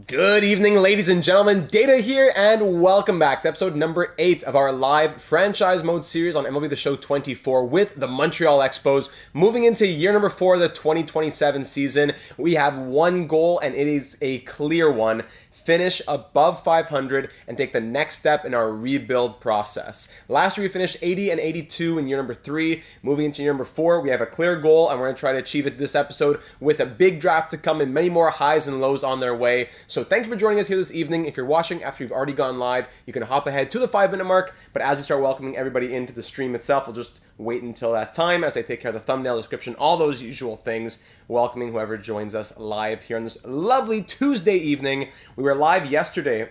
Good evening, ladies and gentlemen. Data here, and welcome back to episode number 8 of our live franchise mode series on MLB The Show 24 with the Montreal Expos. Moving into year number 4 of the 2027 season, we have one goal, and it is a clear one. Finish above 500 and take the next step in our rebuild process. Last year we finished 80 and 82 in year number 3. Moving into year number 4, we have a clear goal, and we're going to try to achieve it this episode with a big draft to come and many more highs and lows on their way. So thank you for joining us here this evening. If you're watching after you've already gone live, you can hop ahead to the 5-minute mark. But as we start welcoming everybody into the stream itself, we'll just wait until that time as I take care of the thumbnail, description, all those usual things, welcoming whoever joins us live here on this lovely Tuesday evening. We were live yesterday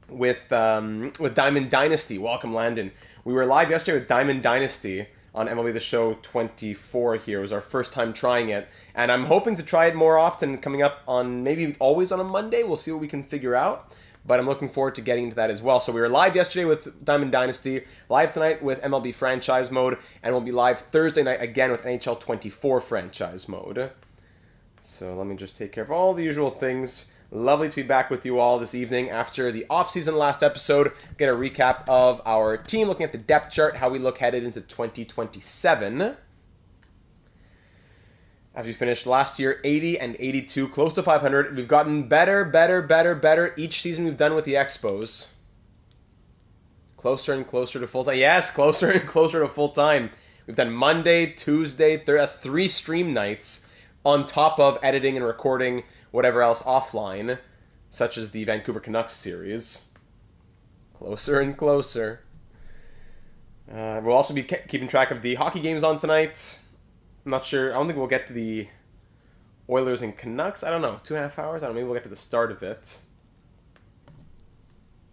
with Diamond Dynasty. Welcome, Landon. We were live yesterday with Diamond Dynasty on MLB The Show 24 here. It was our first time trying it, and I'm hoping to try it more often, coming up on maybe always on a Monday. We'll see what we can figure out, but I'm looking forward to getting into that as well. So we were live yesterday with Diamond Dynasty, live tonight with MLB Franchise Mode, and we'll be live Thursday night again with NHL 24 Franchise Mode. So let me just take care of all the usual things. Lovely to be back with you all this evening after the off-season last episode. Get a recap of our team, looking at the depth chart, how we look headed into 2027. As we finished last year, 80 and 82, close to 500. We've gotten better each season we've done with the Expos. Closer and closer to full time. Yes, closer and closer to full time. We've done Monday, Tuesday, that's 3 stream nights on top of editing and recording whatever else offline, such as the Vancouver Canucks series. Closer and closer. We'll also be keeping track of the hockey games on tonight. I'm not sure. I don't think we'll get to the Oilers and Canucks. I don't know. 2.5 hours? I don't know. Maybe we'll get to the start of it.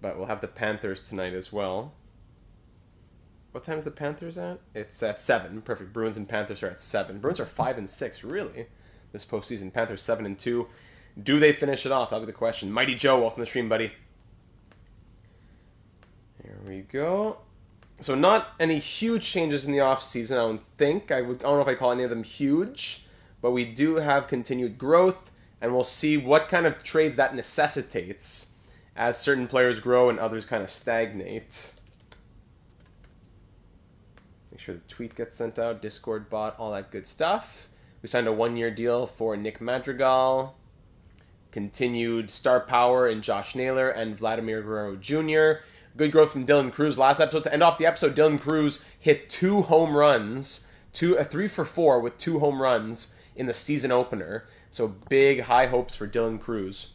But we'll have the Panthers tonight as well. What time is the Panthers at? It's at 7. Perfect. Bruins and Panthers are at 7. Bruins are 5 and 6, really, this postseason. Panthers 7 and 2. Do they finish it off? That'll be the question. Mighty Joe, welcome to the stream, buddy. Here we go. So not any huge changes in the offseason, I don't think. I don't know if I call any of them huge, but we do have continued growth, and we'll see what kind of trades that necessitates as certain players grow and others kind of stagnate. Make sure the tweet gets sent out, Discord bot, all that good stuff. We signed a 1-year deal for Nick Madrigal. Continued star power in Josh Naylor and Vladimir Guerrero Jr. Good growth from Dylan Cruz. Last episode, to end off the episode, Dylan Cruz hit 2 home runs, 3 for 4 with 2 home runs in the season opener. So big, high hopes for Dylan Cruz.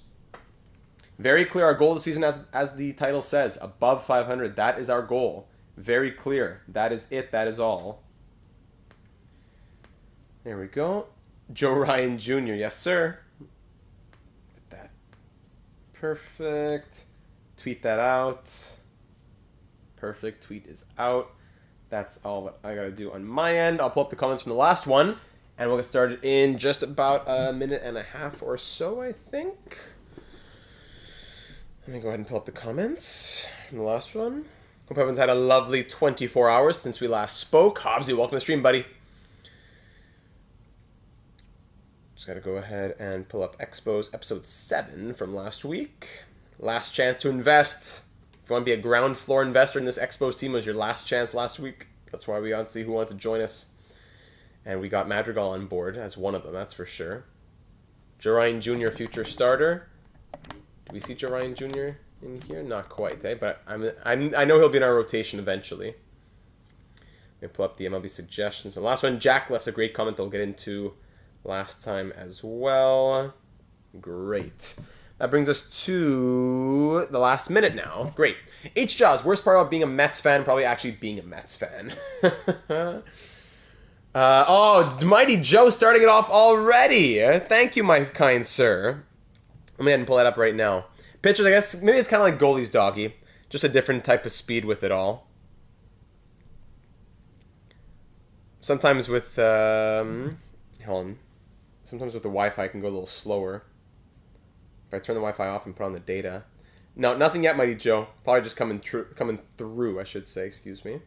Very clear, our goal of the season, as the title says, above 500. That is our goal. Very clear. That is it. That is all. There we go. Joe Ryan Jr. Yes, sir. That. Perfect. Tweet that out. Perfect. Tweet is out. That's all that I got to do on my end. I'll pull up the comments from the last one, and we'll get started in just about a minute and a half or so, I think. Let me go ahead and pull up the comments from the last one. Hope everyone's had a lovely 24 hours since we last spoke. Hobbsy, welcome to the stream, buddy. Just got to go ahead and pull up Expos episode 7 from last week. Last chance to invest. If you want to be a ground floor investor in this Expos team, it was your last chance last week. That's why we got to see who wanted to join us. And we got Madrigal on board as one of them, that's for sure. Joe Ryan Jr., future starter. Do we see Joe Ryan Jr. in here? Not quite, eh? But I know he'll be in our rotation eventually. Let me pull up the MLB suggestions. The last one, Jack left a great comment that we'll get into last time as well. Great. That brings us to the last minute now. Great. H-Jaws, worst part about being a Mets fan, probably actually being a Mets fan. Mighty Joe starting it off already. Thank you, my kind sir. Let me go ahead and pull that up right now. Pitchers, I guess, maybe it's kind of like goalie's doggy. Just a different type of speed with it all. Sometimes with, hold on. Sometimes with the Wi-Fi, it can go a little slower. If I turn the Wi-Fi off and put on the data. No, nothing yet, Mighty Joe. Probably just coming through, I should say. Excuse me.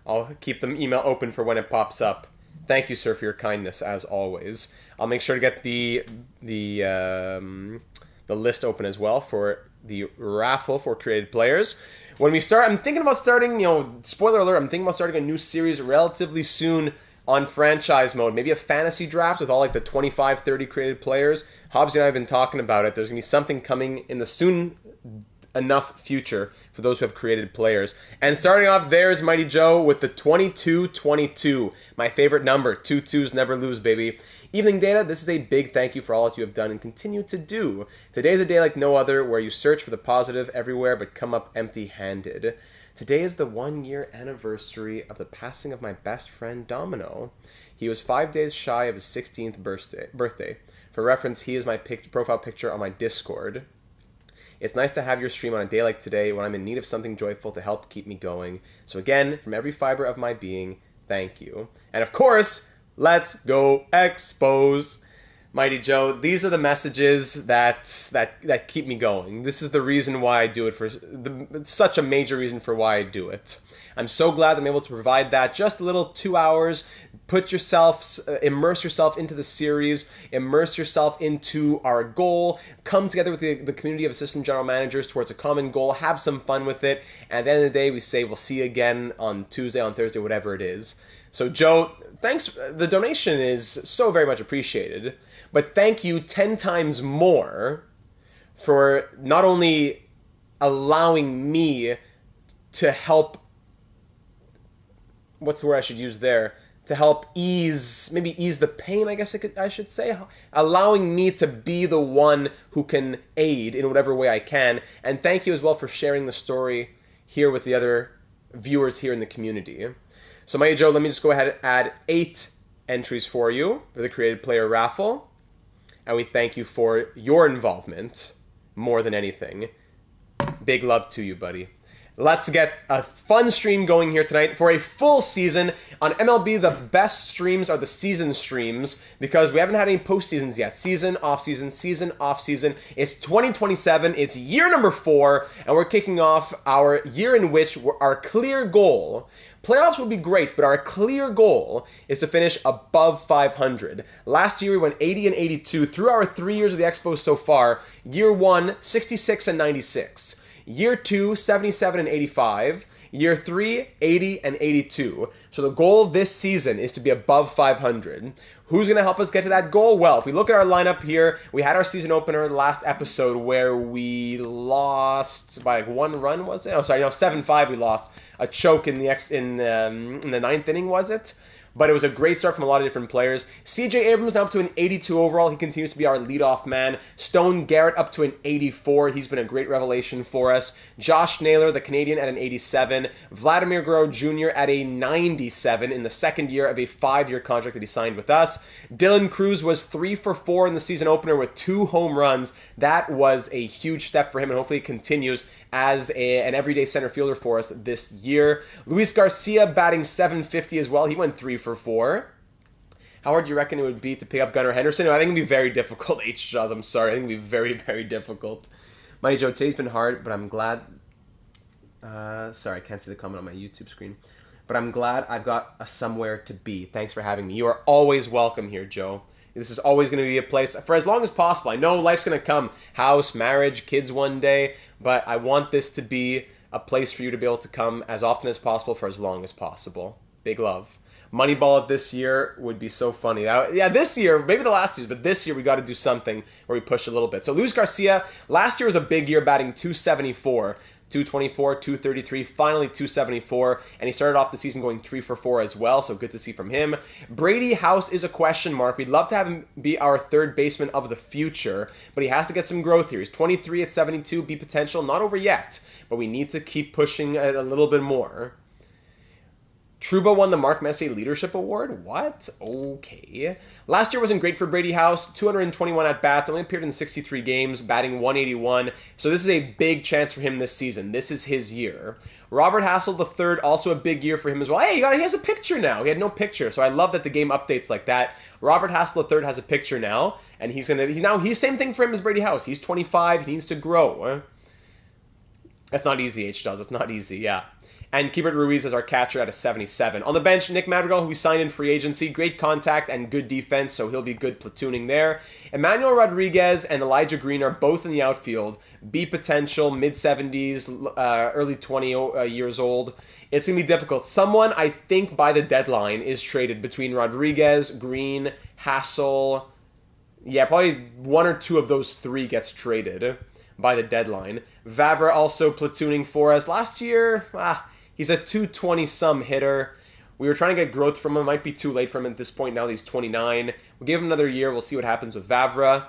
I'll keep the email open for when it pops up. Thank you, sir, for your kindness as always. I'll make sure to get the list open as well for the raffle for created players. When we start, I'm thinking about starting. Spoiler alert, I'm thinking about starting a new series relatively soon on franchise mode. Maybe a fantasy draft with all like the 25, 30 created players. Hobbsy and I have been talking about it. There's gonna be something coming in the soon enough future for those who have created players. And starting off, there's Mighty Joe with the 22-22. My favorite number. 2-2s never lose, baby. Evening Data, this is a big thank you for all that you have done and continue to do. Today's a day like no other where you search for the positive everywhere but come up empty-handed. Today is the 1-year anniversary of the passing of my best friend Domino. He was 5 days shy of his 16th birthday. For reference, he is my profile picture on my Discord. It's nice to have your stream on a day like today when I'm in need of something joyful to help keep me going. So again, from every fiber of my being, thank you. And of course, let's go Expos. Mighty Joe, these are the messages that keep me going. This is the reason why I do it. It's such a major reason for why I do it. I'm so glad that I'm able to provide that. Just a little 2 hours. Immerse yourself into the series. Immerse yourself into our goal. Come together with the community of assistant general managers towards a common goal. Have some fun with it. And at the end of the day, we say we'll see you again on Tuesday, on Thursday, whatever it is. So Joe, thanks. The donation is so very much appreciated. But thank you 10 times more for not only allowing me to help, what's the word I should use there? To help ease the pain, I guess I should say. Allowing me to be the one who can aid in whatever way I can. And thank you as well for sharing the story here with the other viewers here in the community. So Mighty Joe, let me just go ahead and add 8 entries for you for the created player raffle. And we thank you for your involvement more than anything. Big love to you, buddy. Let's get a fun stream going here tonight for a full season. On MLB, the best streams are the season streams because we haven't had any postseasons yet. Season, off-season, season, off-season. It's 2027. It's year number 4, and we're kicking off our year in which our clear goal, playoffs would be great, but our clear goal is to finish above 500. Last year, we went 80 and 82. Through our 3 years of the Expos so far, year 1, 66 and 96. Year 2, 77 and 85. Year 3, 80 and 82. So the goal this season is to be above 500. Who's going to help us get to that goal? Well, if we look at our lineup here, we had our season opener last episode where we lost by like 1 run, was it? Oh, sorry, no, 7-5 we lost. A choke in the 9th inning, was it? But it was a great start from a lot of different players. C.J. Abrams now up to an 82 overall. He continues to be our leadoff man. Stone Garrett up to an 84. He's been a great revelation for us. Josh Naylor, the Canadian, at an 87. Vladimir Guerrero Jr. at a 97 in the second year of a 5-year contract that he signed with us. Dylan Cruz was 3 for 4 in the season opener with 2 home runs. That was a huge step for him, and hopefully it continues as an everyday center fielder for us this year. Luis Garcia batting .750 as well. He went 3 for 4. How hard do you reckon it would be to pick up Gunnar Henderson? I think it would be very difficult, H-Jaws. I'm sorry. I think it would be very, very difficult. Mighty Joe, today's been hard, but I'm glad... sorry, I can't see the comment on my YouTube screen. But I'm glad I've got a somewhere to be. Thanks for having me. You are always welcome here, Joe. This is always going to be a place for as long as possible. I know life's going to come. House, marriage, kids one day. But I want this to be a place for you to be able to come as often as possible for as long as possible. Big love. Moneyball this year would be so funny. Yeah, this year, maybe the last year, but this year we got to do something where we push a little bit. So Luis Garcia, last year was a big year batting .274. 224, 233, finally 274, and he started off the season going 3 for 4 as well, so good to see from him. Brady House is a question mark. We'd love to have him be our third baseman of the future, but he has to get some growth here. He's 23 at 72, B potential, not over yet, but we need to keep pushing it a little bit more. Trouba won the Mark Messier Leadership Award? What? Okay. Last year wasn't great for Brady House. 221 at-bats, only appeared in 63 games, batting .181. So this is a big chance for him this season. This is his year. Robert Hassel III, also a big year for him as well. Hey, he has a picture now. He had no picture, so I love that the game updates like that. Robert Hassel III has a picture now, and he's same thing for him as Brady House. He's 25. He needs to grow. That's not easy, H-Does. It's not easy, yeah. And Keibert Ruiz as our catcher at a 77. On the bench, Nick Madrigal, who we signed in free agency. Great contact and good defense, so he'll be good platooning there. Emmanuel Rodriguez and Elijah Green are both in the outfield. B potential, mid-70s, early 20 years old. It's going to be difficult. Someone, I think, by the deadline is traded between Rodriguez, Green, Hassel. Yeah, probably one or two of those three gets traded by the deadline. Vavra also platooning for us. Last year, he's a 220-some hitter. We were trying to get growth from him. Might be too late for him at this point now that he's 29. We'll give him another year. We'll see what happens with Vavra.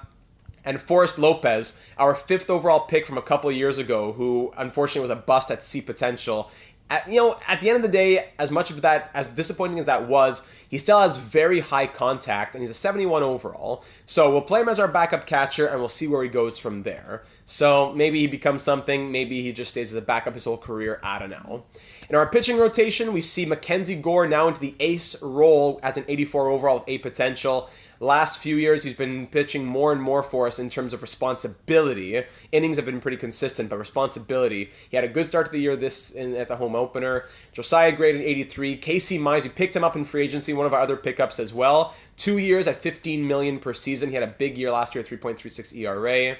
And Forrest Lopez, our 5th overall pick from a couple of years ago, who unfortunately was a bust at C potential. At the end of the day, as much of that, as disappointing as that was, he still has very high contact, and he's a 71 overall. So we'll play him as our backup catcher, and we'll see where he goes from there. So maybe he becomes something. Maybe he just stays as a backup his whole career. I don't know. In our pitching rotation, we see Mackenzie Gore now into the ace role as an 84 overall with A potential. Last few years, he's been pitching more and more for us in terms of responsibility. Innings have been pretty consistent, but responsibility. He had a good start to the year at the home opener. Josiah Gray at 83. Casey Mize, we picked him up in free agency, one of our other pickups as well. 2 years at $15 million per season. He had a big year last year, 3.36 ERA.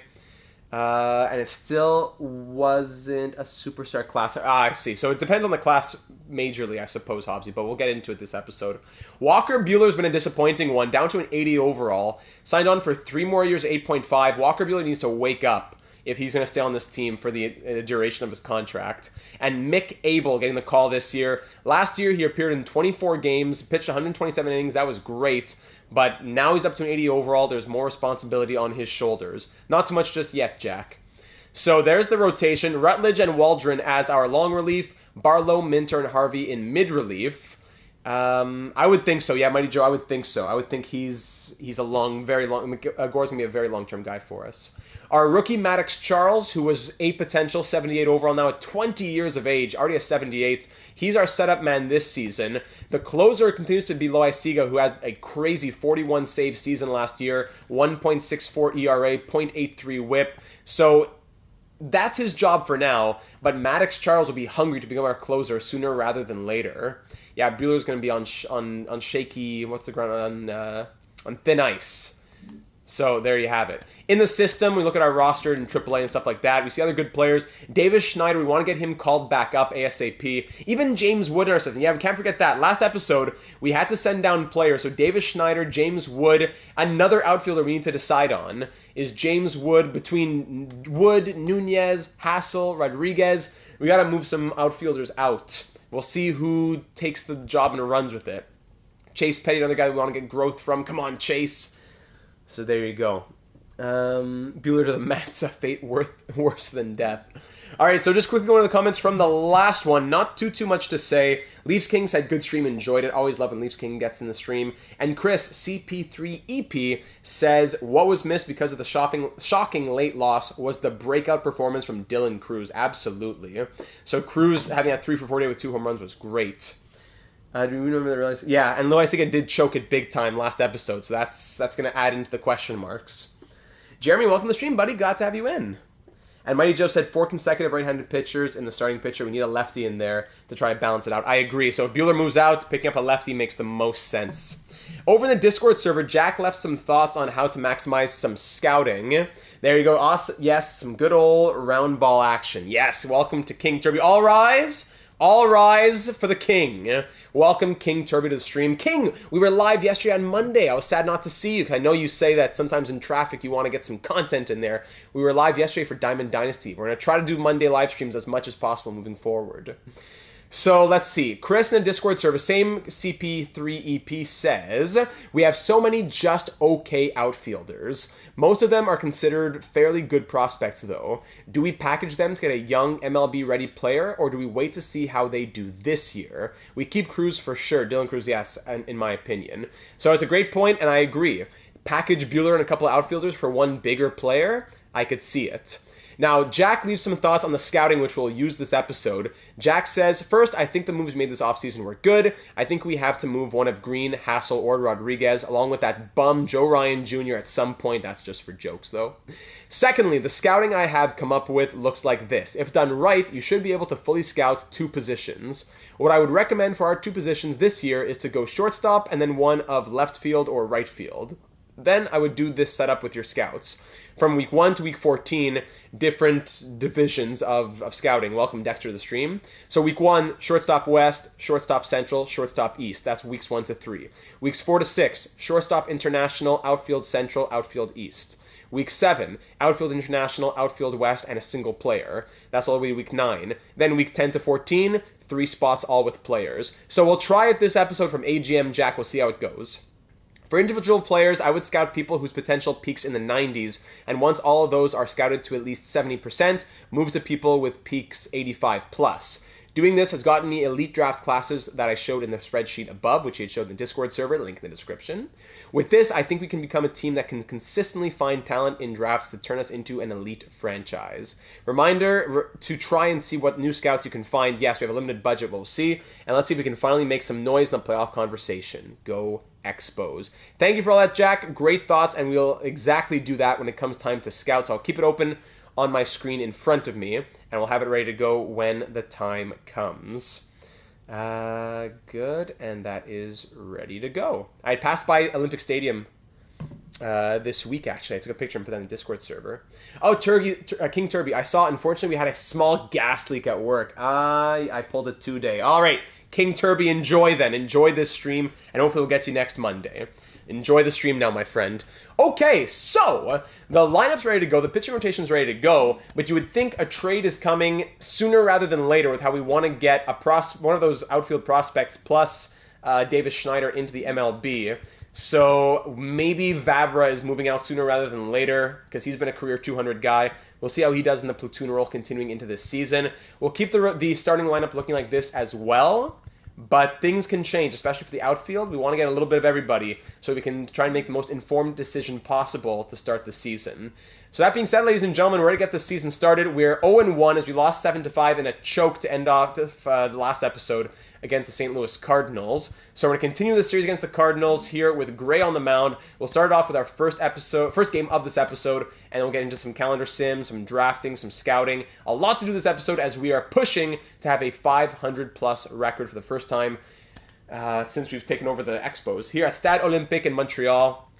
And it still wasn't a superstar class. I see. So it depends on the class majorly, I suppose, Hobbsy, but we'll get into it this episode. Walker Buehler's been a disappointing one, down to an 80 overall. Signed on for 3 more years, 8.5. Walker Buehler needs to wake up if he's going to stay on this team for the duration of his contract. And Mick Abel getting the call this year. Last year, he appeared in 24 games, pitched 127 innings. That was great. But now he's up to an 80 overall. There's more responsibility on his shoulders. Not too much just yet, Jack. So there's the rotation. Rutledge and Waldron as our long relief. Barlow, Minter, and Harvey in mid relief. I would think so. Yeah, Mighty Joe, I would think so. I would think he's a very long. Gore's going to be a very long-term guy for us. Our rookie, Maddox Charles, who was a potential 78 overall, now at 20 years of age, already a 78. He's our setup man this season. The closer continues to be Loaiziga, who had a crazy 41 save season last year, 1.64 ERA, 0.83 whip. So that's his job for now, but Maddox Charles will be hungry to become our closer sooner rather than later. Yeah, Buehler's going to be on shaky, on thin ice. So there you have it. In the system, we look at our roster in AAA and stuff like that. We see other good players. Davis Schneider, we want to get him called back up ASAP. Even James Wood in our system. Yeah, we can't forget that. Last episode, we had to send down players. So Davis Schneider, James Wood, another outfielder we need to decide on is James Wood. Between Wood, Nunez, Hassel, Rodriguez, we got to move some outfielders out. We'll see who takes the job and runs with it. Chase Petty, another guy we want to get growth from. Come on, Chase. So there you go. Buehler to the Mets, a fate worse than death. All right, so just quickly going to the comments from the last one. Not too much to say. Leafs King said, good stream, enjoyed it. Always love when Leafs King gets in the stream. And Chris, CP3EP, says, what was missed because of the shocking late loss was the breakout performance from Dylan Cruz. Absolutely. So Cruz having that 3 for 48 with 2 home runs was great. Do you remember the realize? Yeah, and Loaiziga did choke it big time last episode, so that's going to add into the question marks. Jeremy, welcome to the stream, buddy. Glad to have you in. And Mighty Joe said 4 consecutive right-handed pitchers in the starting pitcher. We need a lefty in there to try to balance it out. I agree. So if Buehler moves out, picking up a lefty makes the most sense. Over in the Discord server, Jack left some thoughts on how to maximize some scouting. There you go. Awesome. Yes, some good old round ball action. Yes, welcome to King Turby. All rise. All rise for the King. Welcome, King Turby, to the stream. King, we were live yesterday on Monday. I was sad not to see you. I know you say that sometimes in traffic you want to get some content in there. We were live yesterday for Diamond Dynasty. We're going to try to do Monday live streams as much as possible moving forward. So let's see. Chris in the Discord server, same CP3EP says, we have so many just okay outfielders. Most of them are considered fairly good prospects though. Do we package them to get a young MLB ready player, or do we wait to see how they do this year? We keep Cruz for sure. Dylan Cruz, yes, in my opinion. So it's a great point, and I agree. Package Buehler and a couple of outfielders for one bigger player. I could see it. Now, Jack leaves some thoughts on the scouting, which we'll use this episode. Jack says, first, I think the moves made this offseason were good. I think we have to move one of Green, Hassel, or Rodriguez, along with that bum Joe Ryan Jr. at some point. That's just for jokes, though. Secondly, the scouting I have come up with looks like this. If done right, you should be able to fully scout 2 positions. What I would recommend for our 2 positions this year is to go shortstop and then one of left field or right field. Then I would do this setup with your scouts. From week 1 to week 14, different divisions of scouting. Welcome, Dexter, to the stream. So week 1, shortstop west, shortstop central, shortstop east. That's weeks 1 to 3. Weeks 4 to 6, shortstop international, outfield central, outfield east. Week 7, outfield international, outfield west, and a single player. That's all the way to week 9. Then week 10 to 14, 3 spots all with players. So we'll try it this episode from AGM Jack. We'll see how it goes. For individual players, I would scout people whose potential peaks in the 90s, and once all of those are scouted to at least 70%, move to people with peaks 85 plus. Doing this has gotten me elite draft classes that I showed in the spreadsheet above, which he had showed in the Discord server, link in the description. With this, I think we can become a team that can consistently find talent in drafts to turn us into an elite franchise. Reminder to try and see what new scouts you can find. Yes, we have a limited budget, we'll see. And let's see if we can finally make some noise in the playoff conversation. Go Expos. Thank you for all that, Jack. Great thoughts, and we'll exactly do that when it comes time to scout. So I'll keep it open on my screen in front of me, and we'll have it ready to go when the time comes. Good, and that is ready to go. I passed by Olympic Stadium this week, actually. I took a picture and put that in the Discord server. Oh, King Turby, I saw, unfortunately, we had a small gas leak at work. I pulled a 2-day. All right, King Turby, enjoy then. Enjoy this stream, and hopefully we'll get to you next Monday. Enjoy the stream now, my friend. Okay, so the lineup's ready to go. The pitching rotation's ready to go, but you would think a trade is coming sooner rather than later with how we want to get one of those outfield prospects plus Davis Schneider into the MLB. So maybe Vavra is moving out sooner rather than later because he's been a career 200 guy. We'll see how he does in the platoon role continuing into this season. We'll keep the starting lineup looking like this as well. But things can change, especially for the outfield. We want to get a little bit of everybody so we can try and make the most informed decision possible to start the season. So that being said, ladies and gentlemen, we're ready to get the season started. We're 0-1 as we lost 7-5 in a choke to end off the last episode against the St. Louis Cardinals. So we're going to continue the series against the Cardinals here with Gray on the mound. We'll start off with our first game of this episode, and we'll get into some calendar sim, some drafting, some scouting. A lot to do this episode as we are pushing to have a 500-plus record for the first time since we've taken over the Expos. Here at Stade Olympique in Montreal,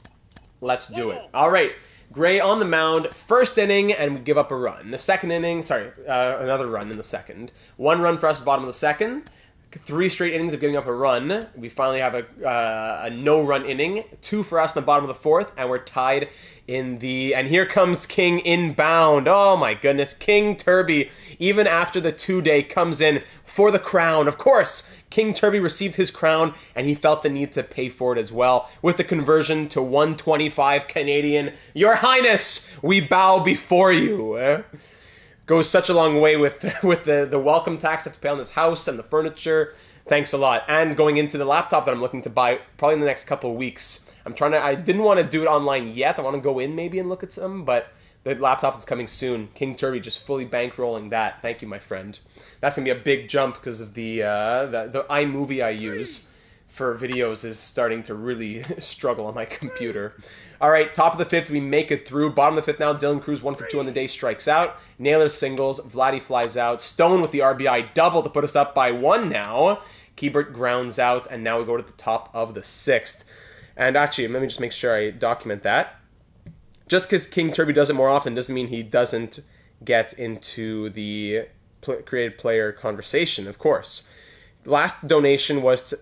let's do it. All right. Gray on the mound, first inning, and we give up a run. The second inning, another run in the second. 1 run for us at the bottom of the second. 3 straight innings of giving up a run. We finally have a no-run inning. 2 for us in the bottom of the 4th, and we're tied in the... And here comes King inbound. Oh my goodness, King Turby, even after the 2-day, comes in for the crown. Of course, King Turby received his crown, and he felt the need to pay for it as well, with the conversion to 125 Canadian. Your Highness, we bow before you. Goes such a long way with the welcome tax I have to pay on this house and the furniture. Thanks a lot. And going into the laptop that I'm looking to buy probably in the next couple of weeks. I didn't want to do it online yet. I want to go in maybe and look at some, but the laptop is coming soon. King Turby just fully bankrolling that. Thank you, my friend. That's going to be a big jump because of the iMovie I use for videos is starting to really struggle on my computer. All right, top of the 5th, we make it through. Bottom of the 5th now, Dylan Cruz 1 for 2 on the day, strikes out. Naylor singles, Vladdy flies out. Stone with the RBI double to put us up by 1 now. Keibert grounds out, and now we go to the top of the 6th. And actually, let me just make sure I document that. Just because King Turby does it more often doesn't mean he doesn't get into the created player conversation, of course. The last donation was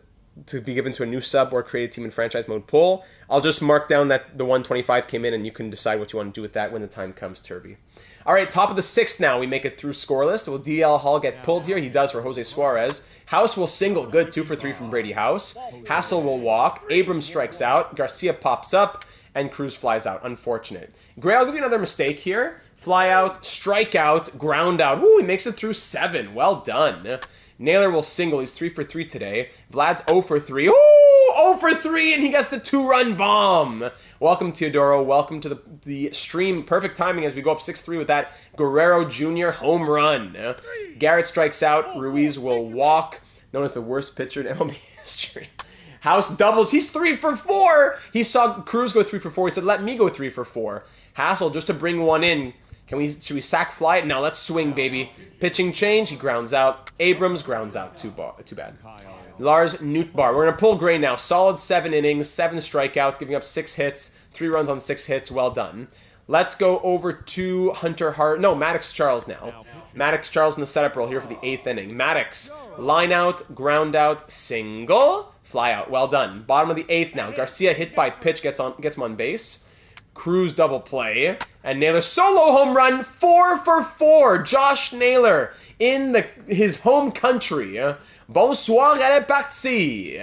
to be given to a new sub or created team in franchise mode poll. I'll just mark down that the 125 came in, and you can decide what you want to do with that when the time comes, Turby. All right, top of the 6th now. We make it through scoreless. Will DL Hall get pulled here? He does for Jose Suarez. House will single. Good, 2 for 3 from Brady House. Hassel will walk. Abrams strikes out. Garcia pops up, and Cruz flies out. Unfortunate. Gray, I'll give you another mistake here. Fly out, strike out, ground out. Woo, he makes it through 7. Well done. Naylor will single. He's 3 for 3 today. Vlad's 0 for 3. Ooh! 0 for 3, and he gets the 2-run bomb. Welcome, Teodoro. Welcome to the stream. Perfect timing as we go up 6-3 with that Guerrero Jr. home run. Garrett strikes out. Ruiz will walk. Known as the worst pitcher in MLB history. House doubles. He's 3 for 4. He saw Cruz go 3 for 4. He said, let me go 3 for 4. Hassel just to bring one in. Should we sack fly it? No, let's swing, baby. Pitching change. He grounds out. Abrams grounds out. Too bad. Lars Nootbaar. We're going to pull Gray now. Solid 7 innings, 7 strikeouts, giving up 6 hits, 3 runs on 6 hits. Well done. Let's go over to Hunter Hart. No, Maddox Charles now. Maddox Charles in the setup role here for the 8th inning. Maddox, line out, ground out, single, fly out. Well done. Bottom of the 8th now. Garcia hit by pitch, gets him on base. Cruz double play. And Naylor solo home run, 4 for 4. Josh Naylor in his home country. Bonsoir, elle est partie.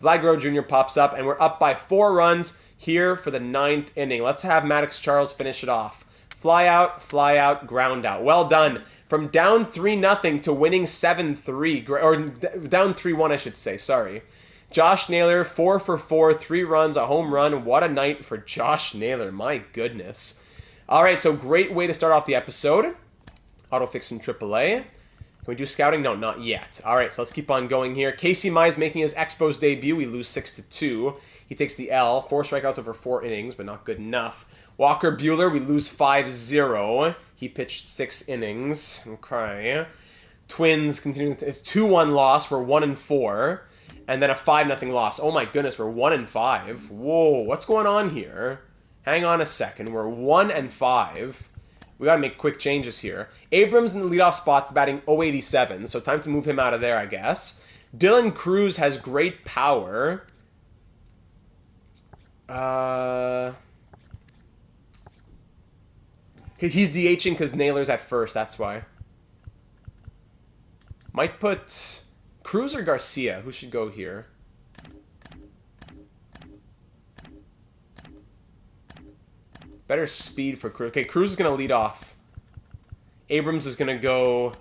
Vlad Guerrero Jr. pops up, and we're up by 4 runs here for the 9th inning. Let's have Maddox Charles finish it off. Fly out, ground out. Well done. From down 3-0 to winning 7-3, or down 3-1, I should say, sorry. Josh Naylor, 4 for 4, 3 runs, a home run. What a night for Josh Naylor, my goodness. All right, so great way to start off the episode. Autofix in AAA. Can we do scouting? No, not yet. All right, so let's keep on going here. Casey Mize making his Expos debut. We lose 6-2. He takes the L. 4 strikeouts over 4 innings, but not good enough. Walker Buehler, we lose 5-0. He pitched 6 innings. Okay. Twins continuing. It's 2-1 loss. We're 1-4. And then a 5-0 loss. Oh my goodness, we're 1-5. Whoa, what's going on here? Hang on a second. We're 1-5. We got to make quick changes here. Abrams in the leadoff spot's batting 087, so time to move him out of there, I guess. Dylan Cruz has great power. He's DHing because Naylor's at first, that's why. Might put Cruz or Garcia. Who should go here? Better speed for Cruz. Okay, Cruz is going to lead off. Abrams is going to go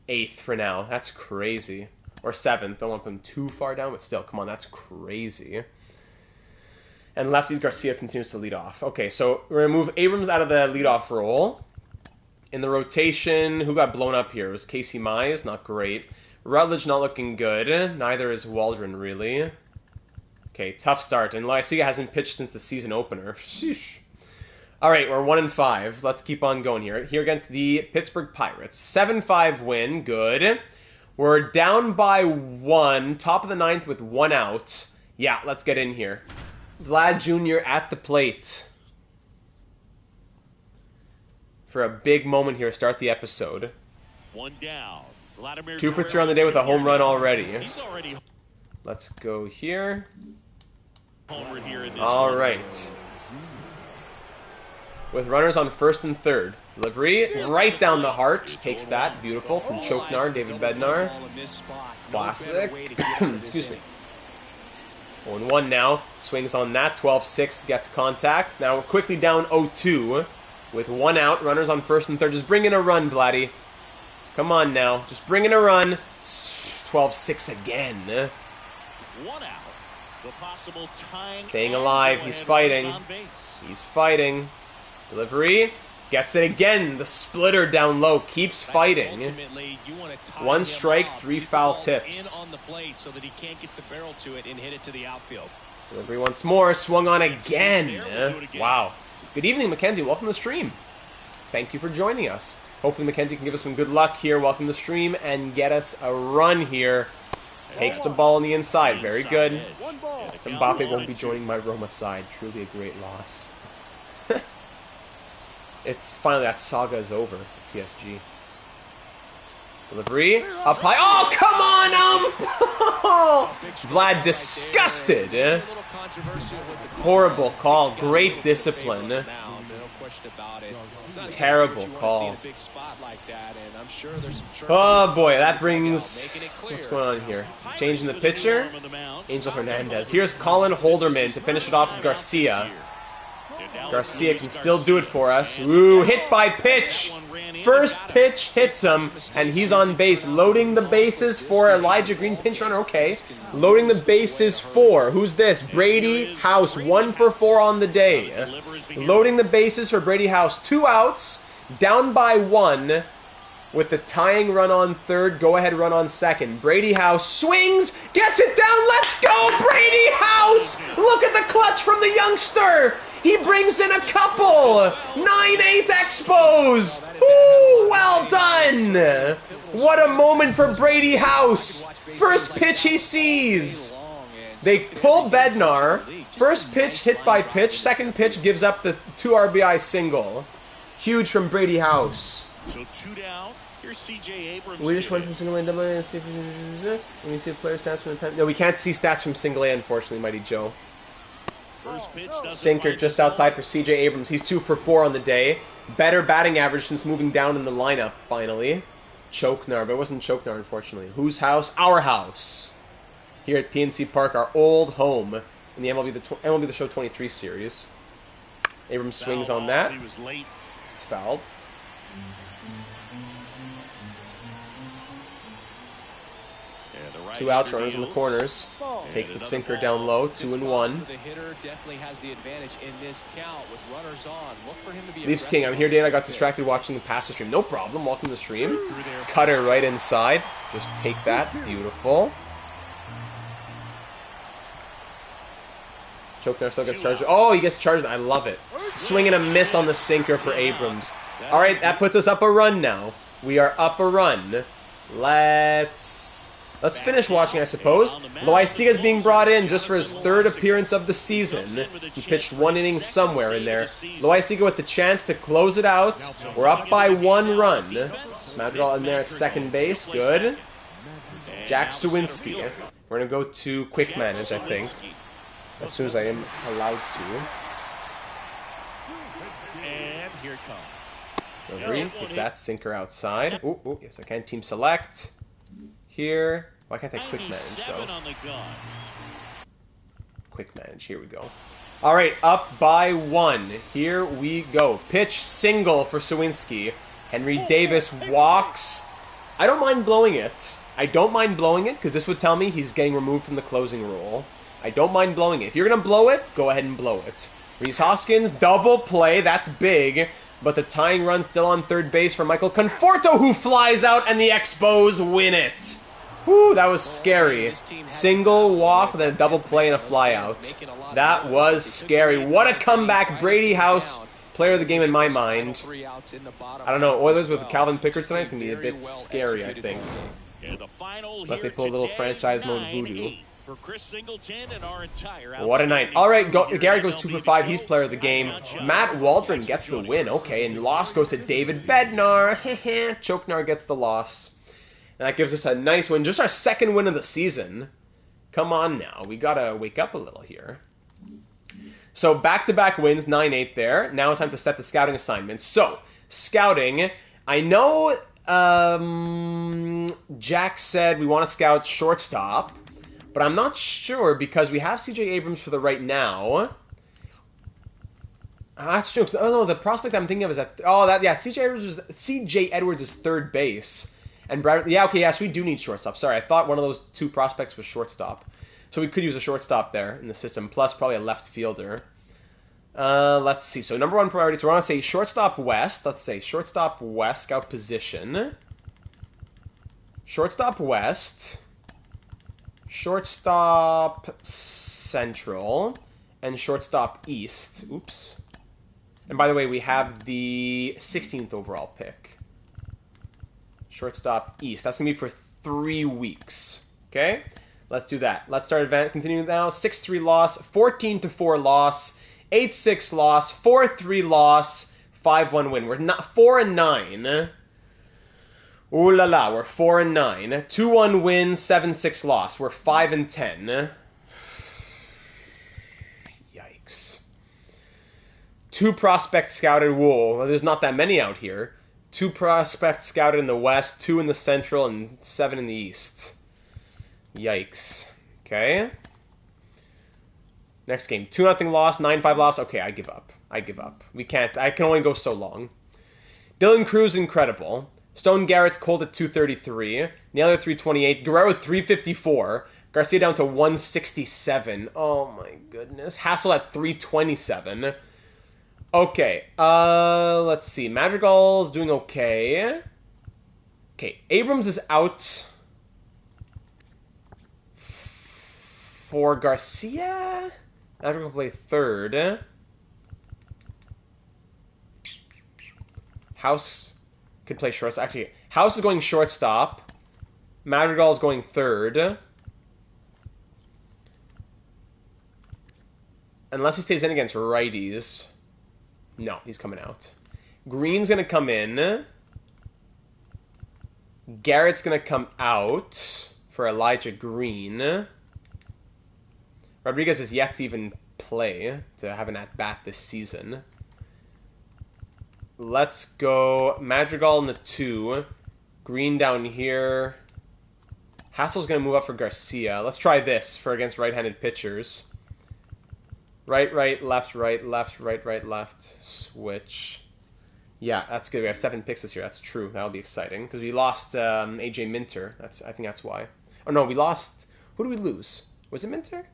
8th for now. That's crazy. Or 7th. Don't want to put him too far down, but still, come on, that's crazy. And lefties Garcia continues to lead off. Okay, so we're going to move Abrams out of the leadoff role. In the rotation, who got blown up here? It was Casey Mize, not great. Rutledge not looking good. Neither is Waldron, really. Okay, tough start. And Lysiga hasn't pitched since the season opener. Sheesh. All right, we're 1-5. Let's keep on going here. Here against the Pittsburgh Pirates. 7-5 win. Good. We're down by 1. Top of the 9th with 1 out. Yeah, let's get in here. Vlad Jr. at the plate. For a big moment here to start the episode. 1 down. 2 for 3 on the day with a home run already. Let's go here. All right. With runners on 1st and 3rd. Delivery right down the heart. Takes that. Beautiful from Choknar, David Bednar. Classic. Excuse me. 0-1 now. Swings on that. 12-6 gets contact. Now we're quickly down 0-2. With 1 out. Runners on 1st and 3rd. Just bring in a run, Vladdy. Come on now. Just bring in a run. 12-6 again. 1 out. The possible tying. Staying alive. He's fighting. He's fighting. Delivery. Gets it again. The splitter down low. Keeps fighting. 1 strike, 3 foul tips. On the plate so that he can't get the barrel to it and hit it to the outfield. Delivery once more. Swung on again. Wow. Good evening, Mackenzie. Welcome to the stream. Thank you for joining us. Hopefully Mackenzie can give us some good luck here. Welcome to the stream and get us a run here. Takes the ball on the inside. Very good. Mbappe won't be joining my Roma side. Truly a great loss. It's finally that saga is over. PSG. Delivery. Up high. Oh, come on! Vlad disgusted. Horrible call. Great discipline. Terrible call. Oh boy, that brings... What's going on here? Changing the pitcher. Angel Hernandez. Here's Colin Holderman to finish it off with Garcia. Garcia can still do it for us. Ooh, hit by pitch. First pitch hits him, and he's on base. Loading the bases for Elijah Green, pinch runner, okay. Loading the bases for, who's this? Brady House, 1 for 4 on the day. Loading the bases for Brady House, 2 outs, down by 1. With the tying run on third, go-ahead run on second. Brady House swings, gets it down, let's go! Brady House! Look at the clutch from the youngster! He brings in a couple! 9-8 Expos! Ooh, well done! What a moment for Brady House! First pitch he sees! They pull Bednar. First pitch hit by pitch, second pitch gives up the 2 RBI single. Huge from Brady House. So 2 down. Here's CJ Abrams. We just went from single A to double A and see if we see the player stats from the time. No, we can't see stats from single A, unfortunately, Mighty Joe. First pitch Sinker just outside for CJ Abrams. He's 2 for 4 on the day. Better batting average since moving down in the lineup, finally. Choknar, but it wasn't Choknar, unfortunately. Whose house? Our house. Here at PNC Park, our old home in the MLB The Show 23 series. Abrams swings on that. He was late. It's fouled. 2 outs, runners in the corners. Takes the sinker down low, 2-1. Leafs King, I'm here, Dan. I got distracted watching the pass stream. No problem. Welcome to the stream. Cutter right inside. Just take that. Beautiful. Chokner still gets charged. Oh, he gets charged. I love it. Swing and a miss on the sinker for Abrams. All right, that puts us up a run now. We are up a run. Let's finish watching, I suppose. Loaiziga's being brought in just for his 3rd appearance of the season. He pitched 1 inning somewhere in there. Loaiziga with the chance to close it out. We're up by 1 run. Madrigal in there at second base. Good. Jack Sawinski. We're going to go to quick manage, I think. As soon as I am allowed to. And here it comes. Delivery. Gets that sinker outside. Ooh, yes, I can. Team select. Here. Why can't I quick manage, though? Quick manage. Here we go. All right, up by 1. Here we go. Pitch single for Sawinski. Henry Davis walks. I don't mind blowing it. Because this would tell me he's getting removed from the closing role. I don't mind blowing it. If you're going to blow it, go ahead and blow it. Rhys Hoskins, double play. That's big. But the tying run still on third base for Michael Conforto, who flies out, and the Expos win it. Whew, that was scary. Single walk, then a double play and a fly out. That was scary. What a comeback. Brady House, player of the game in my mind. I don't know, Oilers with Calvin Pickard tonight's going to be a bit scary, I think. Unless they pull a little franchise mode voodoo. What a night. All right, Gary goes 2 for 5. He's player of the game. Matt Waldron gets the win. Okay, and loss goes to David Bednar. Choknar gets the loss. And that gives us a nice win. Just our 2nd win of the season. Come on now. We got to wake up a little here. So back-to-back wins, 9-8 there. Now it's time to set the scouting assignments. So, scouting. I know Jack said we want to scout shortstop. But I'm not sure because we have CJ Abrams for the right now. That's true. Oh no, the prospect I'm thinking of is that. Oh, that yeah. CJ Edwards is third base, and Brad. Yeah, okay, yes, we do need shortstop. Sorry, I thought one of those 2 prospects was shortstop, so we could use a shortstop there in the system. Plus, probably a left fielder. Let's see. So number 1 priority. So we're gonna say shortstop west. Let's say shortstop west scout position. Shortstop west. Shortstop central, and shortstop east. Oops. And by the way, we have the 16th overall pick. Shortstop east. That's going to be for 3 weeks. Okay? Let's do that. Let's start continuing now. 6-3 loss, 14-4 loss, 8-6 loss, 4-3 loss, 5-1 win. We're not 4-9. Ooh la la, we're 4-9. 2-1 win, 7-6 loss. We're 5-10. Yikes. 2 prospects scouted. Whoa, well, there's not that many out here. 2 prospects scouted in the west, 2 in the central, and 7 in the east. Yikes. Okay. Next game. 2-0 loss, 9-5 loss. Okay, I give up. I give up. We can't. I can only go so long. Dylan Cruz, incredible. Stone Garrett's cold at 233. Naylor 328. Guerrero 354. Garcia down to 167. Oh my goodness. Hassel at 327. Okay. Let's see. Madrigal's doing okay. Okay. Abrams is out for Garcia. Madrigal play third. House could play shortstop. Actually, House is going shortstop. Madrigal is going third. Unless he stays in against righties. No, he's coming out. Green's going to come in. Garrett's going to come out for Elijah Green. Rodriguez has yet to even play, to have an at-bat this season. Let's go Madrigal in the 2. Green down here. Hassel's going to move up for Garcia. Let's try this for against right-handed pitchers. Right, left, left, right, left. Switch. Yeah, that's good. We have 7 picks this year. That's true. That'll be exciting. Because we lost AJ Minter. I think that's why. Oh, no, we lost... Who did we lose? Was it Minter?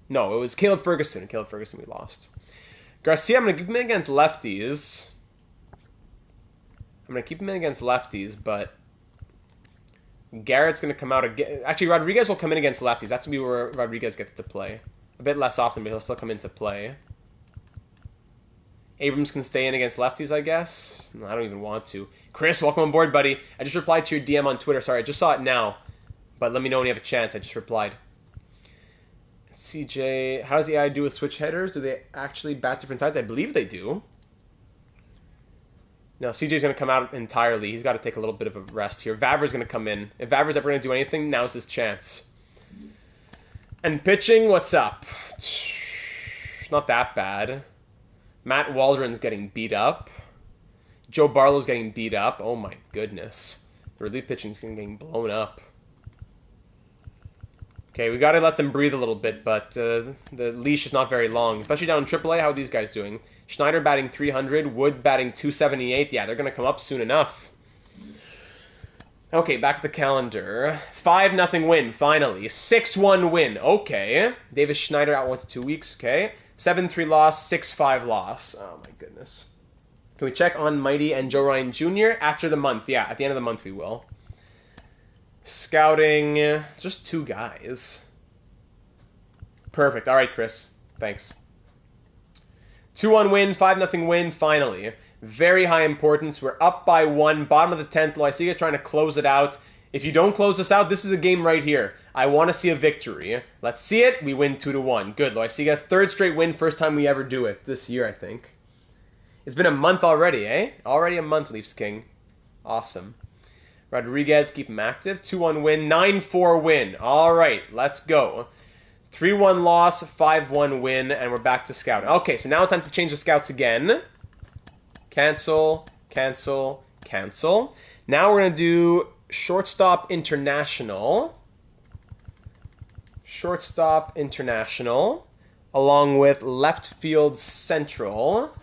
No, it was Caleb Ferguson. Caleb Ferguson we lost. Garcia, I'm going to keep him in against lefties. But Garrett's going to come out again. Actually, Rodriguez will come in against lefties. That's going to be where Rodriguez gets to play. A bit less often, but he'll still come into play. Abrams can stay in against lefties, I guess. No, I don't even want to. Chris, welcome on board, buddy. I just replied to your DM on Twitter. Sorry, I just saw it now. But let me know when you have a chance. I just replied. CJ, how does the AI do with switch headers? Do they actually bat different sides? I believe they do. No, CJ's going to come out entirely. He's got to take a little bit of a rest here. Vavra's going to come in. If Vavra's ever going to do anything, now's his chance. And pitching, what's up? Not that bad. Matt Waldron's getting beat up. Joe Barlow's getting beat up. Oh my goodness. The relief pitching's getting blown up. Okay, we got to let them breathe a little bit, but the leash is not very long. Especially down in AAA, how are these guys doing? Schneider batting 300, Wood batting 278. Yeah, they're going to come up soon enough. Okay, back to the calendar. 5-0 win, finally. 6-1 win. Okay. Davis Schneider out 1 to 2 weeks. Okay. 7-3 loss, 6-5 loss. Oh, my goodness. Can we check on Mighty and Joe Ryan Jr. after the month? Yeah, at the end of the month we will. Scouting, just 2 guys. Perfect. All right, Chris. Thanks. 2-1 win, 5-0 win, finally. Very high importance. We're up by 1, bottom of the 10th. Loaiziga trying to close it out. If you don't close this out, this is a game right here. I want to see a victory. Let's see it. We win 2-1. Good. Loaiziga, 3rd straight win. First time we ever do it this year, I think. It's been a month already, eh? Already a month, Leafs King. Awesome. Rodriguez, keep him active. 2-1 win, 9-4 win. All right, let's go. 3-1 loss, 5-1 win, and we're back to scouting. Okay, so now it's time to change the scouts again. Cancel, cancel, cancel. Now we're going to do shortstop international. Shortstop international, along with left field central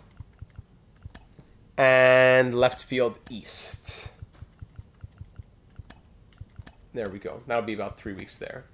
and left field east. There we go. That'll be about 3 weeks there.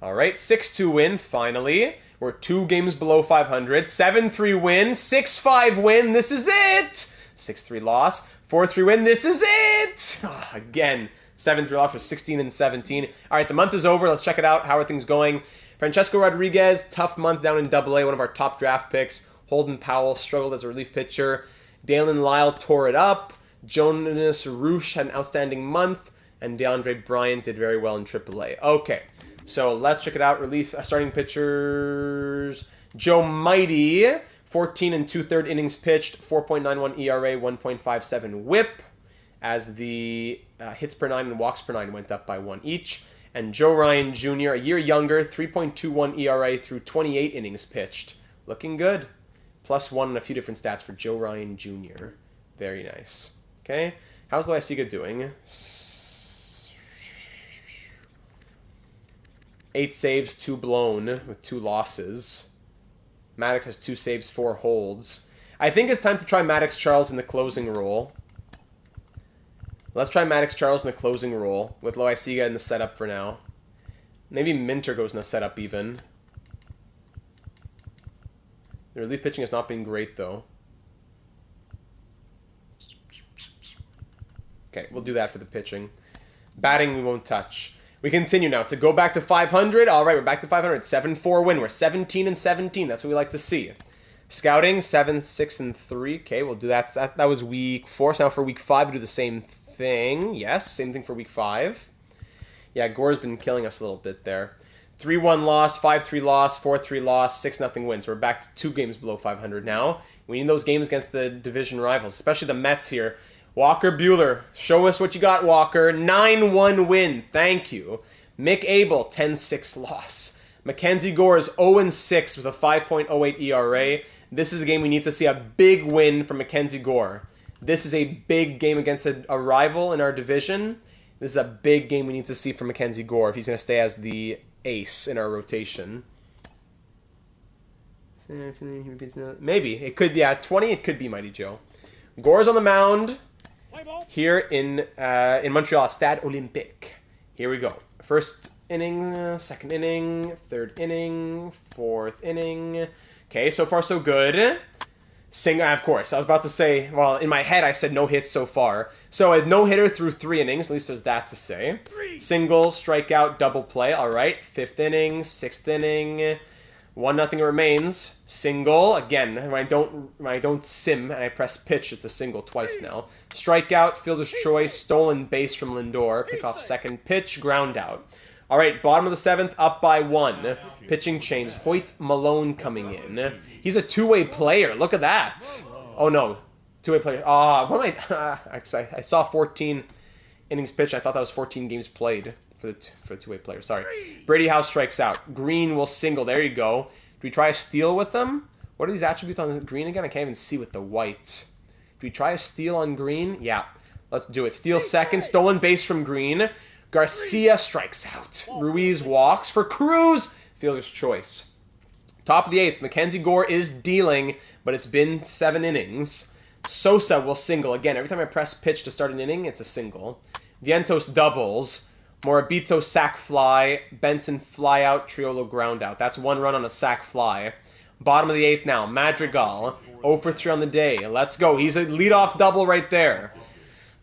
All right, 6-2 win, finally. We're 2 games below 500. 7-3 win, 6-5 win, this is it! 6-3 loss, 4-3 win, this is it! Again, 7-3 loss for 16-17. All right, the month is over. Let's check it out. How are things going? Francesco Rodriguez, tough month down in AA, one of our top draft picks. Holden Powell struggled as a relief pitcher. Dalen Lyle tore it up. Jonas Roosh had an outstanding month. And DeAndre Bryant did very well in AAA. Okay, so let's check it out. Relief starting pitchers. Joe Mighty, 14 2/3 innings pitched, 4.91 ERA, 1.57 WHIP, as the hits per 9 and walks per 9 went up by 1 each. And Joe Ryan Jr., a year younger, 3.21 ERA through 28 innings pitched. Looking good. +1 in a few different stats for Joe Ryan Jr. Very nice. Okay, how's Loaiziga doing? 8 saves, 2 blown, with 2 losses. Maddox has 2 saves, 4 holds. I think it's time to try Maddox Charles in the closing role. Let's try Maddox Charles in the closing role with Loaiziga in the setup for now. Maybe Minter goes in the setup even. The relief pitching has not been great, though. Okay, we'll do that for the pitching. Batting, we won't touch. We continue now to go back to 500. All right, we're back to 500. 7-4 win. We're 17-17. That's what we like to see. Scouting, 7-6-3. Okay, we'll do that. That was week 4. So now for week 5, we do the same thing. Yes, same thing for week 5. Yeah, Gore's been killing us a little bit there. 3-1 loss, 5-3 loss, 4-3 loss, 6-0 win. So we're back to 2 games below 500 now. We need those games against the division rivals, especially the Mets here. Walker Buehler, show us what you got, Walker. 9-1 win, thank you. Mick Abel, 10-6 loss. Mackenzie Gore is 0-6 with a 5.08 ERA. This is a game we need to see a big win from Mackenzie Gore. This is a big game against a rival in our division. This is a big game we need to see from Mackenzie Gore if he's going to stay as the ace in our rotation. Maybe. It could, yeah, 20, it could be Mighty Joe. Gore's on the mound here in Montreal, Stade Olympique. Here we go. First inning, second inning, third inning, fourth inning. Okay, so far so good. Of course, I was about to say, well, in my head I said no hits so far. So a no-hitter through 3 innings, at least there's that to say. Single, strikeout, double play, all right. 5th inning, 6th inning, 1-0 remains. Single, again, when I don't sim and I press pitch, it's a single twice now. Strikeout, fielder's choice, stolen base from Lindor, pick off second pitch, ground out. All right, bottom of the 7th, up by 1. Pitching change, Hoyt Malone coming in. He's a two-way player. Look at that. Oh, no. Two-way player. I saw 14 innings pitched. I thought that was 14 games played for the two-way player. Sorry. Brady House strikes out. Green will single. There you go. Do we try a steal with them? What are these attributes on Green again? I can't even see with the white. Do we try a steal on Green? Yeah. Let's do it. Steal second. Stolen base from Green. Garcia strikes out. Ruiz walks for Cruz. Fielder's choice. Top of the 8th. Mackenzie Gore is dealing, but it's been 7 innings. Sosa will single. Again, every time I press pitch to start an inning, it's a single. Vientos doubles. Morabito sac fly. Benson fly out. Triolo ground out. That's 1 run on a sac fly. Bottom of the 8th now. Madrigal. 0 for 3 on the day. Let's go. He's a leadoff double right there.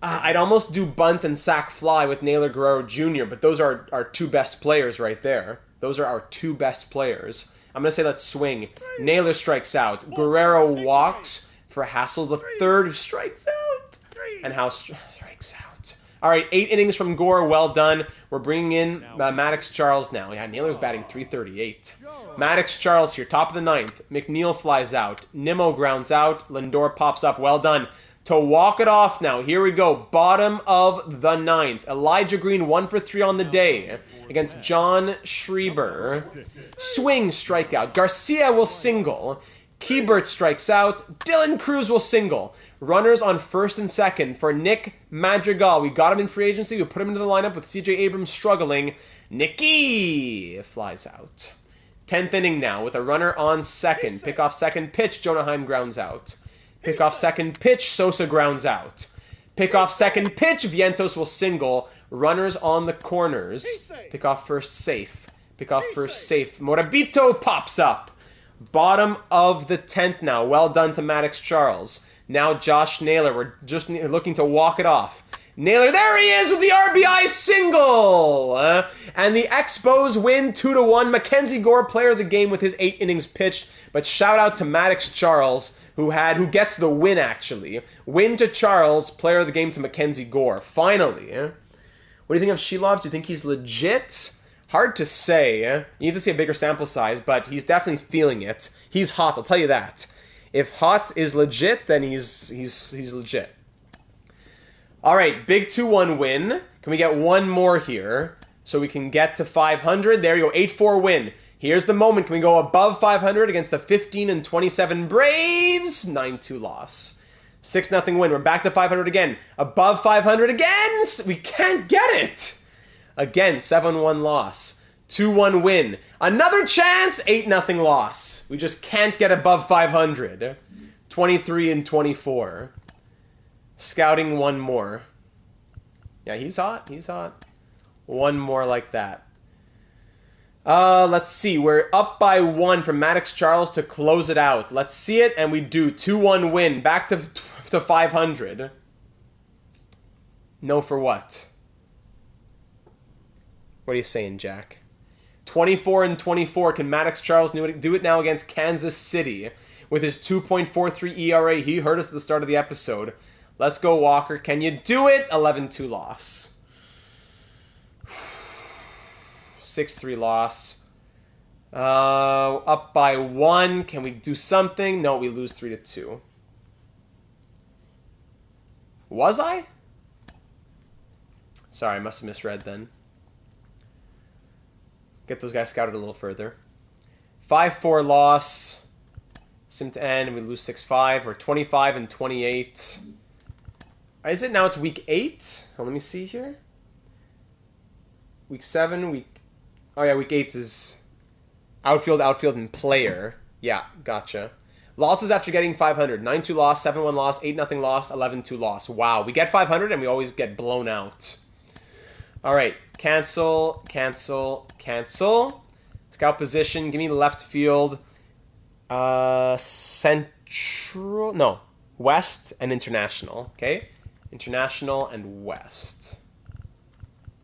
I'd almost do bunt and sac fly with Naylor Guerrero Jr., but those are our 2 best players right there. Those are our 2 best players. I'm going to say let's swing. Naylor strikes out. Guerrero walks for Hassel the third, who strikes out. And House strikes out. All right, 8 innings from Gore. Well done. We're bringing in Maddox Charles now. Yeah, Naylor's batting .338. Maddox Charles here, top of the 9th. McNeil flies out. Nimmo grounds out. Lindor pops up. Well done. To walk it off now, here we go. Bottom of the 9th. Elijah Green 1 for 3 on the day against John Schreiber. Swing, strikeout. Garcia will single. Keibert strikes out. Dylan Cruz will single. Runners on first and second for Nick Madrigal. We got him in free agency. We put him into the lineup with CJ Abrams struggling. Nicky flies out. 10th inning now with a runner on second. Pick off second pitch. Jonah Heim grounds out. Pick off second pitch, Sosa grounds out. Pick off second pitch, Vientos will single. Runners on the corners. Pick off first safe. Pick off first safe. Morabito pops up. Bottom of the 10th now. Well done to Maddox Charles. Now Josh Naylor. We're just looking to walk it off. Naylor, there he is with the RBI single! And the Expos win 2-1. Mackenzie Gore, player of the game with his 8 innings pitched. But shout out to Maddox Charles, who gets the win, actually. Win to Charles, player of the game to Mackenzie Gore. Finally. What do you think of Shilovs? Do you think he's legit? Hard to say. You need to see a bigger sample size, but he's definitely feeling it. He's hot, I'll tell you that. If hot is legit, then he's legit. All right, big 2-1 win. Can we get one more here so we can get to 500? There you go, 8-4 win. Here's the moment. Can we go above 500 against the 15-27 Braves? 9-2 loss. 6-0 win. We're back to 500 again. Above 500 again. We can't get it. Again, 7-1 loss. 2-1 win. Another chance. 8-0 loss. We just can't get above 500. 23 and 24. Scouting one more. Yeah, he's hot. He's hot. One more like that. Let's see. We're up by 1 from Maddox Charles to close it out. Let's see it, and we do. 2-1 win. Back to 500. No for what? What are you saying, Jack? 24 and 24. Can Maddox Charles do it now against Kansas City with his 2.43 ERA? He heard us at the start of the episode. Let's go, Walker. Can you do it? 11-2 loss. 6-3 loss. Up by 1. Can we do something? No, we lose 3-2. Was I? Sorry, I must have misread then. Get those guys scouted a little further. 5-4 loss. Sim to end, and we lose 6-5. We're 25 and 28. Is it now? It's week 8? Oh, let me see here. Week 7, Oh yeah, week 8 is outfield, and player. Yeah, gotcha. Losses after getting 500. 9-2 loss, 7-1 loss, 8-0 loss, 11-2 loss. Wow, we get 500 and we always get blown out. All right, cancel. Scout position, give me left field. Central, no, West and International, okay? International and West.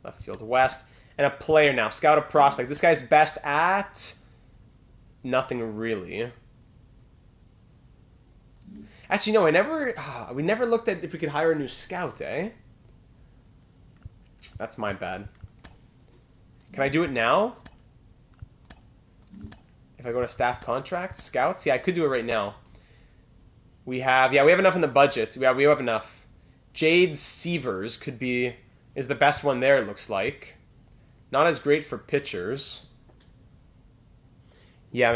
Left field, West. And a player now. Scout a prospect. This guy's best at nothing really. Actually, no, we never looked at if we could hire a new scout, eh? That's my bad. Can I do it now? If I go to staff contracts, scouts? Yeah, I could do it right now. We have enough in the budget. We have enough. Jade Severs is the best one there, it looks like. Not as great for pitchers. Yeah,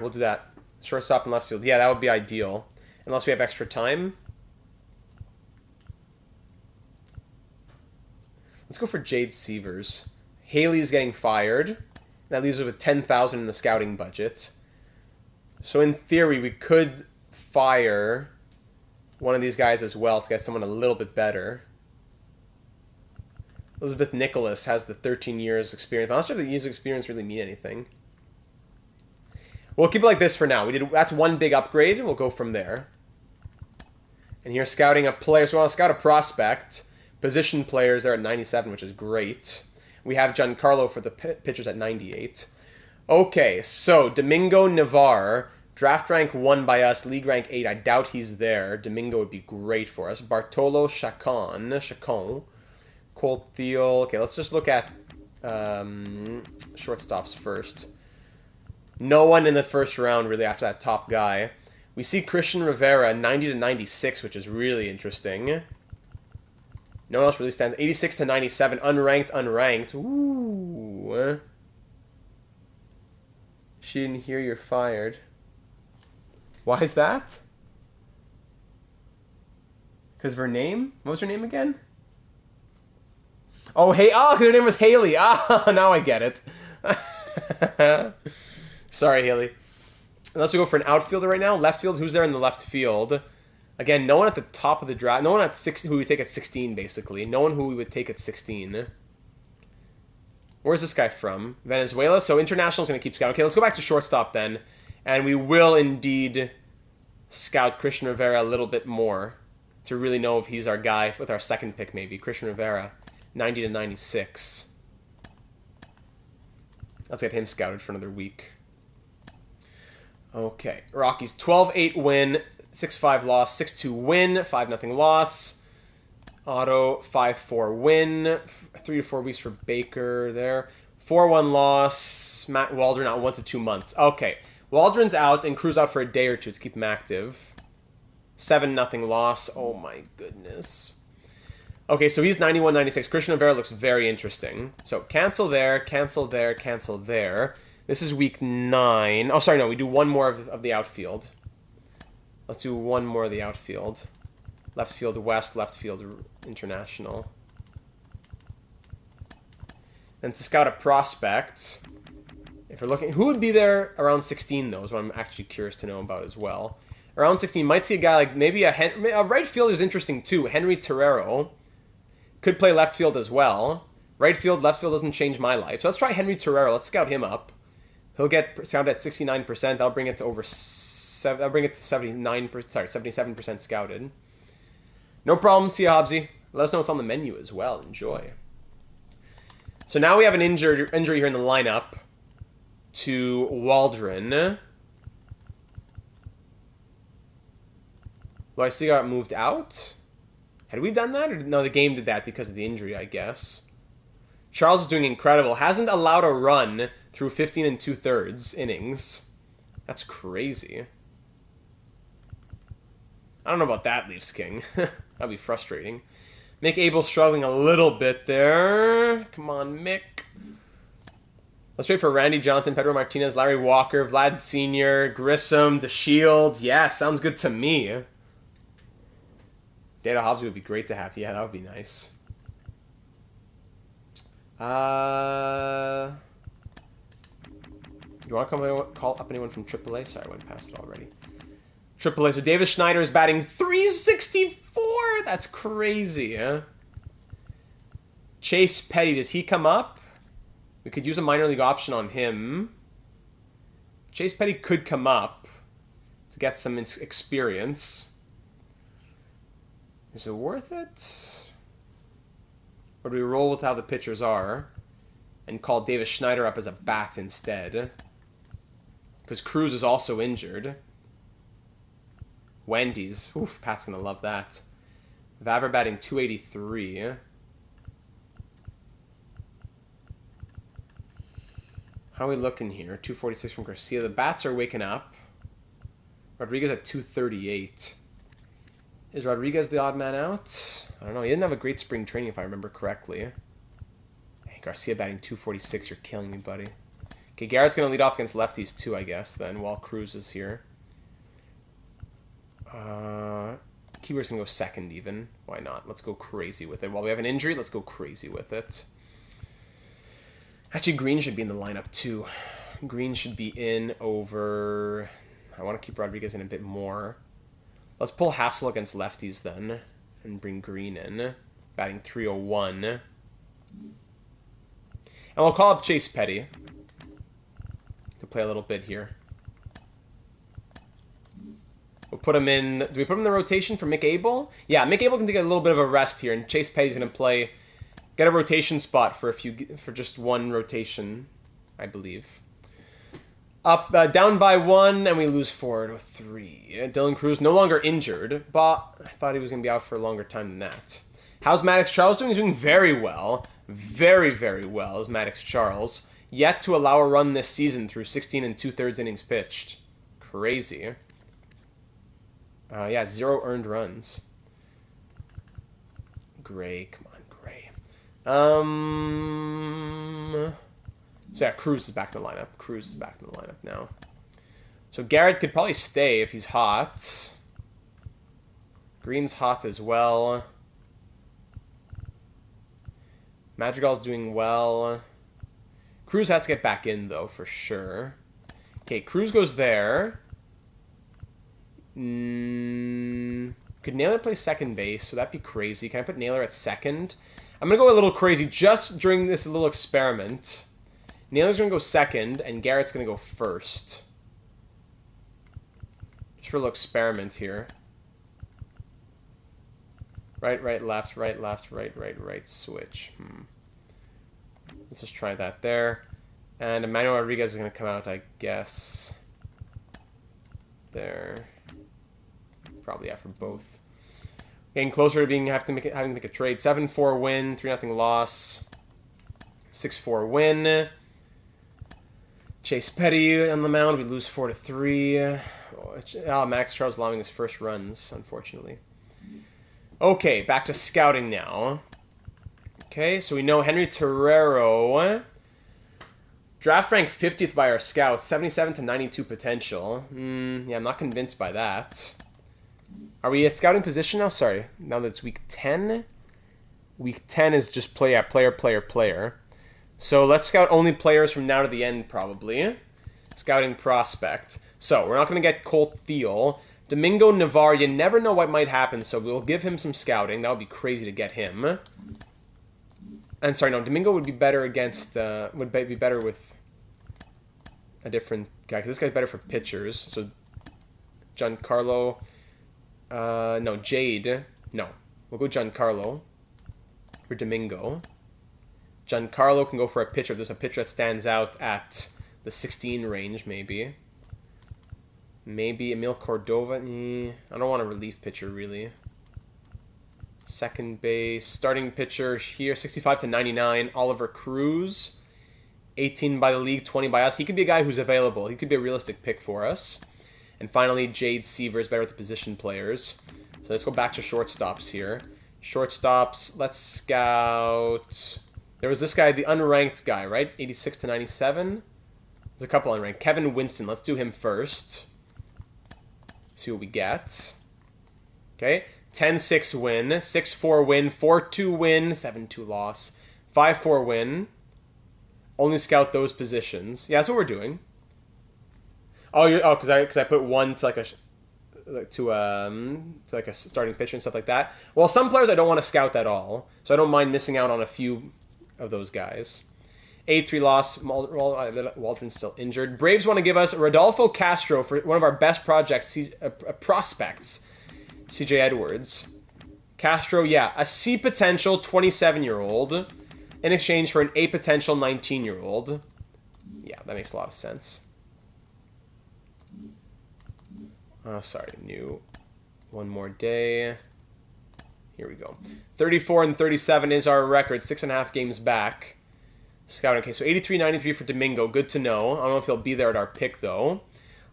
we'll do that. Shortstop and left field. Yeah, that would be ideal. Unless we have extra time. Let's go for Jade Severs. Haley's getting fired. That leaves us with $10,000 in the scouting budget. So in theory, we could fire one of these guys as well to get someone a little bit better. Elizabeth Nicholas has the 13 years experience. I'm not sure if the years of experience really mean anything. We'll keep it like this for now. That's one big upgrade. We'll go from there. And here, scouting a player. So we want to scout a prospect. Position players, they're at 97, which is great. We have Giancarlo for the pitchers at 98. Okay, so Domingo Navarre, draft rank 1 by us, league rank 8. I doubt he's there. Domingo would be great for us. Bartolo Chacon, Colt Thiel. Okay, let's just look at shortstops first. No one in the first round really after that top guy. We see Christian Rivera, 90-96, which is really interesting. No one else really stands. 86-97, unranked. Ooh. She didn't hear you're fired. Why is that? Because of her name? What was her name again? Oh, her name was Haley. Ah, now I get it. Sorry, Haley. Unless we go for an outfielder right now. Left field, who's there in the left field? Again, no one at the top of the draft. No one at 16 who we take at 16, basically. No one who we would take at 16. Where's this guy from? Venezuela? So International's going to keep scouting. Okay, let's go back to shortstop then. And we will indeed scout Christian Rivera a little bit more to really know if he's our guy with our second pick, maybe. Christian Rivera, 90-96. Let's get him scouted for another week. Okay, Rockies 12-8 win, 6-5 loss, 6-2 win, 5-0 loss. Otto 5-4 win, 3 to 4 weeks for Baker there. 4-1 loss. Matt Waldron out 1 to 2 months. Okay, Waldron's out and Cruz out for a day or two to keep him active. 7-0 loss. Oh my goodness. Okay, so he's 91-96. Christian Rivera looks very interesting. So cancel there, cancel there, cancel there. This is week 9. Oh, sorry, no, we do one more of the outfield. Let's do one more of the outfield. Left field West, left field International. Then to scout a prospect, if we're looking, who would be there around 16 though, is what I'm actually curious to know about as well. Around 16, might see a guy like maybe a right fielder is interesting too. Henry Terrero could play left field as well. Right field, left field doesn't change my life. So let's try Henry Terrero. Let's scout him up. He'll get scouted at 69%. That'll bring it to That'll bring it to 77% scouted. No problem. See you, Hobbsy. Let us know what's on the menu as well. Enjoy. So now we have an injury here in the lineup to Waldron. Loicy got moved out. Had we done that? Or no, the game did that because of the injury, I guess. Charles is doing incredible. Hasn't allowed a run through 15 2/3 innings. That's crazy. I don't know about that, Leafs King. That'd be frustrating. Mick Abel struggling a little bit there. Come on, Mick. Let's wait for Randy Johnson, Pedro Martinez, Larry Walker, Vlad Sr., Grissom, DeShields. Yeah, sounds good to me. Data Hobbs would be great to have. Yeah, that would be nice. You want to call up anyone from AAA? Sorry, I went past it already. AAA. So Davis Schneider is batting 364. That's crazy, huh? Chase Petty, does he come up? We could use a minor league option on him. Chase Petty could come up to get some experience. Is it worth it? Or do we roll with how the pitchers are and call Davis Schneider up as a bat instead? Because Cruz is also injured. Wendy's. Oof, Pat's going to love that. Vavra batting 283. How are we looking here? 246 from Garcia. The bats are waking up. Rodriguez at 238. Is Rodriguez the odd man out? I don't know. He didn't have a great spring training, if I remember correctly. Hey, Garcia batting 246. You're killing me, buddy. Okay, Garrett's going to lead off against lefties too, I guess, then, while Cruz is here. Keywords can go second, even. Why not? Let's go crazy with it. While we have an injury, let's go crazy with it. Actually, Green should be in the lineup, too. Green should be in over... I want to keep Rodriguez in a bit more. Let's pull Hassel against lefties, then, and bring Green in. Batting 301. And we'll call up Chase Petty to play a little bit here. We'll put him in... Do we put him in the rotation for Mick Abel? Yeah, Mick Abel can take a little bit of a rest here, and Chase Petty's going to play... Get a rotation spot for just one rotation, I believe. Up, down by 1, and we lose 4-3. Dylan Cruz no longer injured, but I thought he was going to be out for a longer time than that. How's Maddox Charles doing? He's doing very well. Very, very well is Maddox Charles. Yet to allow a run this season through 16 2/3 innings pitched. Crazy. Yeah, 0 earned runs. Gray, come on. So yeah, Cruz is back in the lineup. Cruz is back in the lineup now. So Garrett could probably stay if he's hot. Green's hot as well. Madrigal's doing well. Cruz has to get back in, though, for sure. Okay, Cruz goes there. Could Naylor play second base? So that'd be crazy. Can I put Naylor at second? I'm going to go a little crazy just during this little experiment. Naylor's going to go second, and Garrett's going to go first. Just for a little experiment here. Right, left, right, switch. Let's just try that there. And Emmanuel Rodriguez is going to come out, I guess. There. Probably, yeah, for both. Getting closer to having to make a trade. 7-4 win, 3-0 loss. 6-4 win. Chase Petty on the mound. We lose 4-3. Max Charles allowing his first runs, unfortunately. Okay, back to scouting now. Okay, so we know Henry Terrero. Draft rank 50th by our scouts. 77 92 potential. Yeah, I'm not convinced by that. Are we at scouting position now? Sorry. Now that it's week 10. Week 10 is just player. So let's scout only players from now to the end, probably. Scouting prospect. So we're not going to get Colt Thiel. Domingo Navarre, you never know what might happen, so we'll give him some scouting. That would be crazy to get him. And sorry, no, Domingo would be better against, would be better with a different guy, because this guy's better for pitchers. So Giancarlo, no, Jade, no. We'll go Giancarlo for Domingo. Giancarlo can go for a pitcher if there's a pitcher that stands out at the 16 range, maybe. Maybe Emil Cordova. I don't want a relief pitcher, really. Second base. Starting pitcher here, 65 to 99. Oliver Cruz. 18 by the league, 20 by us. He could be a guy who's available. He could be a realistic pick for us. And finally, Jade Seaver is better with the position players. So let's go back to shortstops here. Shortstops, let's scout. There was this guy, the unranked guy, right? 86 to 97. There's a couple unranked. Kevin Winston, let's do him first. See what we get. Okay, 10-6 win, 6-4 win, 4-2 win, 7-2 loss, 5-4 win. Only scout those positions. Yeah, that's what we're doing. Oh, because I put one to like a starting pitcher and stuff like that. Well, some players I don't want to scout at all, so I don't mind missing out on a few of those guys. 8-3 loss. Waldron's still injured. Braves want to give us Rodolfo Castro for one of our best prospects, CJ Edwards. Castro, yeah, a C potential 27-year-old in exchange for an A potential 19-year-old. Yeah, that makes a lot of sense. Oh, sorry, new. One more day. Here we go. 34 and 37 is our record. 6.5 games back. Scouting. Okay, so 83-93 for Domingo. Good to know. I don't know if he'll be there at our pick, though.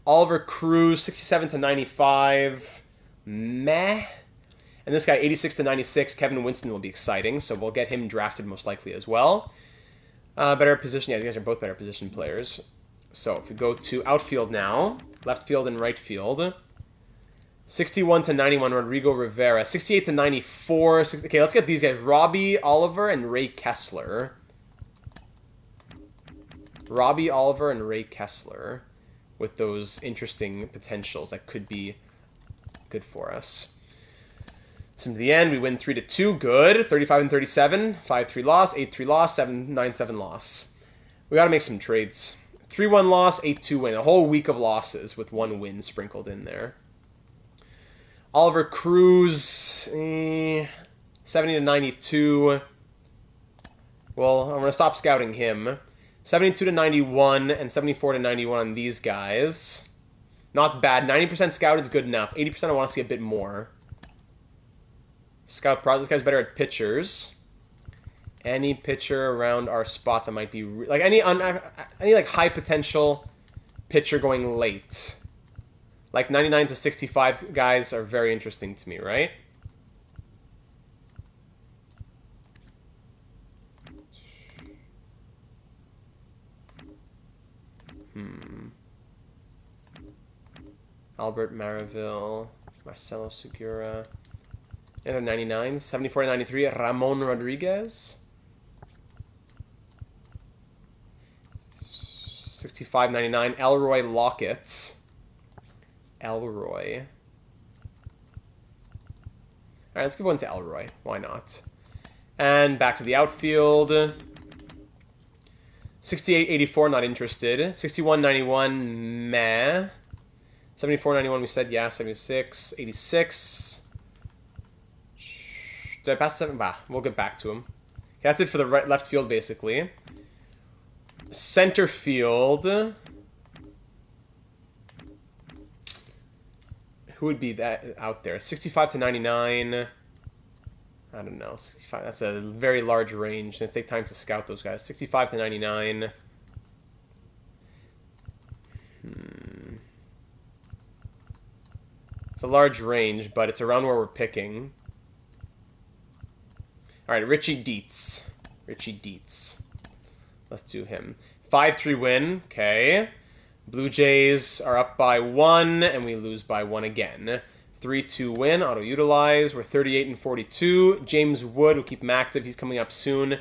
Oliver Cruz, 67 to 95. Meh. And this guy, 86 to 96. Kevin Winston will be exciting, so we'll get him drafted most likely as well. Better position. Yeah, these guys are both better position players. So if we go to outfield now, left field and right field. 61 to 91, Rodrigo Rivera. 68 to 94. Okay, let's get these guys. Robbie Oliver and Ray Kessler. Robbie Oliver and Ray Kessler with those interesting potentials that could be good for us. So to the end, we win 3-2. Good. 35 and 37. 5-3 loss. 8-3 loss. 7-9-7 loss. We got to make some trades. 3-1 loss. 8-2 win. A whole week of losses with one win sprinkled in there. Oliver Cruz, 70 to 92. Well, I'm going to stop scouting him. 72 to 91 and 74 to 91 on these guys. Not bad. 90% scouted is good enough. 80% I want to see a bit more. Scout pro. This guy's better at pitchers. Any pitcher around our spot that might be like any like high potential pitcher going late. Like 99 to 65 guys are very interesting to me, right? Albert Maraville, Marcelo Segura. And the 99s, 74 to 93, Ramon Rodriguez. 65-99, Elroy Lockett. Elroy. Alright, let's give one to Elroy. Why not? And back to the outfield. 68-84, not interested. 61-91, meh. 74-91, we said, yeah. 76-86. Did I pass 7? Bah, we'll get back to him. Okay, that's it for the left field, basically. Center field. Who would be that out there? 65 to 99. I don't know. 65. That's a very large range. It's going to take time to scout those guys. 65 to 99. It's a large range, but it's around where we're picking. All right, Richie Dietz. Richie Dietz. Let's do him. 5-3 win. Okay. Blue Jays are up by 1, and we lose by 1 again. 3-2 win, auto-utilize. We're 38 and 42. James Wood, we'll keep him active. He's coming up soon.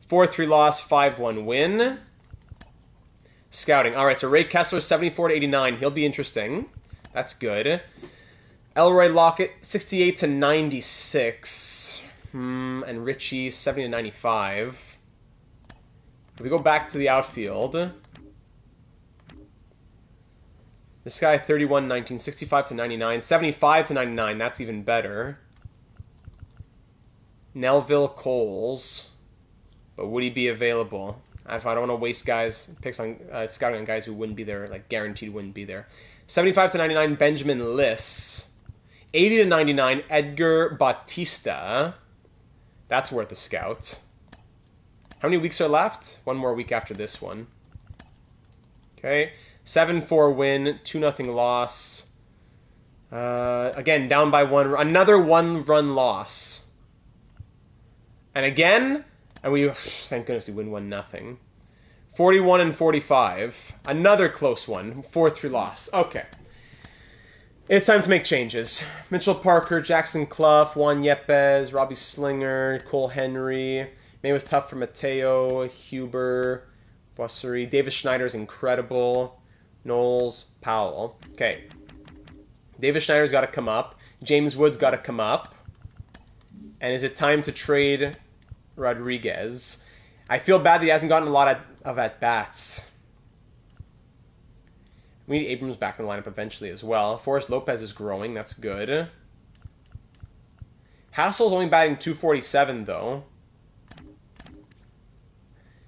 4-3 loss, 5-1 win. Scouting. All right, so Ray Kessler, 74 to 89. He'll be interesting. That's good. Elroy Lockett, 68 to 96. And Richie, 70 to 95. If we go back to the outfield, this guy, 31, 19, 65 to 99, 75 to 99. That's even better. Nelville Coles. But would he be available? I don't want to waste picks on scouting on guys who wouldn't be there, like guaranteed wouldn't be there. 75 to 99, Benjamin Liss. 80 to 99, Edgar Bautista. That's worth a scout. How many weeks are left? One more week after this one. Okay. 7-4 win, 2-0 loss. Again, down by one. Another one-run loss. And again, and we, thank goodness we win 1-0. 41 and 45. Another close one. 4-3 loss. Okay. It's time to make changes. Mitchell Parker, Jackson Clough, Juan Yepes, Robbie Slinger, Cole Henry. May was tough for Mateo, Huber, Boisserie. Davis Schneider's incredible. Knowles, Powell. Okay. Davis Schneider's got to come up. James Wood's got to come up. And is it time to trade Rodriguez? I feel bad that he hasn't gotten a lot of at-bats. We need Abrams back in the lineup eventually as well. Forrest Lopez is growing. That's good. Hassel's only batting .247, though.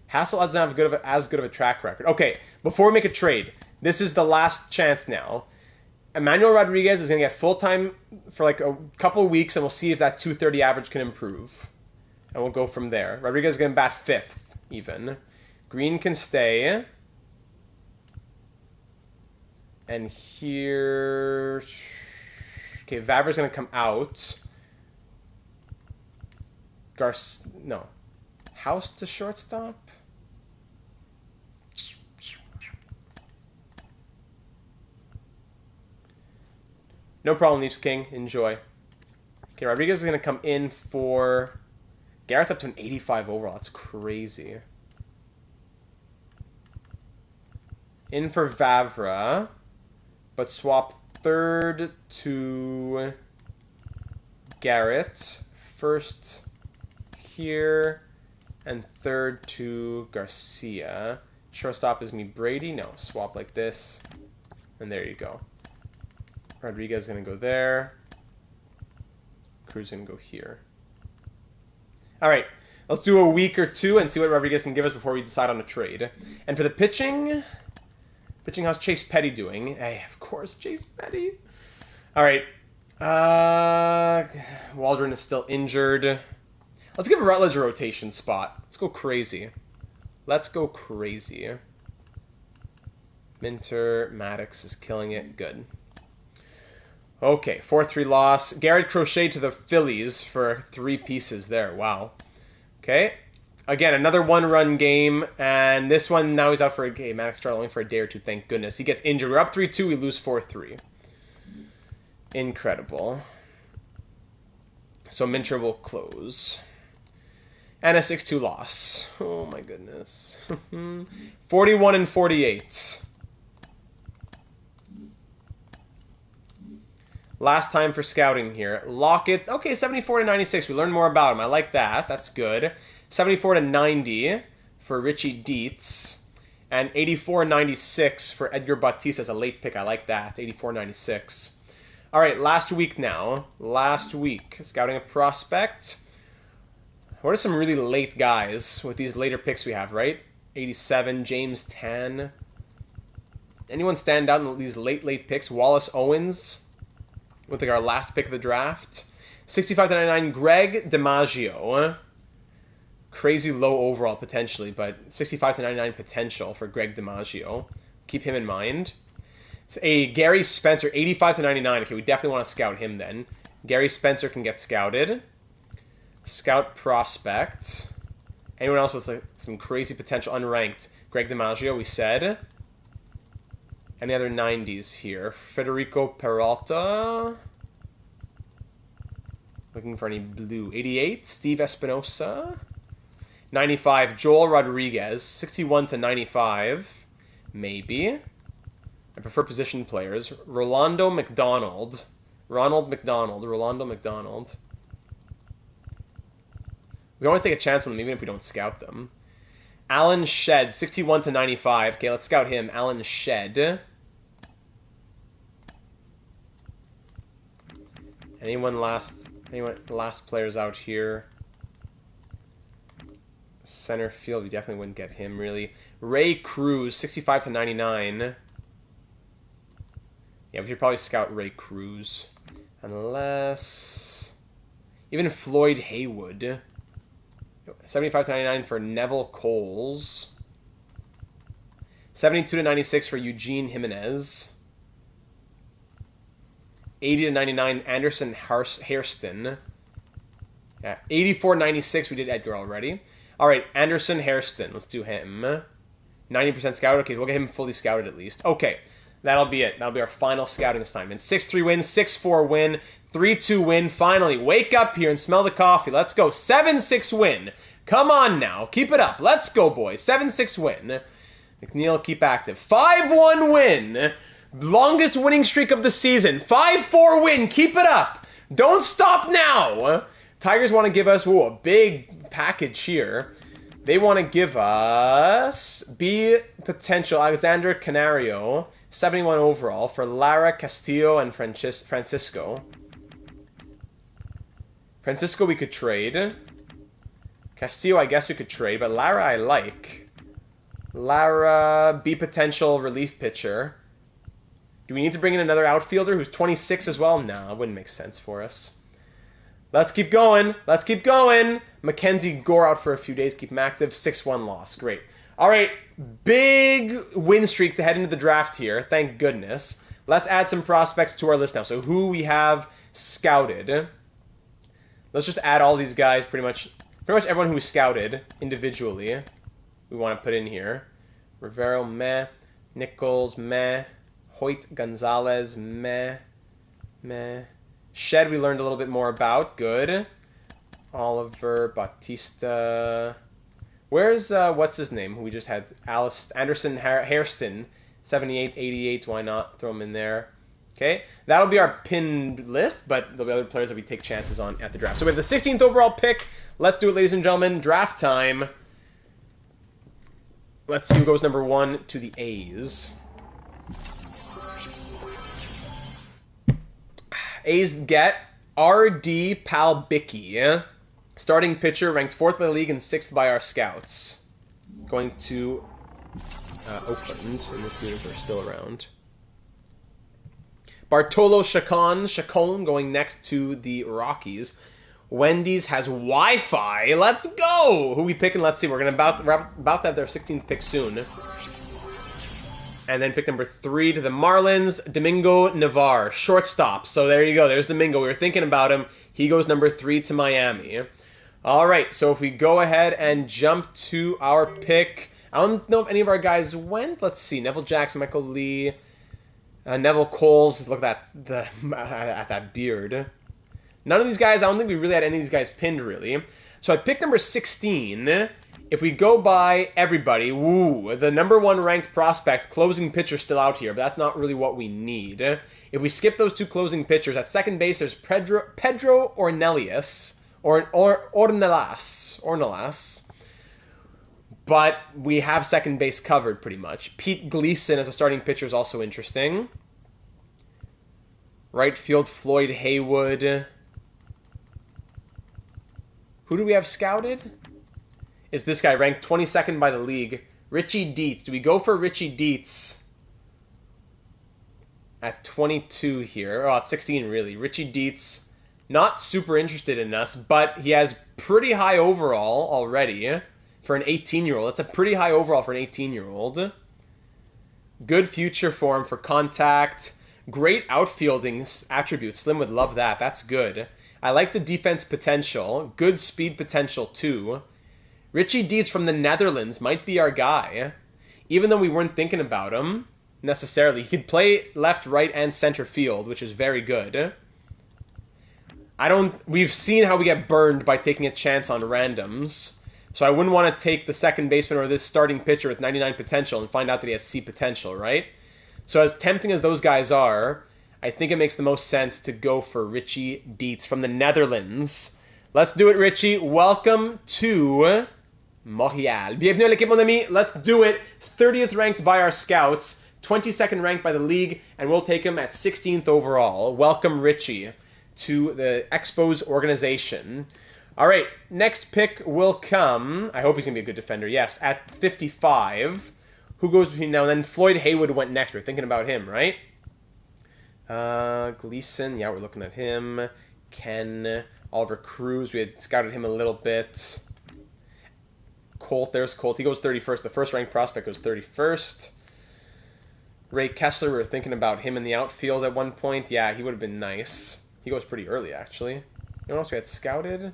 Hassel doesn't have as good of a track record. Okay, before we make a trade, this is the last chance now. Emmanuel Rodriguez is going to get full-time for like a couple of weeks, and we'll see if that .230 average can improve. And we'll go from there. Rodriguez is going to bat 5th, even. Green can stay. And here... Okay, Vavra's going to come out. No. House to shortstop? No problem, Leafs King. Enjoy. Okay, Rodriguez is going to come in for... Garrett's up to an 85 overall. That's crazy. In for Vavra. But swap 3rd to Garrett. 1st here. And 3rd to Garcia. Shortstop is me Brady. No, swap like this. And there you go. Rodriguez is going to go there. Cruz is going to go here. All right. Let's do a week or two and see what Rodriguez can give us before we decide on a trade. And for the pitching, how's Chase Petty doing? Hey, of course, Chase Petty. All right. Waldron is still injured. Let's give Rutledge a rotation spot. Let's go crazy. Let's go crazy. Minter, Maddox is killing it. Good. Okay, 4-3 loss. Garrett Crochet to the Phillies for 3 pieces there. Wow. Okay. Again, another one-run game. And this one, now he's out for a game. Maddox started only for a day or two, thank goodness. He gets injured. We're up 3-2. We lose 4-3. Incredible. So Minter will close. And a 6-2 loss. Oh, my goodness. 41 and 48. Last time for scouting here. Lockett, okay, 74 to 96. We learned more about him. I like that. That's good. 74 to 90 for Richie Dietz. And 84-96 for Edgar Bautista as a late pick. I like that. 84-96. All right, last week now. Last week. Scouting a prospect. What are some really late guys with these later picks we have, right? 87, James Tan. Anyone stand out in these late picks? Wallace Owens with like our last pick of the draft. 65 to 99, Greg DiMaggio. Crazy low overall potentially, but 65 to 99 potential for Greg DiMaggio. Keep him in mind. It's a Gary Spencer, 85 to 99. Okay, we definitely want to scout him then. Gary Spencer can get scouted. Scout prospect. Anyone else with like some crazy potential unranked? Greg DiMaggio, we said. Any other 90s here? Federico Peralta. Looking for any blue. 88, Steve Espinosa. 95, Joel Rodriguez. 61 to 95. Maybe. I prefer position players. Rolando McDonald. Rolando McDonald. We can always take a chance on them even if we don't scout them. Alan Shed, 61 to 95. Okay, let's scout him. Alan Shed. Anyone last players out here? Center field, we definitely wouldn't get him, really. Ray Cruz, 65 to 99. Yeah, we should probably scout Ray Cruz. Unless... Even Floyd Haywood. 75 to 99 for Neville Coles. 72 to 96 for Eugene Jimenez. 80 to 99, Anderson Hairston. Yeah, 84-96, we did Edgar already. All right, Anderson Hairston, let's do him. 90% scouted. Okay, we'll get him fully scouted at least. Okay, that'll be it. That'll be our final scouting assignment. 6-3 win, 6-4 win, 3-2 win. Finally, wake up here and smell the coffee. Let's go. 7-6 win. Come on now. Keep it up. Let's go, boys. 7-6 win. McNeil, keep active. 5-1 win. Longest winning streak of the season. 5-4 win. Keep it up. Don't stop now. Tigers want to give us a big package here. They want to give us B potential Alexander Canario, 71 overall for Lara Castillo and Francisco. Francisco we could trade. Castillo I guess we could trade, but Lara I like. Lara, B potential relief pitcher. Do we need to bring in another outfielder who's 26 as well? No, it wouldn't make sense for us. Let's keep going. Let's keep going. Mackenzie Gore out for a few days. Keep him active. 6-1 loss. Great. All right. Big win streak to head into the draft here. Thank goodness. Let's add some prospects to our list now. So who we have scouted. Let's just add all these guys, pretty much everyone who we scouted individually. We want to put in here. Rivero, meh. Nichols, meh. Hoyt Gonzalez, meh. Shed we learned a little bit more about. Good. Oliver, Bautista. Where's, what's his name? Who we just had? Anderson Hairston, 78, 88. Why not throw him in there? Okay. That'll be our pinned list, but there'll be other players that we take chances on at the draft. So we have the 16th overall pick. Let's do it, ladies and gentlemen. Draft time. Let's see who goes number 1 to the A's. A's get R.D. Palbicki, starting pitcher, ranked 4th by the league and 6th by our scouts. Going to Oakland, and let's see if they're still around. Bartolo Chacon going next to the Rockies. Wendy's has Wi-Fi. Let's go! Who we picking? Let's see. We're about to have their 16th pick soon. And then pick number 3 to the Marlins, Domingo Navarre, shortstop. So there you go. There's Domingo. We were thinking about him. He goes number 3 to Miami. All right. So if we go ahead and jump to our pick, I don't know if any of our guys went. Let's see. Neville Jackson, Michael Lee, Neville Coles. Look at that beard. None of these guys. I don't think we really had any of these guys pinned really. So I picked number 16. If we go by everybody, the number 1 ranked prospect, closing pitcher still out here, but that's not really what we need. If we skip those 2 closing pitchers, at second base there's Pedro Ornelas, but we have second base covered pretty much. Pete Gleason as a starting pitcher is also interesting. Right field, Floyd Haywood. Who do we have scouted? Is this guy ranked 22nd by the league? Richie Dietz. Do we go for Richie Dietz at 22 here? Oh, at 16 really. Richie Dietz, not super interested in us, but he has pretty high overall already for an 18-year-old. That's a pretty high overall for an 18-year-old. Good future for him for contact. Great outfielding attributes. Slim would love that. That's good. I like the defense potential. Good speed potential too. Richie Dietz from the Netherlands might be our guy. Even though we weren't thinking about him necessarily. He could play left, right, and center field, which is very good. We've seen how we get burned by taking a chance on randoms. So I wouldn't want to take the second baseman or this starting pitcher with 99 potential and find out that he has C potential, right? So as tempting as those guys are, I think it makes the most sense to go for Richie Dietz from the Netherlands. Let's do it, Richie. Welcome to Montreal. Bienvenue à l'équipe, mon ami. Let's do it. 30th ranked by our scouts, 22nd ranked by the league, and we'll take him at 16th overall. Welcome, Richie, to the Expos organization. All right, next pick will come. I hope he's going to be a good defender. Yes, at 55. Who goes between now and then? Floyd Haywood went next. We're thinking about him, right? Gleason. Yeah, we're looking at him. Ken. Oliver Cruz. We had scouted him a little bit. Colt. There's Colt. He goes 31st. The first-ranked prospect goes 31st. Ray Kessler. We were thinking about him in the outfield at one point. Yeah, he would have been nice. He goes pretty early, actually. You know what else we had scouted?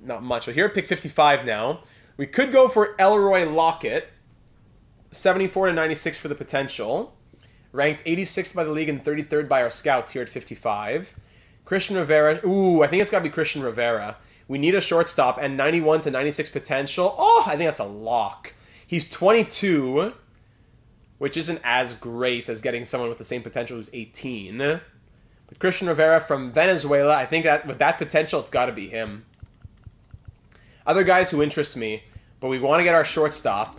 Not much. So here at pick 55 now. We could go for Elroy Lockett. 74 to 96 for the potential. Ranked 86th by the league and 33rd by our scouts here at 55. Christian Rivera. Ooh, I think it's got to be Christian Rivera. We need a shortstop and 91 to 96 potential. Oh, I think that's a lock. He's 22, which isn't as great as getting someone with the same potential who's 18. But Christian Rivera from Venezuela, I think that with that potential, it's got to be him. Other guys who interest me, but we want to get our shortstop.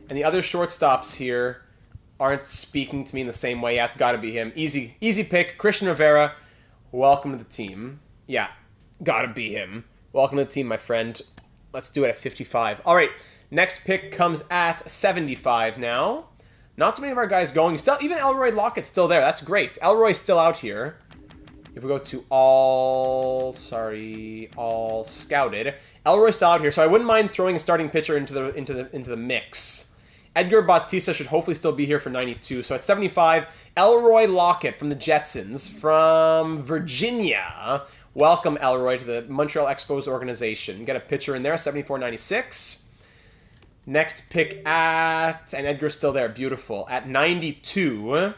And the other shortstops here aren't speaking to me in the same way. Yeah, it's got to be him. Easy pick. Christian Rivera, welcome to the team. Yeah, got to be him. Welcome to the team, my friend. Let's do it at 55. All right, next pick comes at 75 now. Not too many of our guys going. Still, even Elroy Lockett's still there. That's great. Elroy's still out here. If we go to all scouted, Elroy's still out here, so I wouldn't mind throwing a starting pitcher into the mix. Edgar Bautista should hopefully still be here for 92. So at 75, Elroy Lockett from the Jetsons from Virginia. Welcome, Elroy, to the Montreal Expos organization. Get a pitcher in there, 74-96. Next pick and Edgar's still there, beautiful. At 92,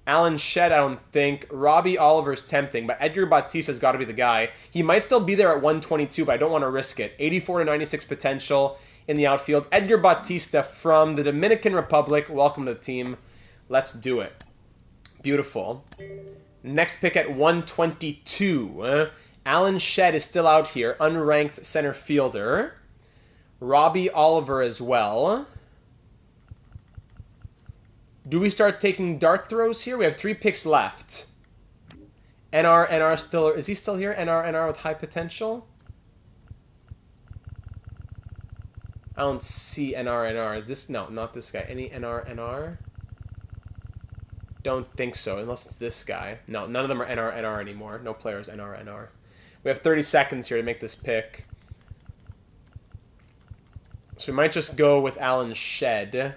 Alan Shedd, I don't think. Robbie Oliver's tempting, but Edgar Bautista's got to be the guy. He might still be there at 122, but I don't want to risk it. 84 to 96 potential in the outfield. Edgar Bautista from the Dominican Republic. Welcome to the team. Let's do it. Beautiful. Next pick at 122. Alan Shedd is still out here, unranked center fielder. Robbie Oliver as well. Do we start taking dart throws here? We have 3 picks left. NR still... Is he still here? NR with high potential? I don't see NR. Is this... No, not this guy. Any NR? Don't think so, unless it's this guy. No, none of them are NR anymore. No players NR. We have 30 seconds here to make this pick. So we might just go with Alan Shedd.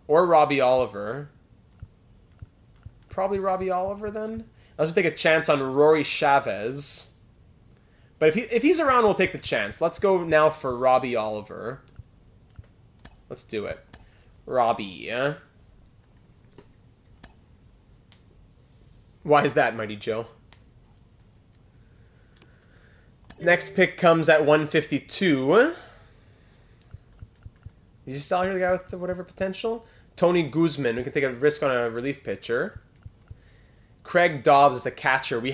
Or Robbie Oliver. Probably Robbie Oliver then. Let's just take a chance on Rory Chavez. But if he's around, we'll take the chance. Let's go now for Robbie Oliver. Let's do it. Robbie. Why is that, Mighty Joe? Next pick comes at 152. Is he still here, the guy with whatever potential? Tony Guzman. We can take a risk on a relief pitcher. Craig Dobbs is the catcher. We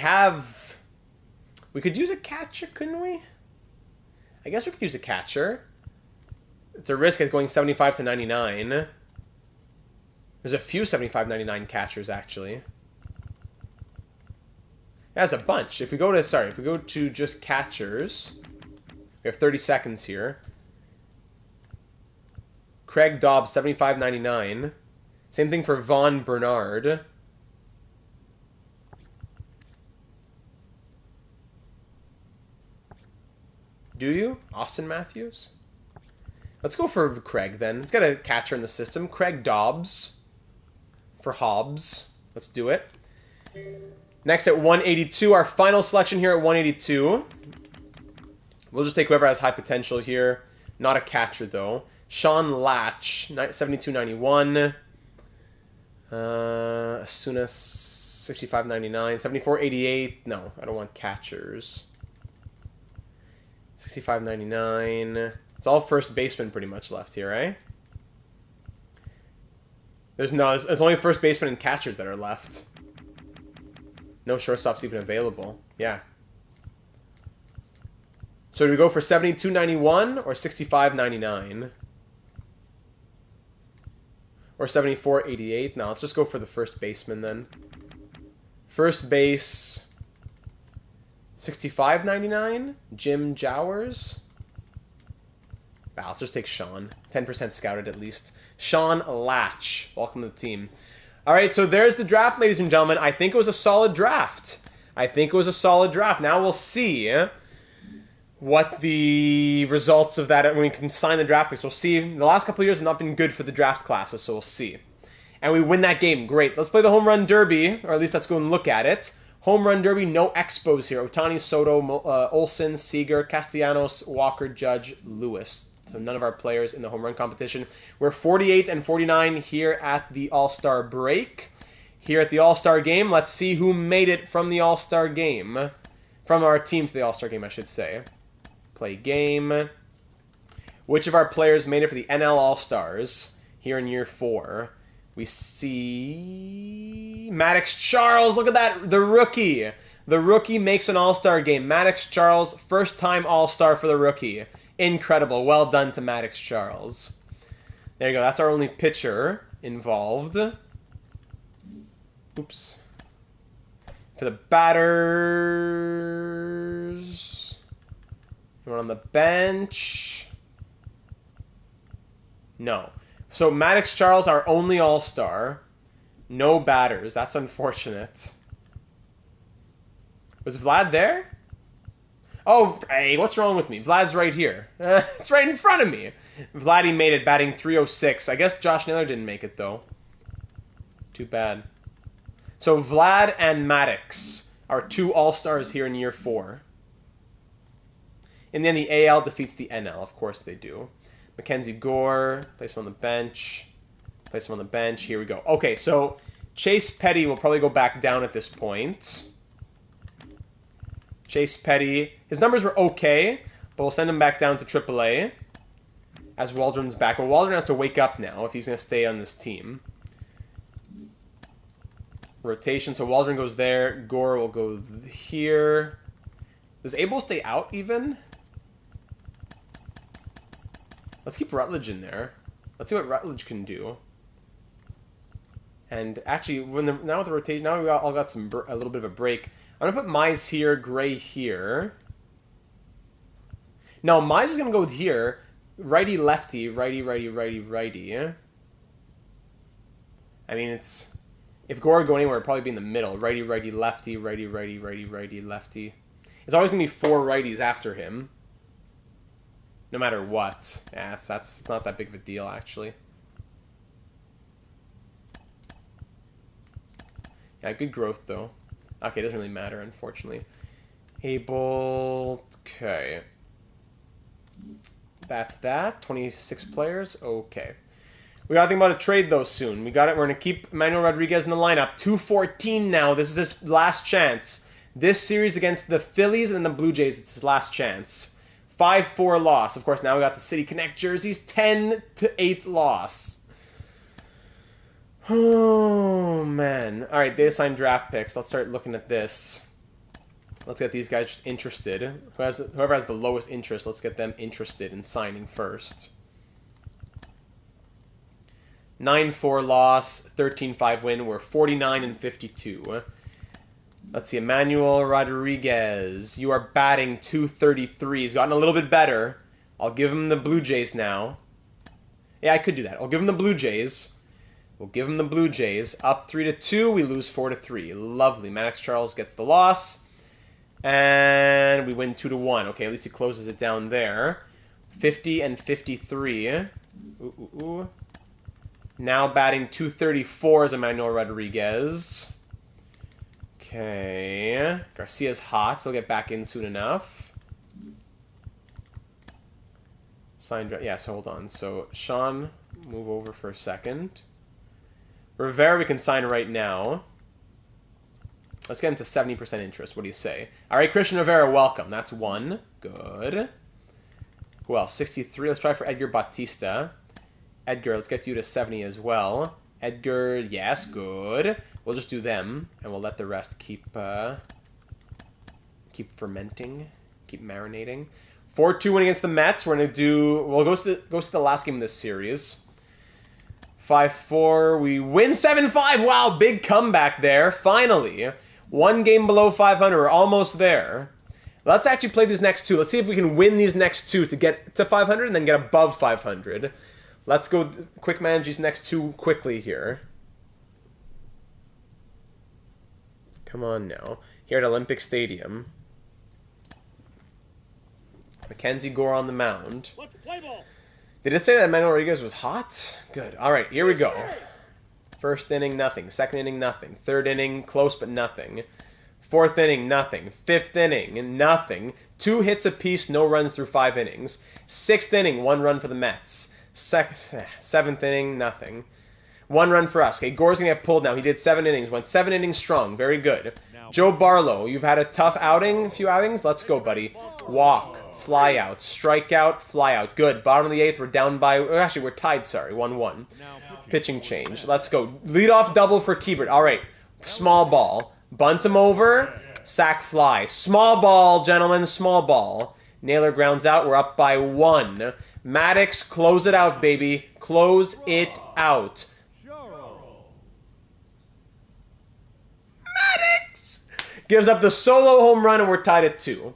could use a catcher, couldn't we? I guess we could use a catcher. It's a risk at going 75 to 99. There's a few 75-99 catchers, actually. That's a bunch. If we go to just catchers, we have 30 seconds here. Craig Dobbs, 75-99. Same thing for Vaughn Bernard. Do you? Austin Matthews? Let's go for Craig then. Let's get a catcher in the system. Craig Dobbs for Hobbs. Let's do it. Next at 182, our final selection here at 182. We'll just take whoever has high potential here. Not a catcher, though. Sean Latch, 72-91. Asuna, 65-99. 74-88. No, I don't want catchers. 65-99. It's all first baseman pretty much left here, right? There's only first baseman and catchers that are left. No shortstops even available. Yeah. So do we go for 72.91 or 65.99? Or 74.88? No, let's just go for the first baseman then. First base, 65.99. Jim Jowers. Wow, let's just take Sean. 10% scouted at least. Sean Latch. Welcome to the team. All right, so there's the draft, ladies and gentlemen. I think it was a solid draft. Now we'll see what the results of that, when we can sign the draft picks. We'll see. The last couple of years have not been good for the draft classes, so we'll see. And we win that game. Great. Let's play the home run derby, or at least let's go and look at it. Home run derby, no Expos here. Ohtani, Soto, Olsen, Seager, Castellanos, Walker, Judge, Lewis. So none of our players in the home run competition. We're 48 and 49 here at the All-Star break. Here at the All-Star game, let's see who made it from the All-Star game. From our team to the All-Star game, I should say. Play game. Which of our players made it for the NL All-Stars here in year 4? We see Maddox Charles. Look at that, the rookie. The rookie makes an All-Star game. Maddox Charles, first-time All-Star for the rookie. Incredible. Well done to Maddox Charles. There you go. That's our only pitcher involved. Oops. For the batters, anyone on the bench? No. So Maddox Charles, our only All-Star. No batters. That's unfortunate. Was Vlad there? Oh, hey, what's wrong with me? Vlad's right here. It's right in front of me. Vladdy made it, batting 306. I guess Josh Naylor didn't make it, though. Too bad. So Vlad and Maddox are 2 All-Stars here in year 4. And then the AL defeats the NL. Of course they do. Mackenzie Gore, place him on the bench. Place him on the bench. Here we go. Okay, so Chase Petty will probably go back down at this point. Chase Petty. His numbers were okay, but we'll send him back down to AAA as Waldron's back. Well, Waldron has to wake up now if he's going to stay on this team. Rotation, so Waldron goes there. Gore will go here. Does Abel stay out even? Let's keep Rutledge in there. Let's see what Rutledge can do. And actually, now with the rotation, now we all got a little bit of a break. I'm gonna put Mize here, Gray here. No, Mize is gonna go here. Righty, lefty, righty, righty, righty, righty. I mean, if Gore would go anywhere, it'd probably be in the middle. Righty, righty, lefty, righty, righty, righty, righty, lefty. It's always gonna be 4 righties after him, no matter what. Yeah, that's not that big of a deal, actually. Yeah, good growth though. Okay, it doesn't really matter, unfortunately. Able... Okay. That's that. 26 players. Okay. We got to think about a trade, though, soon. We got it. We're going to keep Manuel Rodriguez in the lineup. 2-14 now. This is his last chance. This series against the Phillies and the Blue Jays, it's his last chance. 5-4 loss. Of course, now we got the City Connect jerseys. 10-8 loss. Oh, man. All right, they assigned draft picks. Let's start looking at this. Let's get these guys just interested. Whoever has the lowest interest, let's get them interested in signing first. 9-4 loss, 13-5 win. We're 49-52. Let's see, Emmanuel Rodriguez. You are batting .233. He's gotten a little bit better. I'll give him the Blue Jays now. Yeah, I could do that. I'll give him the Blue Jays. We'll give him the Blue Jays. Up 3-2. We lose 4-3. Lovely. Maddox Charles gets the loss. And we win 2-1. Okay, at least he closes it down there. 50-53. Ooh. Now batting .234 is Emmanuel Rodriguez. Okay. Garcia's hot, so he'll get back in soon enough. Signed. Yeah, so hold on. So, Sean, move over for a second. Rivera we can sign right now. Let's get him to 70% interest. What do you say? All right, Christian Rivera, welcome. That's 1. Good. Who else? 63. Let's try for Edgar Batista. Edgar, let's get you to 70 as well. Edgar, yes, good. We'll just do them, and we'll let the rest keep fermenting, keep marinating. 4-2 win against the Mets. We're gonna do. We'll go to the last game of this series. 5-4. We win 7-5. Wow, big comeback there. Finally, one game below 500. We're almost there. Let's actually play these next two. Let's see if we can win these next two to get to 500 and then get above 500. Let's go quick manage these next two quickly here. Come on now. Here at Olympic Stadium. Mackenzie Gore on the mound. Did it say that Manuel Rodriguez was hot? Good. All right, here we go. First inning, nothing. Second inning, nothing. Third inning, close but nothing. Fourth inning, nothing. Fifth inning, nothing. 2 hits apiece, no runs through 5 innings. Sixth inning, 1 run for the Mets. Seventh inning, nothing. 1 run for us. Okay, Gore's going to get pulled now. He did 7 innings. Went 7 innings strong. Very good. Joe Barlow, you've had a tough outing, a few outings. Let's go, buddy. Walk. Fly out, strikeout, fly out. Good. Bottom of the 8th, we're down by... Actually, we're tied, sorry. 1-1. Pitching change. Let's go. Leadoff double for Keibert. All right. Small ball. Bunt him over. Sack fly. Small ball, gentlemen. Small ball. Naylor grounds out. We're up by 1. Maddox, close it out, baby. Close it out. Maddox! Gives up the solo home run, and we're tied at 2.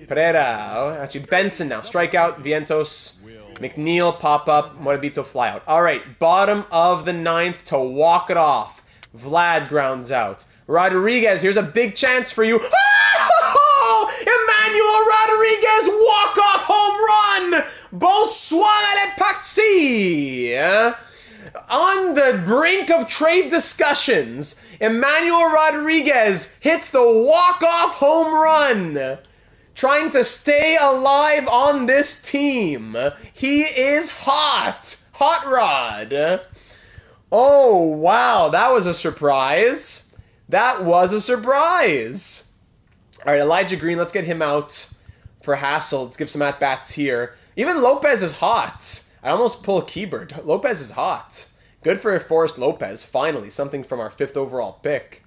Pereira, actually Benson now, strikeout, Vientos, McNeil, pop up, Morabito, fly out. All right, bottom of the 9th to walk it off. Vlad grounds out. Rodriguez, here's a big chance for you. Oh! Emmanuel Rodriguez, walk-off home run! Bonsoir le parti! On the brink of trade discussions, Emmanuel Rodriguez hits the walk-off home run. Trying to stay alive on this team. He is hot. Hot Rod. Oh, wow. That was a surprise. That was a surprise. All right, Elijah Green, let's get him out for Hassel. Let's give some at-bats here. Even Lopez is hot. I almost pull Keibert. Lopez is hot. Good for Forrest Lopez. Finally, something from our 5th overall pick.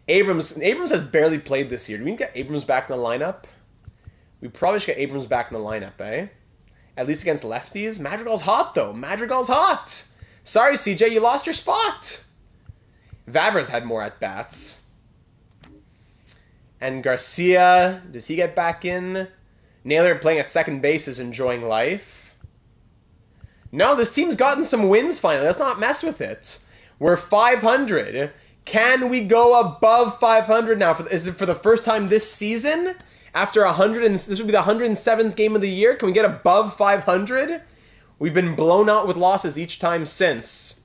Abrams has barely played this year. Do we need to get Abrams back in the lineup? We probably should get Abrams back in the lineup, eh? At least against lefties. Madrigal's hot, though. Madrigal's hot. Sorry, CJ, you lost your spot. Vavra's had more at-bats. And Garcia, does he get back in? Naylor playing at second base is enjoying life. No, this team's gotten some wins finally. Let's not mess with it. We're 500. Can we go above 500 now? Is it for the first time this season? After 100, and this would be the 107th game of the year. Can we get above 500? We've been blown out with losses each time since.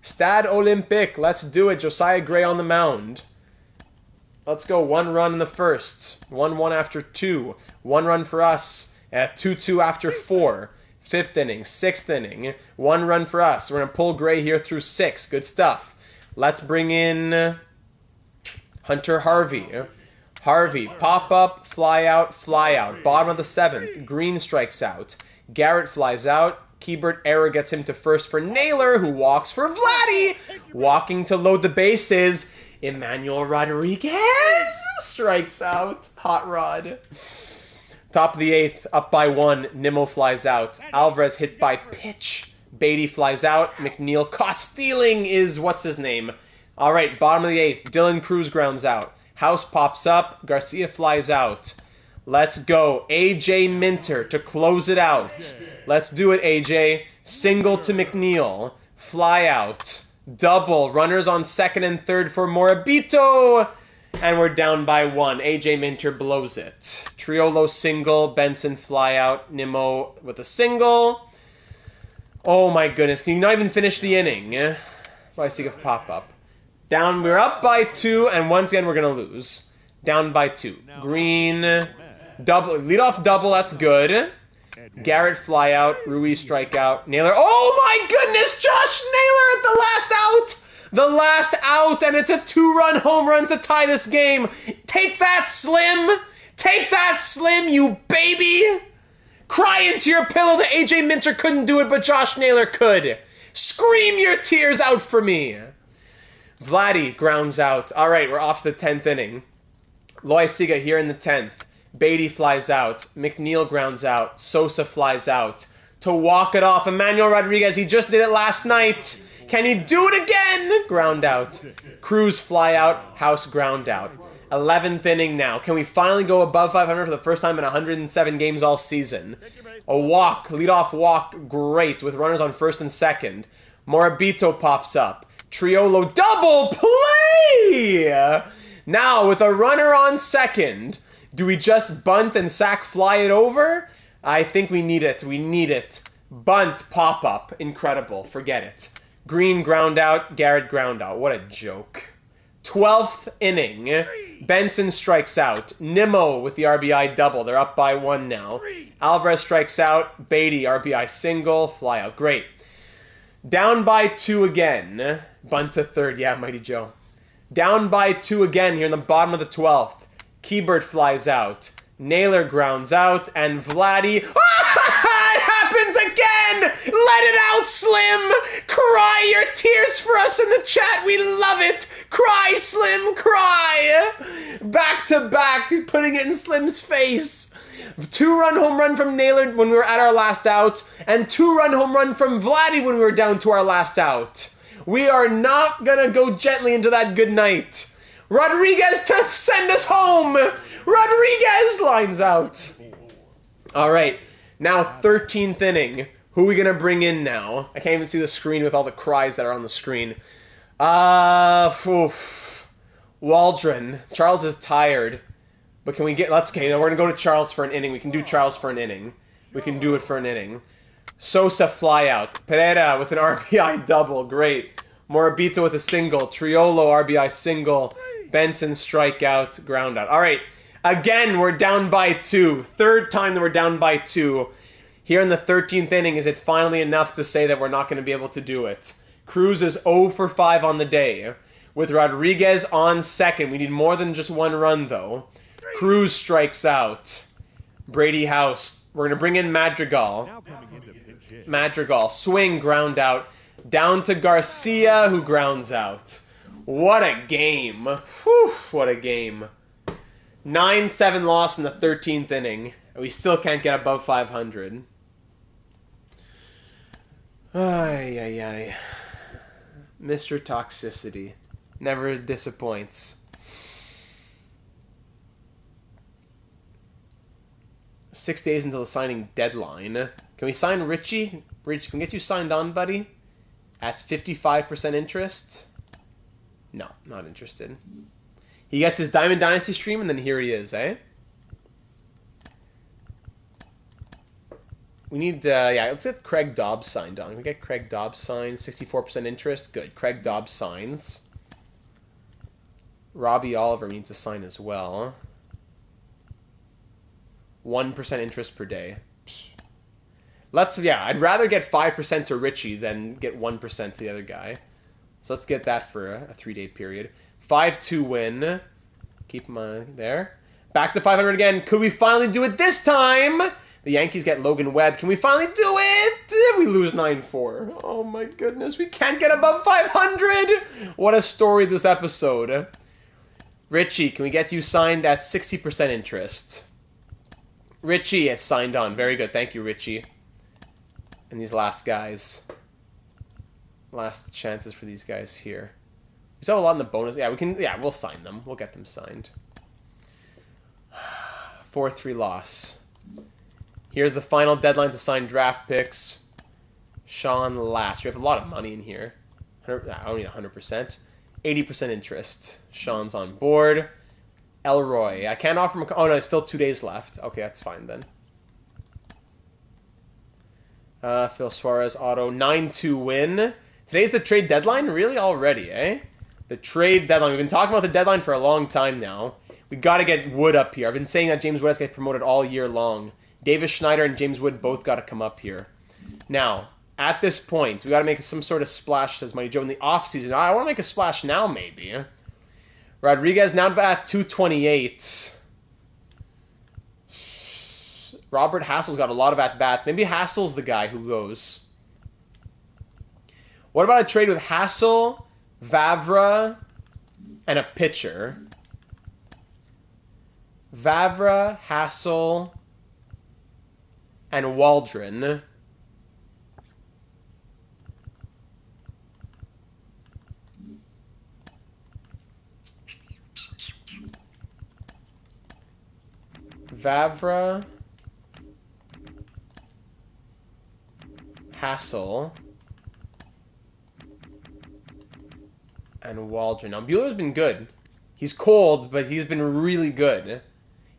Stade Olympique, let's do it. Josiah Gray on the mound. Let's go. 1 run in the first. 1-1 after 2. 1 run for us. 2-2 after 4. 5th inning. 6th inning. 1 run for us. We're going to pull Gray here through 6. Good stuff. Let's bring in Hunter Harvey. Harvey, pop up, fly out, fly out. Bottom of the 7th, Green strikes out. Garrett flies out. Keibert error gets him to first for Naylor, who walks for Vladdy. Walking to load the bases. Emmanuel Rodriguez strikes out. Hot Rod. Top of the 8th, up by 1. Nimmo flies out. Alvarez hit by pitch. Beatty flies out. McNeil caught stealing is what's his name. All right, bottom of the 8th, Dylan Cruz grounds out. House pops up. Garcia flies out. Let's go. AJ Minter to close it out. Let's do it, AJ. Single to McNeil. Fly out. Double. Runners on 2nd and 3rd for Morabito. And we're down by 1. AJ Minter blows it. Triolo single. Benson fly out. Nimmo with a single. Oh my goodness. Can you not even finish the inning? By seek of pop-up. Down, we're up by 2, and once again we're going to lose. Down by 2. Green, double, leadoff double, that's good. Garrett fly out, Ruiz strike out, Naylor. Oh my goodness, Josh Naylor at the last out! The last out, and it's a 2-run home run to tie this game. Take that, Slim! Take that, Slim, you baby! Cry into your pillow that AJ Minter couldn't do it, but Josh Naylor could. Scream your tears out for me. Vladdy grounds out. All right, we're off to the 10th inning. Loaiziga here in the 10th. Beatty flies out. McNeil grounds out. Sosa flies out. To walk it off, Emmanuel Rodriguez. He just did it last night. Can he do it again? Ground out. Cruz fly out. House ground out. 11th inning now. Can we finally go above 500 for the first time in 107 games all season? A walk, leadoff walk, great, with runners on first and second. Morabito pops up. Triolo double play! Now, with a runner on second, do we just bunt and sack fly it over? I think we need it. We need it. Bunt, pop-up. Incredible. Forget it. Green ground out. Garrett ground out. What a joke. 12th inning. Benson strikes out. Nimmo with the RBI double. They're up by 1 now. Alvarez strikes out. Beatty, RBI single. Fly out. Great. Down by 2 again. Bunt to third. Yeah, Mighty Joe. Down by 2 again here in the bottom of the 12th. Keybert flies out. Naylor grounds out. And Vladdy... It happens again! Let it out, Slim! Cry your tears for us in the chat. We love it. Cry, Slim, cry! Back to back, putting it in Slim's face. 2-run home run from Naylor when we were at our last out, and 2-run home run from Vladdy when we were down to our last out. We are not gonna go gently into that good night. Rodriguez to send us home! Rodriguez lines out. All right, now 13th inning. Who are we gonna bring in now? I can't even see the screen with all the cries that are on the screen. Waldron. Charles is tired. But can we get... Okay, we're going to go to Charles for an inning. We can do Charles for an inning. We can do it for an inning. Sosa fly out. Pereira with an RBI double. Great. Morabito with a single. Triolo RBI single. Benson strikeout. Ground out. All right. Again, we're down by 2. Third time that we're down by 2. Here in the 13th inning, is it finally enough to say that we're not going to be able to do it? Cruz is 0 for 5 on the day. With Rodriguez on second. We need more than just 1 run, though. Cruz strikes out. Brady House. We're going to bring in Madrigal. Madrigal. Swing, ground out. Down to Garcia, who grounds out. What a game. Whew, what a game. 9-7 loss in the 13th inning. We still can't get above 500. Ay, ay, ay. Mr. Toxicity. Never disappoints. 6 days until the signing deadline. Can we sign Richie? Rich, can we get you signed on, buddy? At 55% interest? No, not interested. He gets his Diamond Dynasty stream, and then here he is, eh? We need, yeah, let's get Craig Dobbs signed on. Can we get Craig Dobbs signed? 64% interest? Good. Craig Dobbs signs. Robbie Oliver needs to sign as well. 1% interest per day. I'd rather get 5% to Richie than get 1% to the other guy. So let's get that for a 3-day period. 5-2 win. Keep him there. Back to 500 again. Could we finally do it this time? The Yankees get Logan Webb. Can we finally do it? We lose 9-4. Oh my goodness. We can't get above 500. What a story this episode. Richie, can we get you signed at 60% interest? Richie is signed on. Very good. Thank you, Richie. And these last guys. Last chances for these guys here. We still have a lot in the bonus. Yeah, we'll sign them. We'll get them signed. 4-3 loss. Here's the final deadline to sign draft picks. Sean Lash. We have a lot of money in here. I don't need 100%. 80% interest. Sean's on board. Elroy. I can't offer him oh, no, it's still 2 days left. Okay, that's fine then. Phil Suarez auto. 9-2 win. Today's the trade deadline? Really? Already, eh? The trade deadline. We've been talking about the deadline for a long time now. We got to get Wood up here. I've been saying that James Wood has to get promoted all year long. Davis Schneider and James Wood both got to come up here. Now, at this point, we got to make some sort of splash, says Mighty Joe, in the offseason. I want to make a splash now, maybe. Rodriguez now at 228. Robert Hassel's got a lot of at-bats. Maybe Hassel's the guy who goes. What about a trade with Hassel, Vavra, and a pitcher. Vavra, Hassel, and Waldron. Vavra, Hassel, and Waldron. Now, Bueller's been good. He's cold, but he's been really good.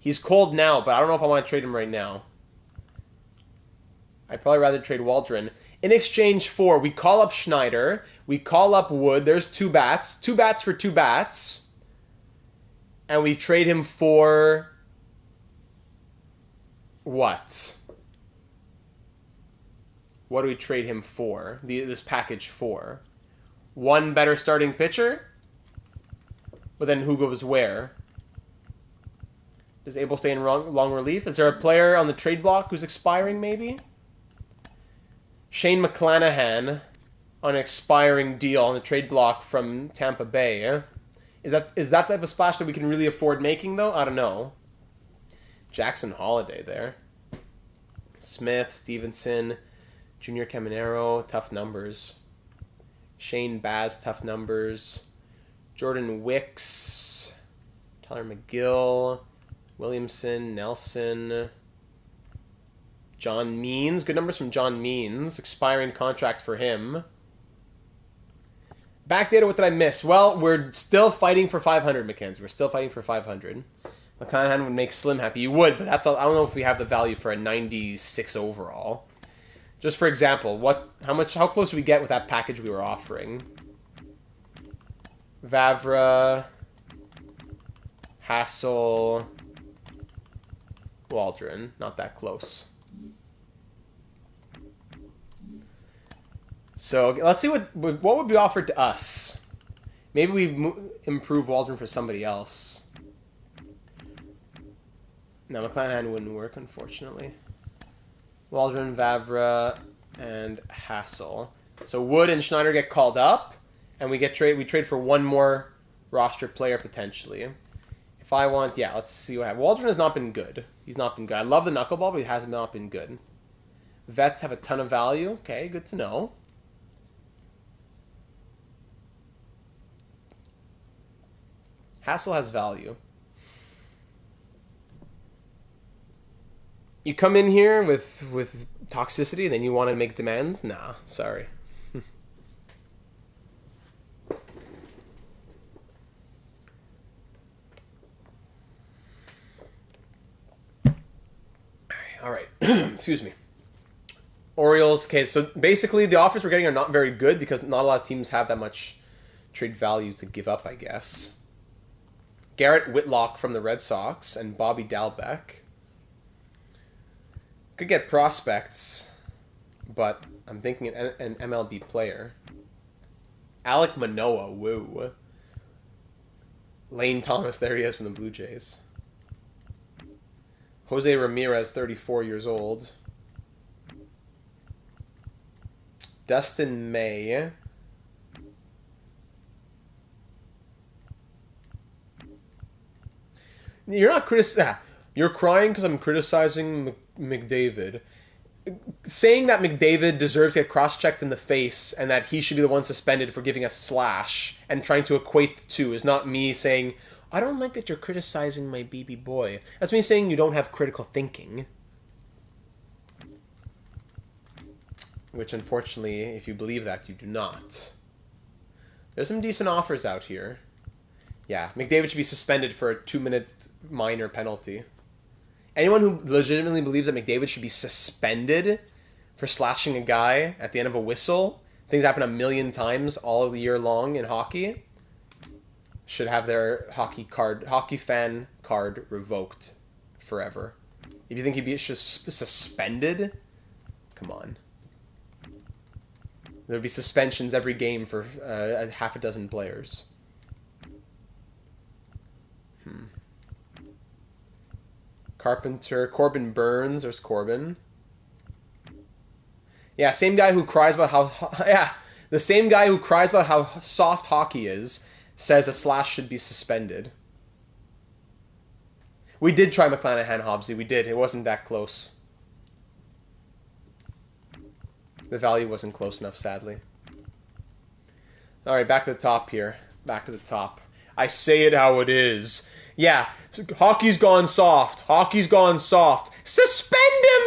He's cold now, but I don't know if I want to trade him right now. I'd probably rather trade Waldron. In exchange for, we call up Schneider, we call up Wood, there's 2 bats. 2 bats for 2 bats. And we trade him for... what? What do we trade him for? This package for? 1 better starting pitcher? But then who goes where? Does Abel stay in long relief? Is there a player on the trade block who's expiring, maybe? Shane McClanahan on an expiring deal on the trade block from Tampa Bay. Eh? Is that type of splash that we can really afford making, though? I don't know. Jackson Holiday there. Smith, Stevenson, Junior Caminero, tough numbers. Shane Baz, tough numbers. Jordan Wicks, Tyler McGill, Williamson, Nelson, John Means. Good numbers from John Means. Expiring contract for him. Backdata, what did I miss? Well, we're still fighting for 500, Mackenzie. We're still fighting for 500. McClanahan would make Slim happy. You would, but I don't know if we have the value for a 96 overall. Just for example, how close do we get with that package we were offering? Vavra, Hassel, Waldron. Not that close. So let's see what would be offered to us. Maybe we improve Waldron for somebody else. No, McClanahan wouldn't work, unfortunately. Waldron, Vavra, and Hassel. So Wood and Schneider get called up, and we trade for 1 more roster player potentially. If I want, yeah, let's see what happens. Waldron has not been good. He's not been good. I love the knuckleball, but he has not been good. Vets have a ton of value. Okay, good to know. Hassel has value. You come in here with toxicity and then you want to make demands? Nah, sorry. All right. Excuse me. Orioles. Okay, so basically the offers we're getting are not very good because not a lot of teams have that much trade value to give up, I guess. Garrett Whitlock from the Red Sox and Bobby Dalbec. Could get prospects, but I'm thinking an MLB player. Alek Manoah, woo. Lane Thomas, there he is from the Blue Jays. Jose Ramirez, 34 years old. Dustin May. You're not You're crying because I'm criticizing McDavid. Saying that McDavid deserves to get cross-checked in the face and that he should be the one suspended for giving a slash and trying to equate the two is not me saying, I don't like that you're criticizing my BB boy. That's me saying you don't have critical thinking. Which, unfortunately, if you believe that, you do not. There's some decent offers out here. Yeah, McDavid should be suspended for a 2-minute minor penalty. Anyone who legitimately believes that McDavid should be suspended for slashing a guy at the end of a whistle, things happen a million times all year long in hockey, should have their hockey fan card revoked forever. If you think he'd be suspended, come on. There would be suspensions every game for half a dozen players. Carpenter, Corbin Burns. There's Corbin. Yeah, same guy who cries about how... Yeah, The same guy who cries about how soft hockey is says a slash should be suspended. We did try McClanahan, Hobbsy. We did. It wasn't that close. The value wasn't close enough, sadly. All right, back to the top here. Back to the top. I say it how it is. Yeah, hockey's gone soft. Hockey's gone soft. Suspend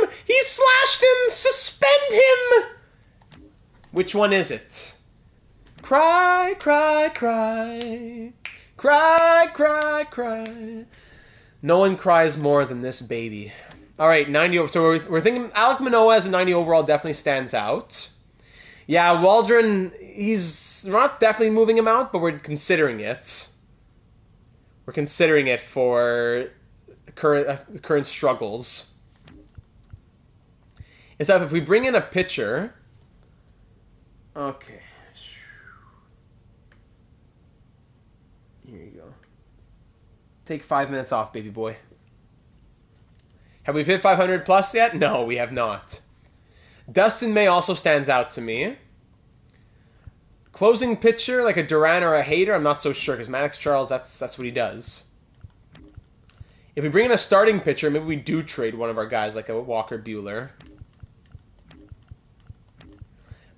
him! He slashed him! Suspend him! Which one is it? Cry, cry, cry. Cry, cry, cry. No one cries more than this baby. All right, 90 over. So we're thinking Alek Manoah as a 90 overall definitely stands out. Yeah, Waldron, we're not definitely moving him out, but we're considering it. We're considering it for current struggles. It's that if we bring in a pitcher... Okay. Here you go. Take 5 minutes off, baby boy. Have we hit 500 plus yet? No, we have not. Dustin May also stands out to me. Closing pitcher, like a Duran or a Hader, I'm not so sure, because Maddox Charles, that's what he does. If we bring in a starting pitcher, maybe we do trade one of our guys, like a Walker Buehler.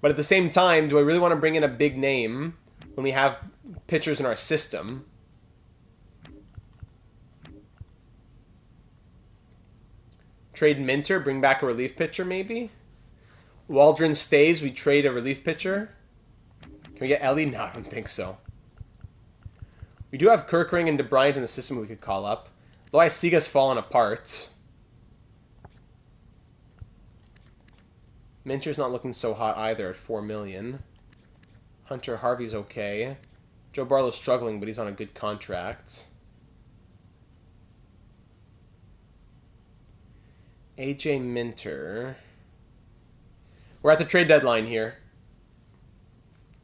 But at the same time, do I really want to bring in a big name when we have pitchers in our system? Trade Minter, bring back a relief pitcher, maybe? Waldron stays, we trade a relief pitcher. Can we get Ellie? No, I don't think so. We do have Kirkering and DeBryant in the system we could call up. Though I see us falling apart. Minter's not looking so hot either at 4 million. Hunter Harvey's okay. Joe Barlow's struggling, but he's on a good contract. AJ Minter. We're at the trade deadline here.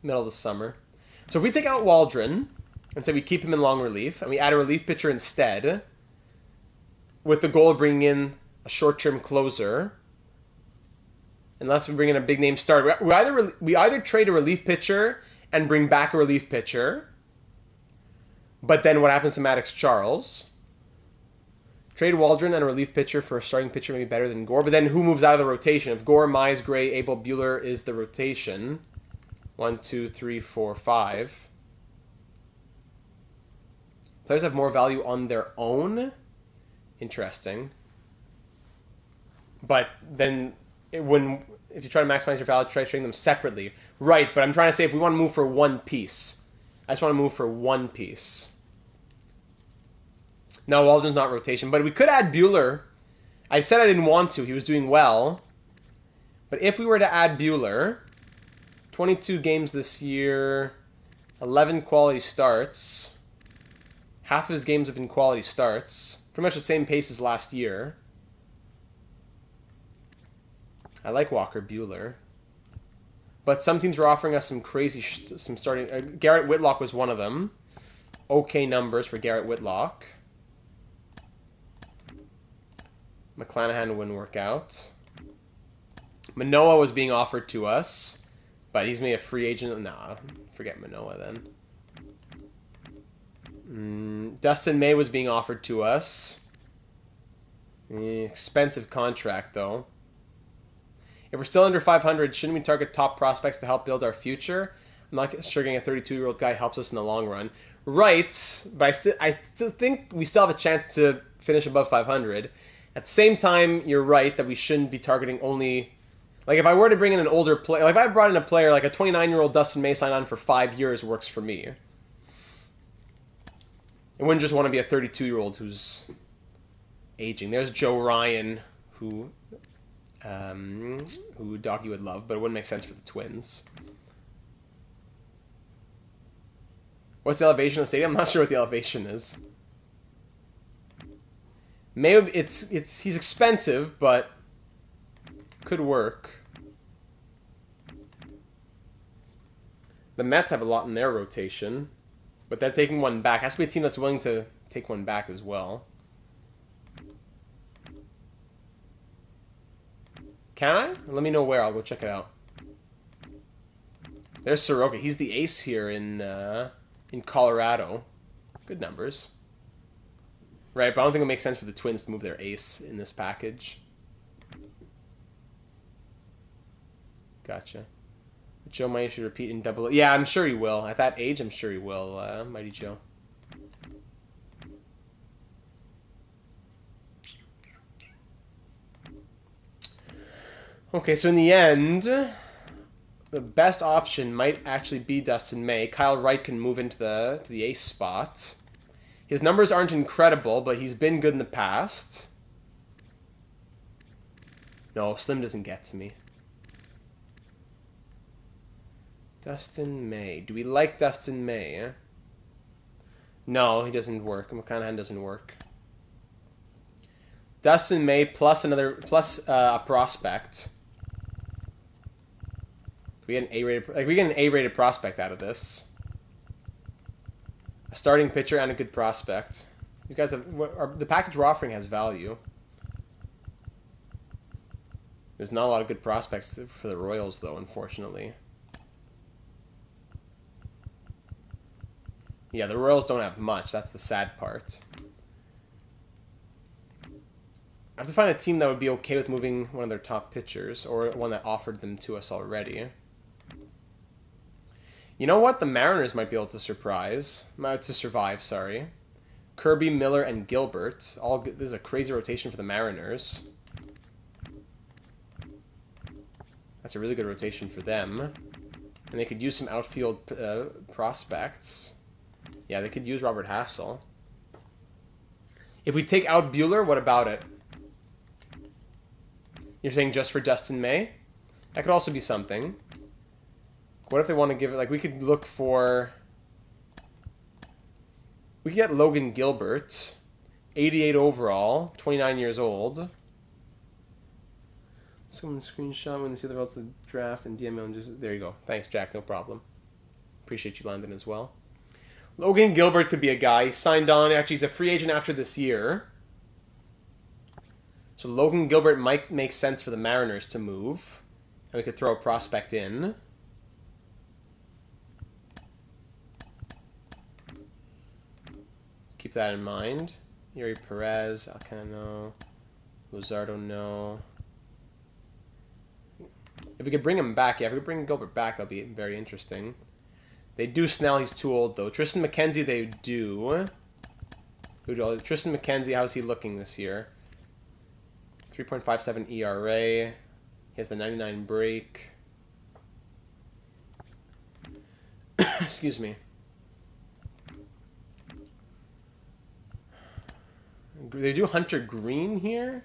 Middle of the summer. So if we take out Waldron and say we keep him in long relief and we add a relief pitcher instead with the goal of bringing in a short-term closer, unless we bring in a big name starter, we either trade a relief pitcher and bring back a relief pitcher, but then what happens to Maddox Charles? Trade Waldron and a relief pitcher for a starting pitcher may be better than Gore, but then who moves out of the rotation? If Gore, Mize, Gray, Abel, Buehler is the rotation... 1, 2, 3, 4, 5. Players have more value on their own. Interesting. But then, if you try to maximize your value, try trading them separately. Right, but I'm trying to say if we want to move for one piece. I just want to move for one piece. No, Waldron's not rotation. But we could add Buehler. I said I didn't want to. He was doing well. But if we were to add Buehler... 22 games this year, 11 quality starts. Half of his games have been quality starts. Pretty much the same pace as last year. I like Walker Buehler. But some teams were offering us some crazy, some starting... Garrett Whitlock was one of them. Okay numbers for Garrett Whitlock. McClanahan wouldn't work out. Manoah was being offered to us. But he's made a free agent. Nah, forget Manoah then. Dustin May was being offered to us. Expensive contract, though. If we're still under 500, shouldn't we target top prospects to help build our future? I'm not sure getting a 32-year-old guy helps us in the long run. Right, but I still think we still have a chance to finish above 500. At the same time, you're right that we shouldn't be targeting only... Like, if I were to bring in an older player... Like, if I brought in a player, like a 29-year-old Dustin May signed on for 5 years works for me. I wouldn't just want to be a 32-year-old who's aging. There's Joe Ryan, who Docky would love, but it wouldn't make sense for the Twins. What's the elevation of the stadium? I'm not sure what the elevation is. Maybe he's expensive, but could work. The Mets have a lot in their rotation, but they're taking one back. Has to be a team that's willing to take one back as well. Can I? Let me know where. I'll go check it out. There's Soroka. He's the ace here in Colorado. Good numbers. Right, but I don't think it makes sense for the Twins to move their ace in this package. Gotcha. Joe Mighty should repeat in double. Yeah, I'm sure he will. At that age, I'm sure he will, Mighty Joe. Okay, so in the end, the best option might actually be Dustin May. Kyle Wright can move into the ace spot. His numbers aren't incredible, but he's been good in the past. No, Slim doesn't get to me. Dustin May. Do we like Dustin May? No, he doesn't work. McConaughey doesn't work. Dustin May plus a prospect. We get an A-rated. Like we get an A-rated prospect out of this. A starting pitcher and a good prospect. These guys have the package we're offering has value. There's not a lot of good prospects for the Royals, though, unfortunately. Yeah, the Royals don't have much. That's the sad part. I have to find a team that would be okay with moving one of their top pitchers, or one that offered them to us already. You know what? The Mariners might be able to survive, sorry. Kirby, Miller, and Gilbert. This is a crazy rotation for the Mariners. That's a really good rotation for them. And they could use some outfield prospects. Yeah, they could use Robert Hassel. If we take out Buehler, what about it? You're saying just for Dustin May? That could also be something. What if they want to give it... Like, we could look for... We could get Logan Gilbert. 88 overall. 29 years old. Someone screenshot when they see the results of the draft and DML and just... There you go. Thanks, Jack. No problem. Appreciate you, Landon, as well. Logan Gilbert could be a guy. He signed on. Actually, he's a free agent after this year. So Logan Gilbert might make sense for the Mariners to move. And we could throw a prospect in. Keep that in mind. Yuri Perez, Alcano, Luzardo, no. If we could bring him back, yeah, if we could bring Gilbert back, that'd be very interesting. They do Snell, he's too old, though. Tristan McKenzie, they do. Tristan McKenzie, how's he looking this year? 3.57 ERA. He has the 99 break. Excuse me. They do Hunter Green here.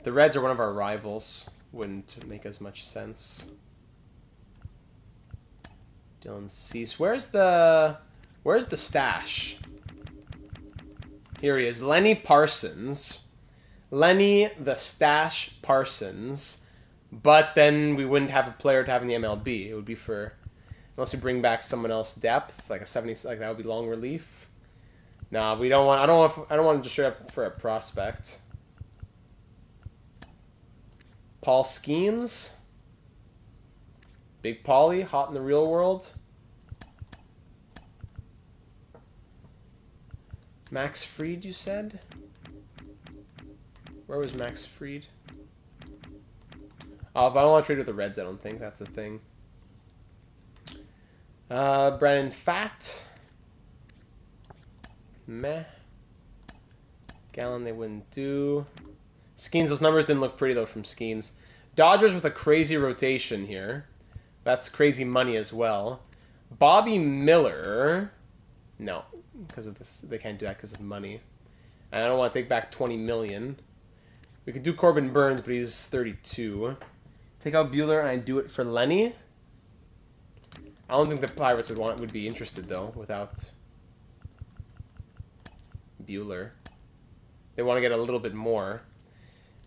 The Reds are one of our rivals. Wouldn't make as much sense. Dylan Cease. Where's the stash? Here he is. Lenny Parsons. Lenny the Stash Parsons. But then we wouldn't have a player to have in the MLB. It would be for... Unless we bring back someone else depth, like a 70, like that would be long relief. Nah, we don't want... I don't want to just straight up for a prospect. Paul Skeens. Big Paulie, hot in the real world. Max Fried, you said? Where was Max Fried? Oh, but I don't want to trade with the Reds, I don't think. That's the thing. Brandon Fat. Meh. Gallon, they wouldn't do. Skeens, those numbers didn't look pretty, though, from Skeens. Dodgers with a crazy rotation here. That's crazy money as well. Bobby Miller. No, because of this, they can't do that because of money. And I don't want to take back $20 million. We could do Corbin Burns, but he's 32. Take out Buehler and I do it for Lenny. I don't think the Pirates would be interested though without Buehler. They want to get a little bit more.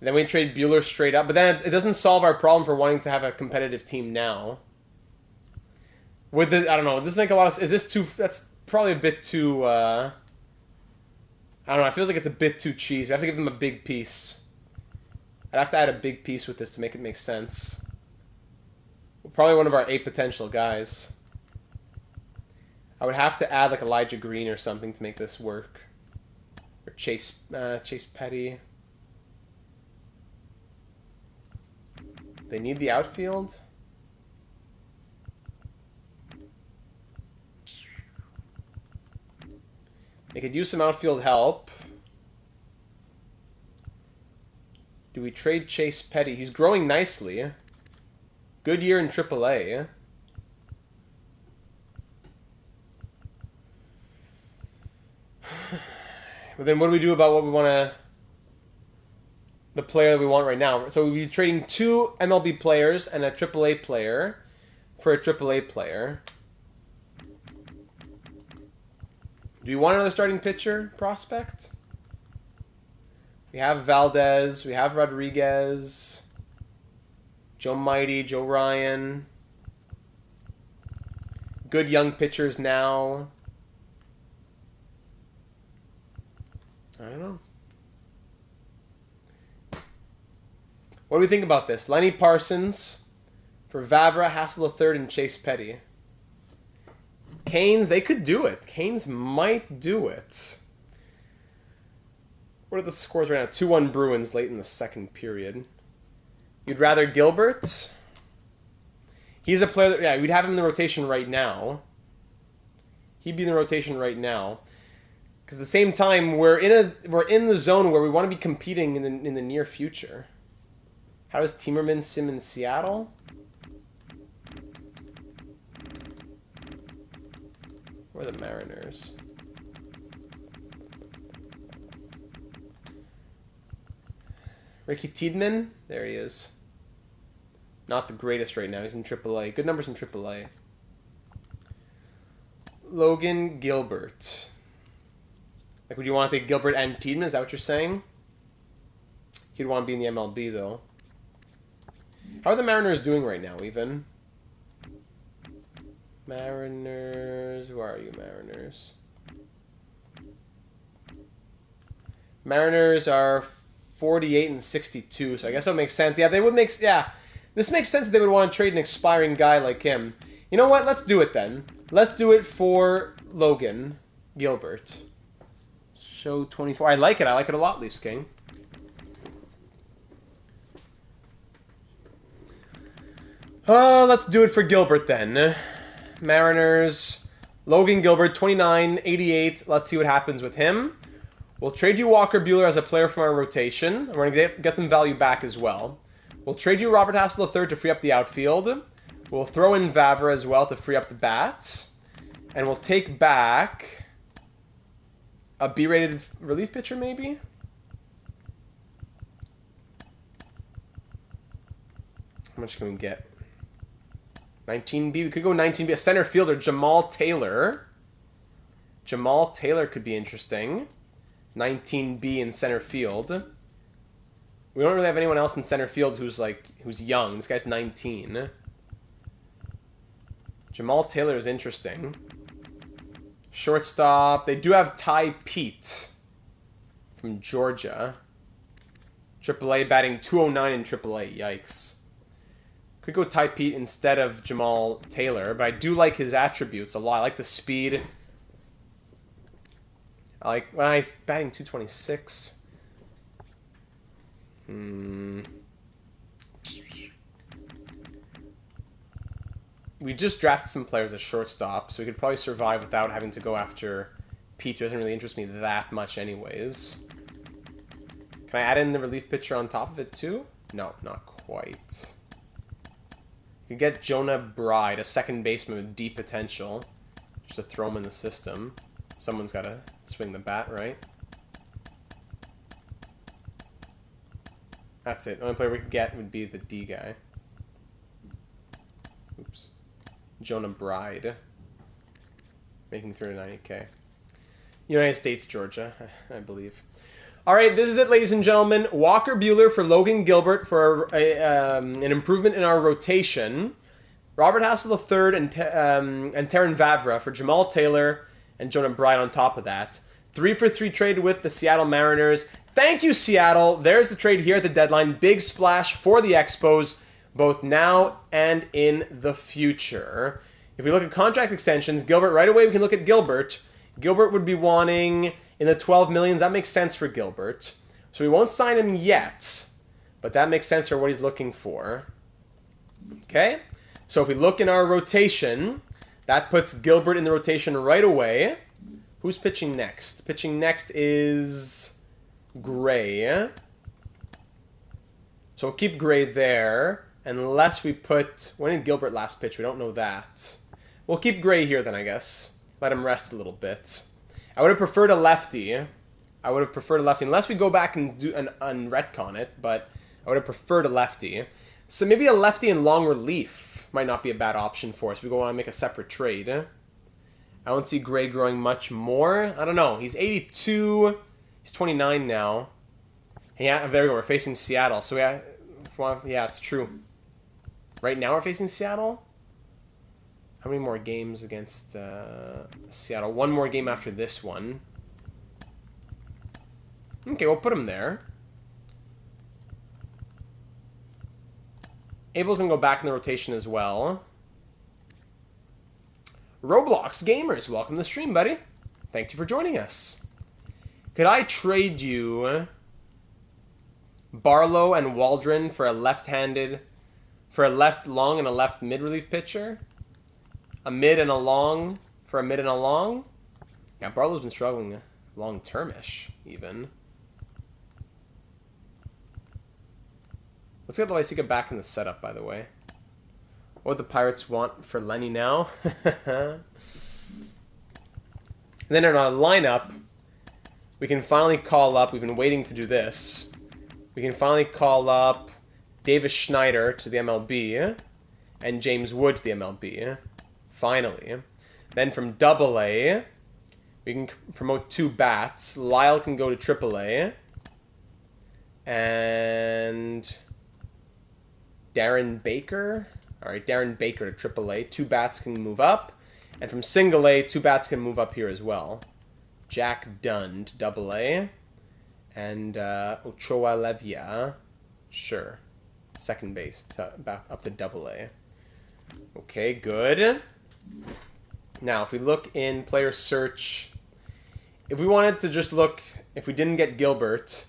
Then we trade Buehler straight up, but then it doesn't solve our problem for wanting to have a competitive team now. With the, I don't know, this is like a lot of, is this too, that's probably a bit too, I don't know, it feels like it's a bit too cheap. We have to give them a big piece. I'd have to add a big piece with this to make it make sense. Probably one of our 8 potential guys. I would have to add like Elijah Green or something to make this work. Or Chase Petty. They need the outfield. They could use some outfield help. Do we trade Chase Petty? He's growing nicely. Good year in AAA. But then what do we do about what we want to... the player that we want right now? So we'll be trading 2 MLB players and a AAA player for a AAA player. Do you want another starting pitcher prospect? We have Valdez. We have Rodriguez. Joe Mighty. Joe Ryan. Good young pitchers now. I don't know. What do we think about this? Lenny Parsons for Vavra, Hassel III, and Chase Petty. Canes, they could do it. Canes might do it. What are the scores right now? 2-1 Bruins late in the second period. You'd rather Gilbert? He's a player that, yeah, we'd have him in the rotation right now. He'd be in the rotation right now. Because at the same time, we're in the zone where we want to be competing in the near future. How does Timmerman sim in Seattle? Where are the Mariners? Ricky Tiedemann? There he is. Not the greatest right now. He's in AAA. Good numbers in AAA. Logan Gilbert. Like, would you want to take Gilbert and Tiedemann? Is that what you're saying? He'd want to be in the MLB, though. How are the Mariners doing right now, even? Mariners... Where are you, Mariners? Mariners are 48 and 62, so I guess that makes sense. Yeah, they would make... Yeah, this makes sense that they would want to trade an expiring guy like him. You know what? Let's do it, then. Let's do it for Logan Gilbert. Show 24. I like it. I like it a lot, Leafs King. Let's do it for Gilbert then. Mariners. Logan Gilbert, 29, 88. Let's see what happens with him. We'll trade you Walker Buehler as a player from our rotation. We're going to get some value back as well. We'll trade you Robert Hassel III to free up the outfield. We'll throw in Vavra as well to free up the bats. And we'll take back a B-rated relief pitcher, maybe? How much can we get? 19B. We could go 19B. A center fielder, Jamal Taylor. Jamal Taylor could be interesting. 19B in center field. We don't really have anyone else in center field who's young. This guy's 19. Jamal Taylor is interesting. Shortstop. They do have Ty Pete from Georgia. AAA batting 209 in AAA. Yikes. Could go Ty Pete instead of Jamal Taylor, but I do like his attributes a lot. I like the speed. I like... Well, he's batting 226. We just drafted some players as shortstop, so we could probably survive without having to go after Pete. It doesn't really interest me that much anyways. Can I add in the relief pitcher on top of it too? No, not quite. You could get Jonah Bride, a second baseman with deep potential, just to throw him in the system. Someone's got to swing the bat, right? That's it. The only player we could get would be the D guy. Oops. Jonah Bride. Making 390K. United States, Georgia, I believe. All right, this is it, ladies and gentlemen. Walker Buehler for Logan Gilbert for an improvement in our rotation. Robert Hassel III and Terran Vavra for Jamal Taylor and Jonah Bride on top of that. 3-for-3 trade with the Seattle Mariners. Thank you, Seattle. There's the trade here at the deadline. Big splash for the Expos. both now and in the future. If we look at contract extensions, Gilbert, right away we can look at Gilbert. Gilbert would be wanting in the 12 millions. That makes sense for Gilbert. So we won't sign him yet, but that makes sense for what he's looking for. Okay? So if we look in our rotation, that puts Gilbert in the rotation right away. Who's pitching next? Pitching next is Gray. So we'll keep Gray there, unless we put... When did Gilbert last pitch? We don't know that. We'll keep Gray here then, I guess. Let him rest a little bit. I would have preferred a lefty. Unless we go back and do an retcon it, but I would have preferred a lefty. So maybe a lefty in long relief might not be a bad option for us. We go on and make a separate trade. I don't see Gray growing much more. I don't know. He's 82. He's 29 now. Yeah, there we go. We're facing Seattle. So yeah, it's true. Right now we're facing Seattle. How many more games against Seattle? One more game after this one. Okay, we'll put him there. Abel's going to go back in the rotation as well. Roblox Gamers, welcome to the stream, buddy. Thank you for joining us. Could I trade you Barlow and Waldron for a left long and a left mid relief pitcher? A mid and a long for a mid and a long? Yeah, Barlow's been struggling long-termish, even. Let's get the Lysica back in the setup, by the way. What would the Pirates want for Lenny now? And then in our lineup, we can finally call up, we've been waiting to do this, we can finally call up Davis Schneider to the MLB and James Wood to the MLB. Finally. Then from Double-A, we can promote 2 bats. Lyle can go to Triple-A. And Darren Baker. Alright, Darren Baker to Triple-A. 2 bats can move up. And from Single-A, 2 bats can move up here as well. Jack Dunn to Double-A. And Ochoa Levia. Sure. Second base back up to Double-A. Okay, good. Now, if we look in player search, if we wanted to just look, if we didn't get Gilbert,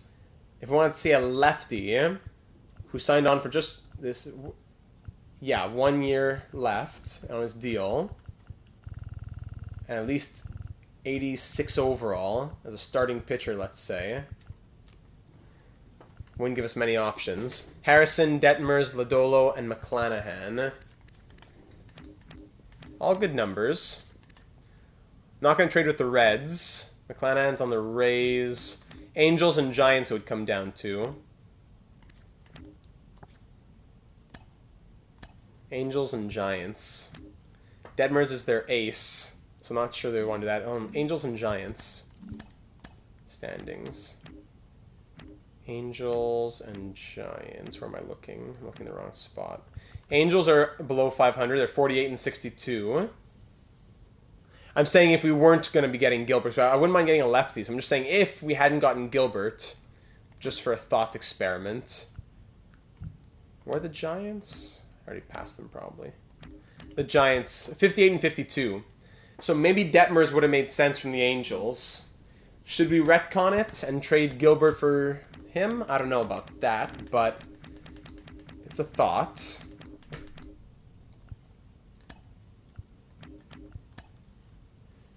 if we wanted to see a lefty who signed on for just this, 1 year left on his deal, and at least 86 overall as a starting pitcher, let's say, wouldn't give us many options. Harrison, Detmers, Lodolo, and McClanahan. All good numbers. Not going to trade with the Reds. McClanahan's on the Rays. Angels and Giants it would come down to. Angels and Giants. Detmers is their ace, so I'm not sure they want to do that. Angels and Giants. Standings. Angels and Giants. Where am I looking? I'm looking in the wrong spot. Angels are below 500. They're 48 and 62. I'm saying if we weren't going to be getting Gilbert, so I wouldn't mind getting a lefty. So I'm just saying if we hadn't gotten Gilbert, just for a thought experiment. Where are the Giants? I already passed them probably. The Giants, 58 and 52. So maybe Detmers would have made sense from the Angels. Should we retcon it and trade Gilbert for him? I don't know about that, but it's a thought.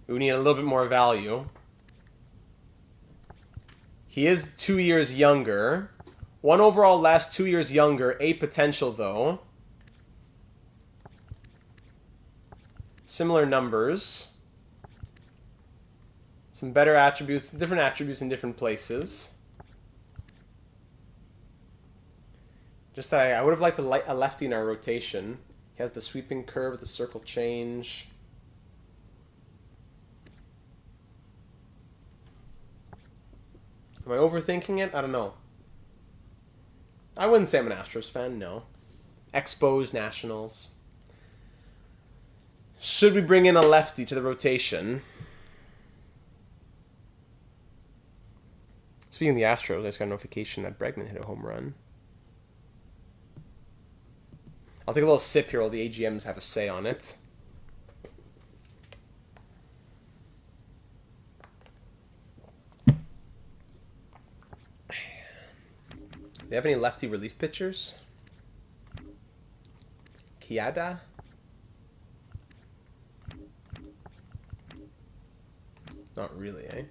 We need a little bit more value. He is 2 years younger. 1 overall less, 2 years younger. A potential, though. Similar numbers. Some better attributes, different attributes in different places. Just that I would have liked a lefty in our rotation. He has the sweeping curve with the circle change. Am I overthinking it? I don't know. I wouldn't say I'm an Astros fan, no. Expos, Nationals. Should we bring in a lefty to the rotation? Speaking of the Astros, I just got a notification that Bregman hit a home run. I'll take a little sip here while the AGMs have a say on it. Do they have any lefty relief pitchers? Kiada? Not really, eh?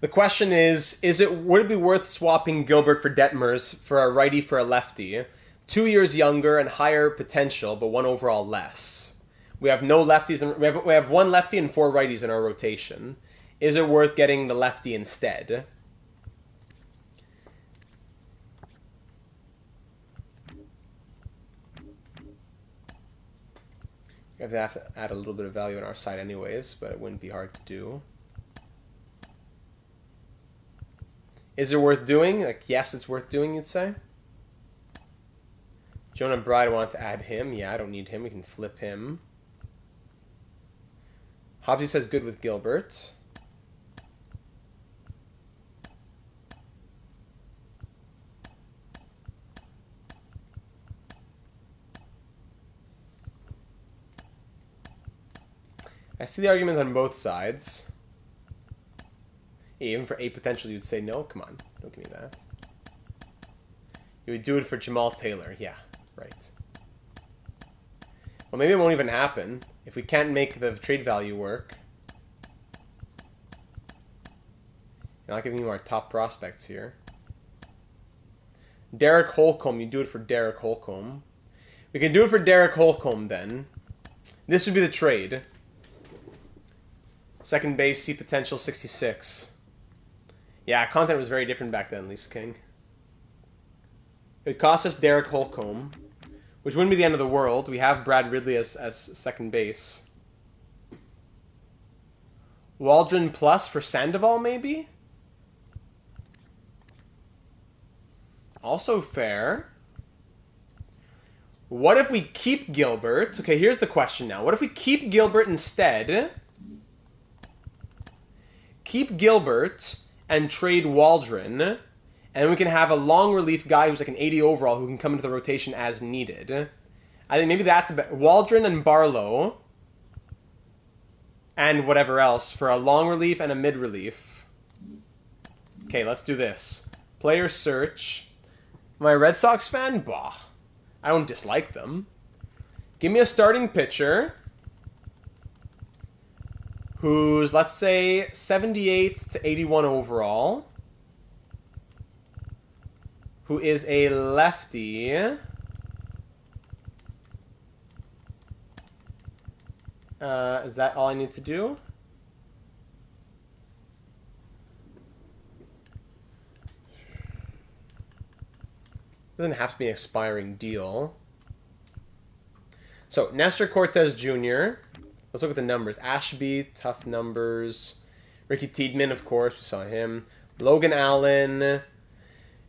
The question is would it be worth swapping Gilbert for Detmers for a righty for a lefty? 2 years younger and higher potential, but 1 overall less. We have no lefties. We have 1 lefty and 4 righties in our rotation. Is it worth getting the lefty instead? We have to add a little bit of value on our side anyways, but it wouldn't be hard to do. Is it worth doing? Like, yes, it's worth doing, you'd say? Jonah Bride wanted to add him. Yeah, I don't need him. We can flip him. Hobbsy says good with Gilbert. I see the argument on both sides. Even for 8 potential, you'd say no? Come on, don't give me that. You would do it for Jamal Taylor. Yeah, right. Well, maybe it won't even happen. If we can't make the trade value work. You're not giving you our top prospects here. Derek Holcomb, you do it for Derek Holcomb. We can do it for Derek Holcomb then. This would be the trade. Second base, C potential 66. Yeah, content was very different back then, Leafs King. It cost us Derek Holcomb, which wouldn't be the end of the world. We have Brad Ridley as second base. Waldron plus for Sandoval, maybe? Also fair. What if we keep Gilbert? Okay, here's the question now. What if we keep Gilbert instead? Keep Gilbert and trade Waldron, and we can have a long relief guy who's like an 80 overall who can come into the rotation as needed. I think maybe that's Waldron and Barlow and whatever else for a long relief and a mid relief. Okay, let's do this. Player search. Am I a Red Sox fan? Bah. I don't dislike them. Give me a starting pitcher who's, let's say, 78 to 81 overall, who is a lefty. Is that all I need to do? Doesn't have to be an expiring deal. So, Nestor Cortez Jr., let's look at the numbers. Ashby, tough numbers. Ricky Tiedemann, of course, we saw him. Logan Allen.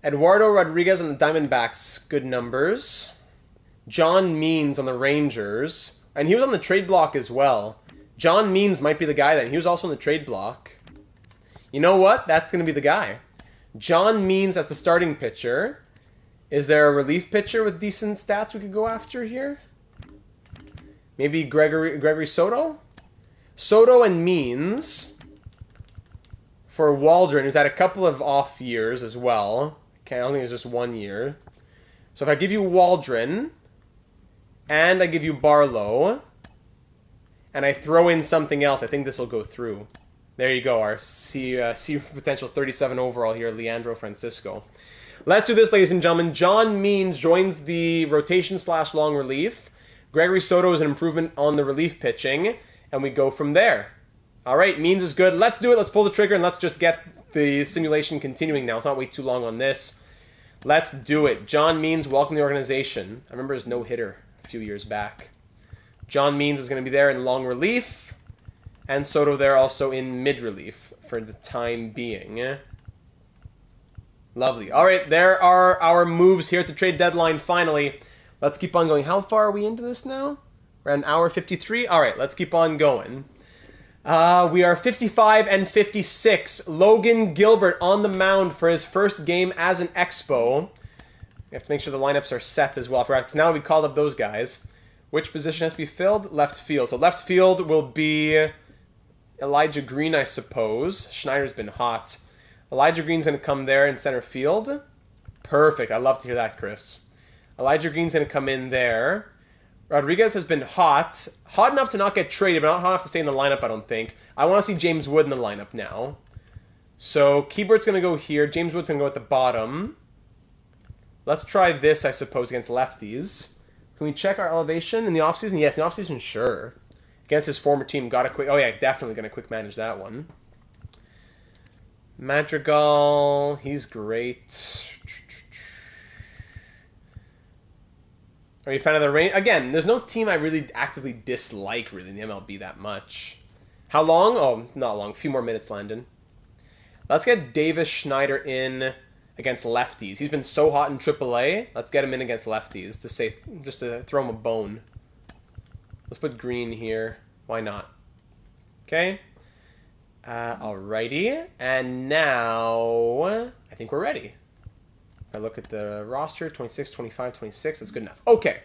Eduardo Rodriguez on the Diamondbacks, good numbers. John Means on the Rangers. And he was on the trade block as well. John Means might be the guy then. He was also on the trade block. You know what? That's going to be the guy. John Means as the starting pitcher. Is there a relief pitcher with decent stats we could go after here? Maybe Gregory Soto? Soto and Means for Waldron, who's had a couple of off years as well. Okay, I don't think it's just 1 year. So if I give you Waldron, and I give you Barlow, and I throw in something else, I think this will go through. There you go, our C potential 37 overall here, Leandro Francisco. Let's do this, ladies and gentlemen. John Means joins the rotation / long relief. Gregory Soto is an improvement on the relief pitching, and we go from there. All right, Means is good. Let's do it. Let's pull the trigger, and let's just get the simulation continuing now. Let's not wait too long on this. Let's do it. John Means, welcome to the organization. I remember his no-hitter a few years back. John Means is going to be there in long relief, and Soto there also in mid-relief for the time being. Lovely. All right, there are our moves here at the trade deadline finally. Let's keep on going. How far are we into this now? We're at 1 hour 53. All right, let's keep on going. We are 55 and 56. Logan Gilbert on the mound for his first game as an Expo. We have to make sure the lineups are set as well. Because now we called up those guys. Which position has to be filled? Left field. So left field will be Elijah Green, I suppose. Schneider's been hot. Elijah Green's going to come there in center field. Perfect. I love to hear that, Chris. Elijah Green's going to come in there. Rodriguez has been hot. Hot enough to not get traded, but not hot enough to stay in the lineup, I don't think. I want to see James Wood in the lineup now. So Keybert's going to go here. James Wood's going to go at the bottom. Let's try this, I suppose, against lefties. Can we check our elevation in the offseason? Yes, in the offseason, sure. Against his former team, got a quick... Oh, yeah, definitely going to quick manage that one. Madrigal, he's great. Are you a fan of the rain? Again, there's no team I really actively dislike, really, in the MLB that much. How long? Oh, not long. A few more minutes, Landon. Let's get Davis Schneider in against lefties. He's been so hot in AAA. Let's get him in against lefties just to throw him a bone. Let's put Green here. Why not? Okay. Alrighty. And now I think we're ready. If I look at the roster, 26, 25, 26, that's good enough. Okay.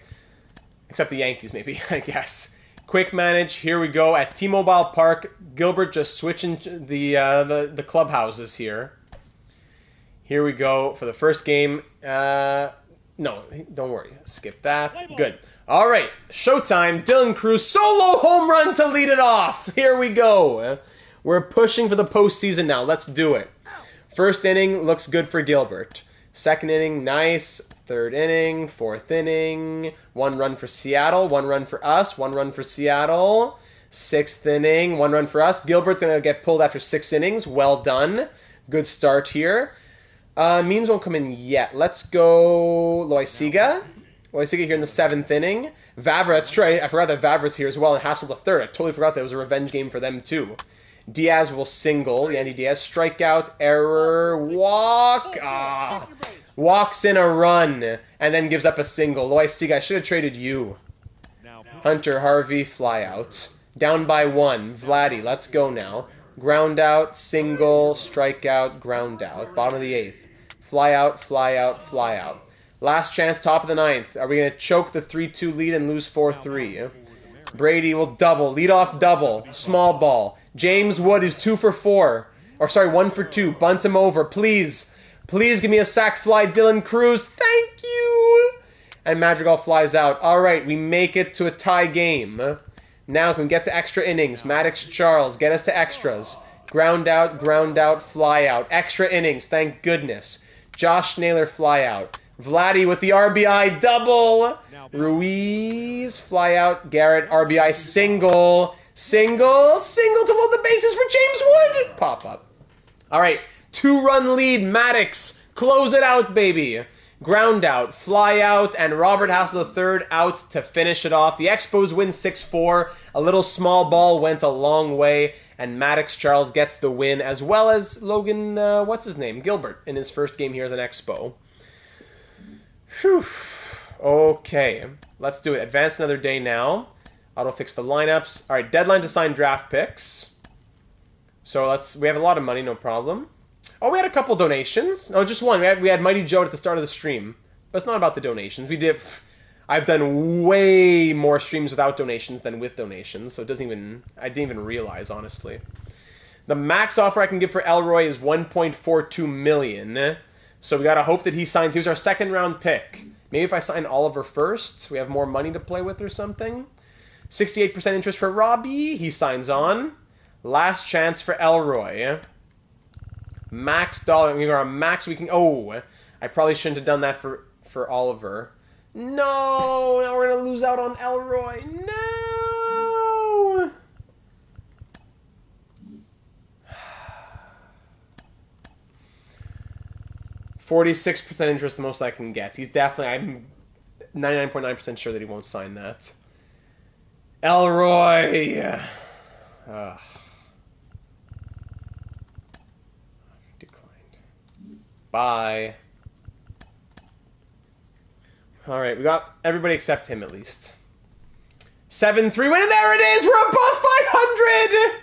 Except the Yankees, maybe, I guess. Quick manage. Here we go at T-Mobile Park. Gilbert just switching the clubhouses here. Here we go for the first game. No, don't worry. Skip that. Good. All right. Showtime. Dylan Cruz solo home run to lead it off. Here we go. We're pushing for the postseason now. Let's do it. First inning looks good for Gilbert. Second inning, nice. Third inning, fourth inning. 1 run for Seattle, 1 run for us, 1 run for Seattle. Sixth inning, 1 run for us. Gilbert's going to get pulled after 6 innings. Well done. Good start here. Means won't come in yet. Let's go Loisiga. Loisiga here in the 7th inning. Vavra, that's true. I forgot that Vavra's here as well, and Hassel the third. I totally forgot that it was a revenge game for them too. Diaz will single. Yandy Diaz. Strikeout, error, walk. Walks in a run, and then gives up a single. Loisiga, I should have traded you. Hunter, Harvey, fly out. Down by 1. Vladdy, let's go now. Ground out, single, strikeout, ground out. Bottom of the 8th. Fly out, fly out, fly out. Last chance, top of the 9th. Are we going to choke the 3-2 lead and lose 4-3? Brady will double. Leadoff double. Small ball. James Wood is 2 for 4. Or sorry, 1 for 2. Bunt him over. Please. Please give me a sac fly, Dylan Cruz. Thank you. And Madrigal flies out. All right, we make it to a tie game. Now can we get to extra innings? Maddox Charles, get us to extras. Ground out, fly out. Extra innings, thank goodness. Josh Naylor, fly out. Vladdy with the RBI double. Ruiz, fly out. Garrett, RBI single. Single to load the bases for James Wood. Pop up. All right, 2-run lead. Maddox, close it out, baby. Ground out, fly out, and Robert Hassel III out to finish it off. The Expos win 6-4. A little small ball went a long way, and Maddox Charles gets the win, as well as Logan, Gilbert, in his first game here as an Expo. Whew. Okay, let's do it. Advance another day now. Auto fix the lineups. All right, deadline to sign draft picks. So we have a lot of money, no problem. Oh, we had a couple donations. No, just one. We had Mighty Joe at the start of the stream. But it's not about the donations. I've done way more streams without donations than with donations, so I didn't even realize, honestly. The max offer I can give for Elroy is $1.42 million. So we gotta hope that he signs. He was our 2nd round pick. Maybe if I sign Oliver first, we have more money to play with or something. 68% interest for Robbie. He signs on. Last chance for Elroy. Max dollar. We are a max. We can. Oh, I probably shouldn't have done that for Oliver. No, now we're gonna lose out on Elroy. No. $46% interest, the most I can get. He's definitely. I'm 99.9% sure that he won't sign that. Elroy. Bye. All right, we got everybody except him at least. 7-3 win, and there it is! We're above 500!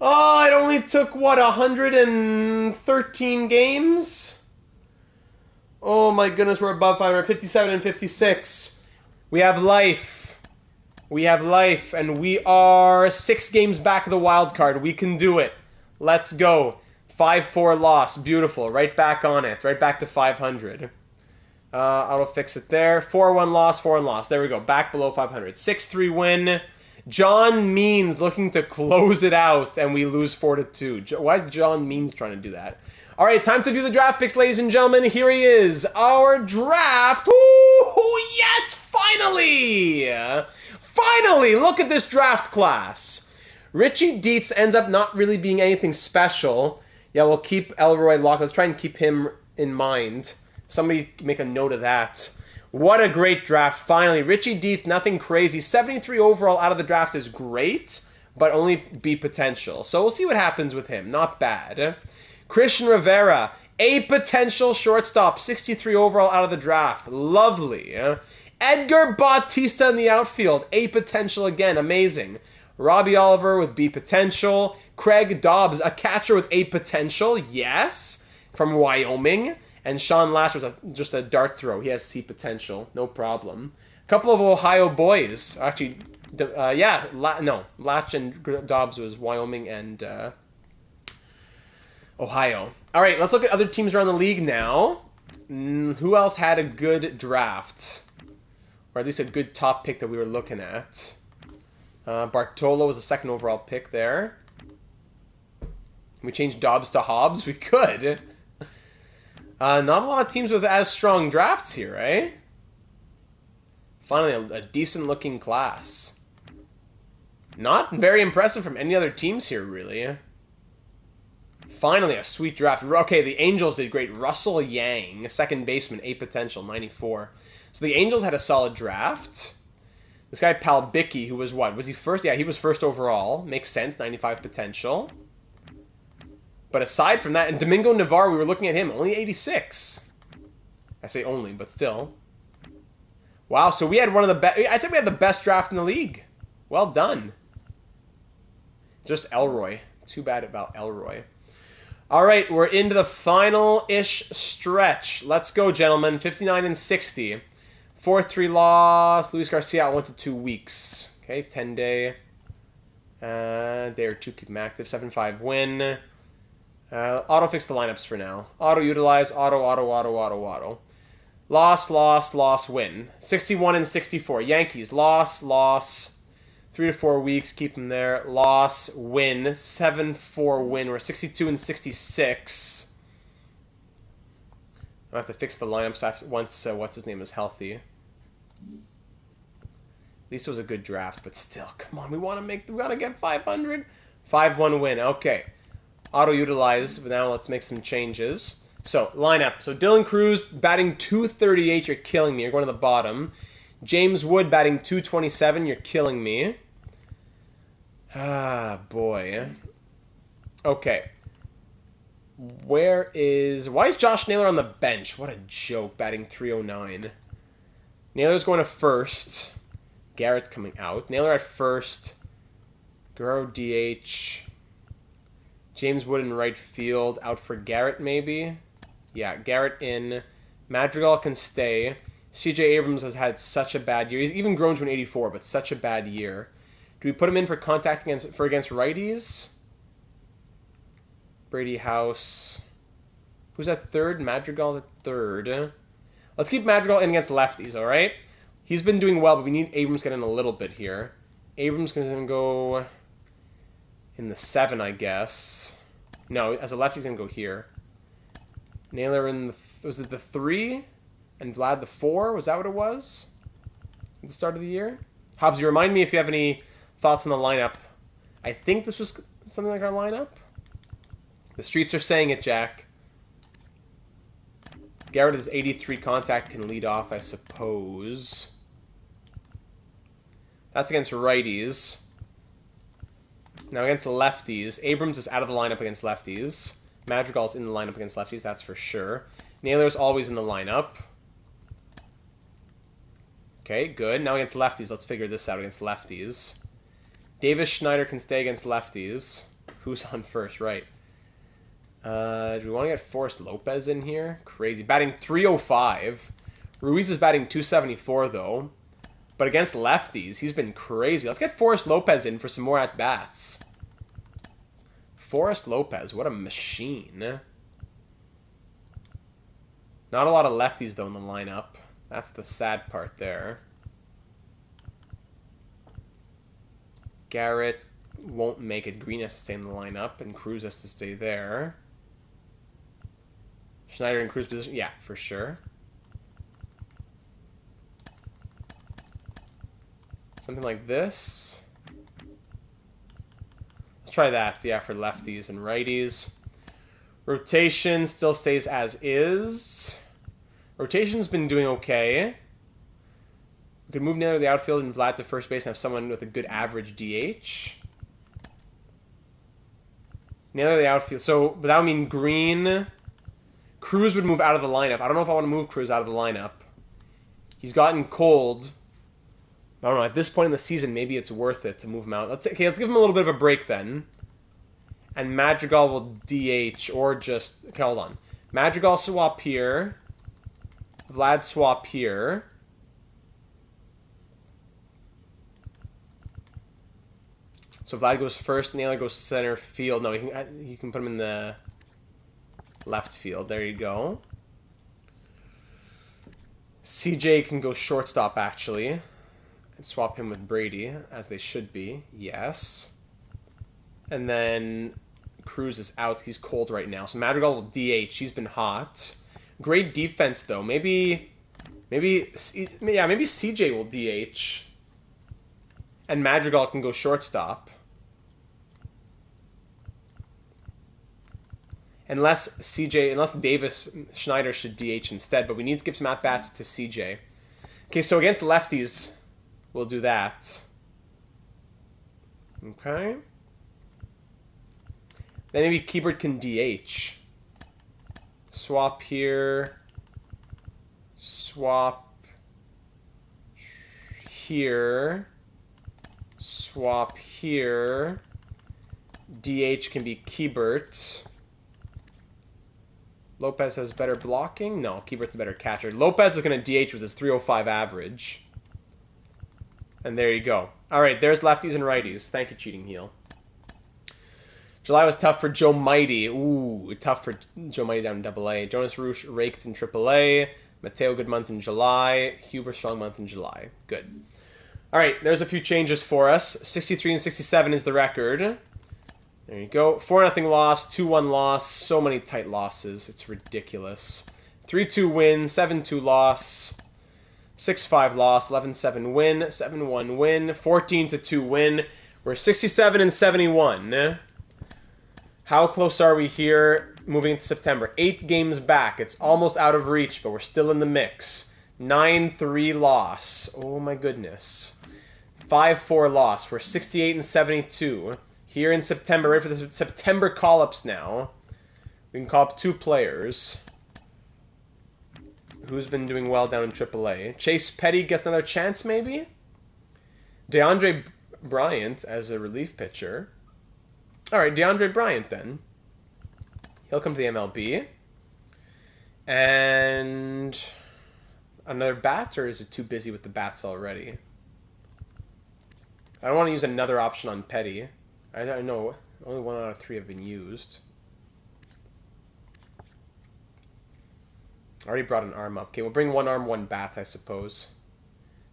Oh, it only took, 113 games? Oh my goodness, we're above 500. 57 and 56. We have life. We have life, and we are 6 games back of the wild card. We can do it. Let's go. 5-4 loss. Beautiful. Right back on it. Right back to 500. Auto fix it there. 4-1 loss, 4-1 loss. There we go. Back below 500. 6-3 win. John Means looking to close it out, and we lose 4-2. Why is John Means trying to do that? All right, time to view the draft picks, ladies and gentlemen. Here he is, our draft. Ooh, yes, finally! Finally, look at this draft class. Richie Dietz ends up not really being anything special. Yeah, we'll keep Elroy Locke. Let's try and keep him in mind. Somebody make a note of that. What a great draft, finally. Richie Dietz, nothing crazy. 73 overall out of the draft is great, but only B potential. So we'll see what happens with him. Not bad. Christian Rivera, A potential shortstop, 63 overall out of the draft. Lovely. Edgar Bautista in the outfield, A potential again, amazing. Robbie Oliver with B potential. Craig Dobbs, a catcher with A potential, yes, from Wyoming. And Sean Lash was just a dart throw. He has C potential, no problem. A couple of Ohio boys, actually, Lash and Dobbs was Wyoming and Ohio. All right, let's look at other teams around the league now. Who else had a good draft? Or at least a good top pick that we were looking at. Bartolo was the second overall pick there. Can we change Dobbs to Hobbs? We could. Not a lot of teams with as strong drafts here, eh? Finally, a decent-looking class. Not very impressive from any other teams here, really. Finally, a sweet draft. Okay, the Angels did great. Russell Yang, second baseman, A potential, 94. So the Angels had a solid draft. This guy, Palbicki, who was what? Was he first? Yeah, he was first overall. Makes sense, 95 potential. But aside from that, and Domingo Navarro, we were looking at him, only 86. I say only, but still. Wow, so we had one of the best. I'd say we had the best draft in the league. Well done. Just Elroy. Too bad about Elroy. All right, we're into the final-ish stretch. Let's go, gentlemen. 59 and 60. 4-3 loss. Luis Garcia out 1 to 2 weeks. Okay, 10-day. Day or two, keep him active. 7-5 win. Auto fix the lineups for now. Auto utilize. Auto. Loss, win. 61 and 64. Yankees, loss. 3 to 4 weeks, keep them there. Loss, win. 7-4 win. We're 62 and 66. I'll have to fix the lineups once what's his name is healthy. At least it was a good draft, but still, come on, we want to get 500. 5-1 win. Okay. Auto utilize, but now let's make some changes. So, lineup. So, Dylan Cruz batting 238. You're killing me. You're going to the bottom. James Wood batting 227. You're killing me. Ah, boy. Okay. Why is Josh Naylor on the bench? What a joke, batting 309. Naylor's going to first. Garrett's coming out. Naylor at first. Guerrero DH. James Wood in right field. Out for Garrett, maybe? Yeah, Garrett in. Madrigal can stay. CJ Abrams has had such a bad year. He's even grown to an 84, but such a bad year. Do we put him in for contact against righties? Brady House. Who's at third? Madrigal's at third. Let's keep Madrigal in against lefties, all right? He's been doing well, but we need Abrams to get in a little bit here. Abrams is going to go in the 7, I guess. No, as a lefty, he's going to go here. Naylor in the... Was it the 3? And Vlad the 4? Was that what it was? At the start of the year? Hobbs, you remind me if you have any thoughts on the lineup. I think this was something like our lineup. The streets are saying it, Jack. Garrett is 83 contact, can lead off, I suppose. That's against righties. Now against lefties, Abrams is out of the lineup against lefties. Madrigal's in the lineup against lefties, that's for sure. Naylor's always in the lineup. Okay, good. Now against lefties, let's figure this out against lefties. Davis Schneider can stay against lefties. Who's on first? Right. Do we want to get Forrest Lopez in here? Crazy. Batting 305. Ruiz is batting 274, though. But against lefties, he's been crazy. Let's get Forrest Lopez in for some more at-bats. Forrest Lopez, what a machine. Not a lot of lefties, though, in the lineup. That's the sad part there. Garrett won't make it. Green has to stay in the lineup, and Cruz has to stay there. Schneider in Cruz position? Yeah, for sure. Something like this. Let's try that, yeah, for lefties and righties. Rotation still stays as is. Rotation's been doing okay. We could move Naylor to the outfield and Vlad to first base and have someone with a good average DH. Naylor to the outfield. So, but that would mean Green. Cruz would move out of the lineup. I don't know if I want to move Cruz out of the lineup. He's gotten cold. I don't know. At this point in the season, maybe it's worth it to move him out. Let's give him a little bit of a break then. And Madrigal will DH or just... Okay, hold on. Madrigal swap here. Vlad swap here. So Vlad goes first. Naylor goes center field. No, you can put him in the left field. There you go. CJ can go shortstop, actually. And swap him with Brady, as they should be. Yes. And then Cruz is out. He's cold right now. So Madrigal will DH. He's been hot. Great defense, though. Maybe CJ will DH. And Madrigal can go shortstop. Unless Davis Schneider should DH instead, but we need to give some at-bats to CJ. Okay, so against lefties, we'll do that. Okay. Then maybe Keibert can DH. Swap here. Swap here. Swap here. DH can be Keibert. Lopez has better blocking? No, Keibert's a better catcher. Lopez is going to DH with his 305 average. And there you go. All right, there's lefties and righties. Thank you, Cheating Heel. July was tough for Joe Mighty. Ooh, tough for Joe Mighty down in AA. Jonas Roosh raked in AAA. Mateo, good month in July. Huber, strong month in July. Good. All right, there's a few changes for us. 63 and 67 is the record. There you go. 4-0 loss, 2-1 loss. So many tight losses. It's ridiculous. 3-2 win, 7-2 loss. 6-5 loss, 11-7 win, 7-1 win, 14-2 win. We're 67 and 71. How close are we here moving into September? 8 games back. It's almost out of reach, but we're still in the mix. 9-3 loss. Oh my goodness. 5-4 loss. We're 68 and 72. Here in September, ready for the September call-ups now. We can call up 2 players. Who's been doing well down in AAA? Chase Petty gets another chance, maybe? DeAndre Bryant as a relief pitcher. All right, DeAndre Bryant then. He'll come to the MLB. And another bat, or is it too busy with the bats already? I don't want to use another option on Petty. I don't know. Only 1 out of 3 have been used. I already brought an arm up. Okay, we'll bring 1 arm, 1 bat, I suppose.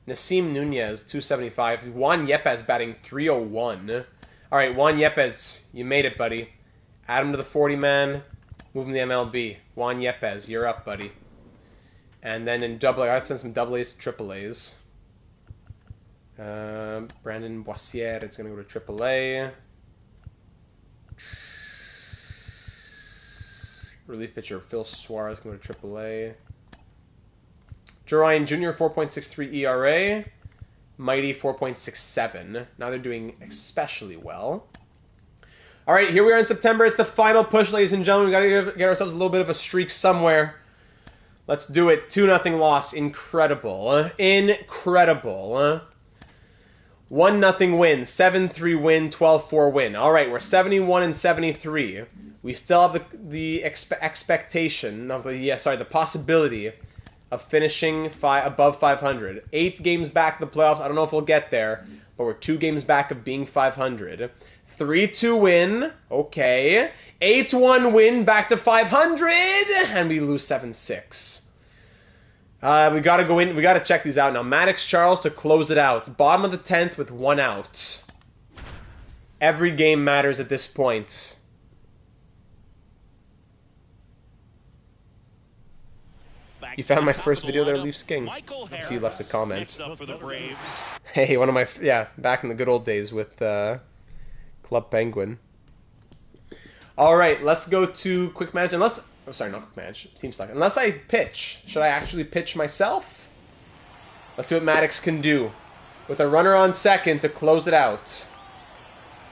Nasim Nunez, 275. Juan Yepes batting 301. All right, Juan Yepes, you made it, buddy. Add him to the 40-man. Move him to the MLB. Juan Yepes, you're up, buddy. And then in AA, I have to send some AA's to AAA's. Brandon Boissiere is going to go to AAA. Relief pitcher Phil Suarez going to AAA. Joe Ryan Jr. 4.63 ERA. Mighty 4.67. Now they're doing especially well. All right, here we are in September. It's the final push, ladies and gentlemen. We got to get ourselves a little bit of a streak somewhere. Let's do it. 2-0 loss. Incredible. Incredible. 1-0 win. 7-3 win. 12-4 win. All right, we're 71 and 73. We still have the expectation of the possibility of finishing above 500. 8 games back in the playoffs. I don't know if we'll get there, but we're 2 games back of being 500. 3-2 win. Okay. 8-1 win back to 500, and we lose 7-6. We gotta go in. We gotta check these out now. Maddox Charles to close it out. Bottom of the 10th with 1 out. Every game matters at this point. You found my first video there, Leafs King. Let's see, you left a comment. Hey, one of my back in the good old days with Club Penguin. All right, let's go to quick match. Not quick match. Team select. Unless I pitch, should I actually pitch myself? Let's see what Maddox can do with a runner on second to close it out.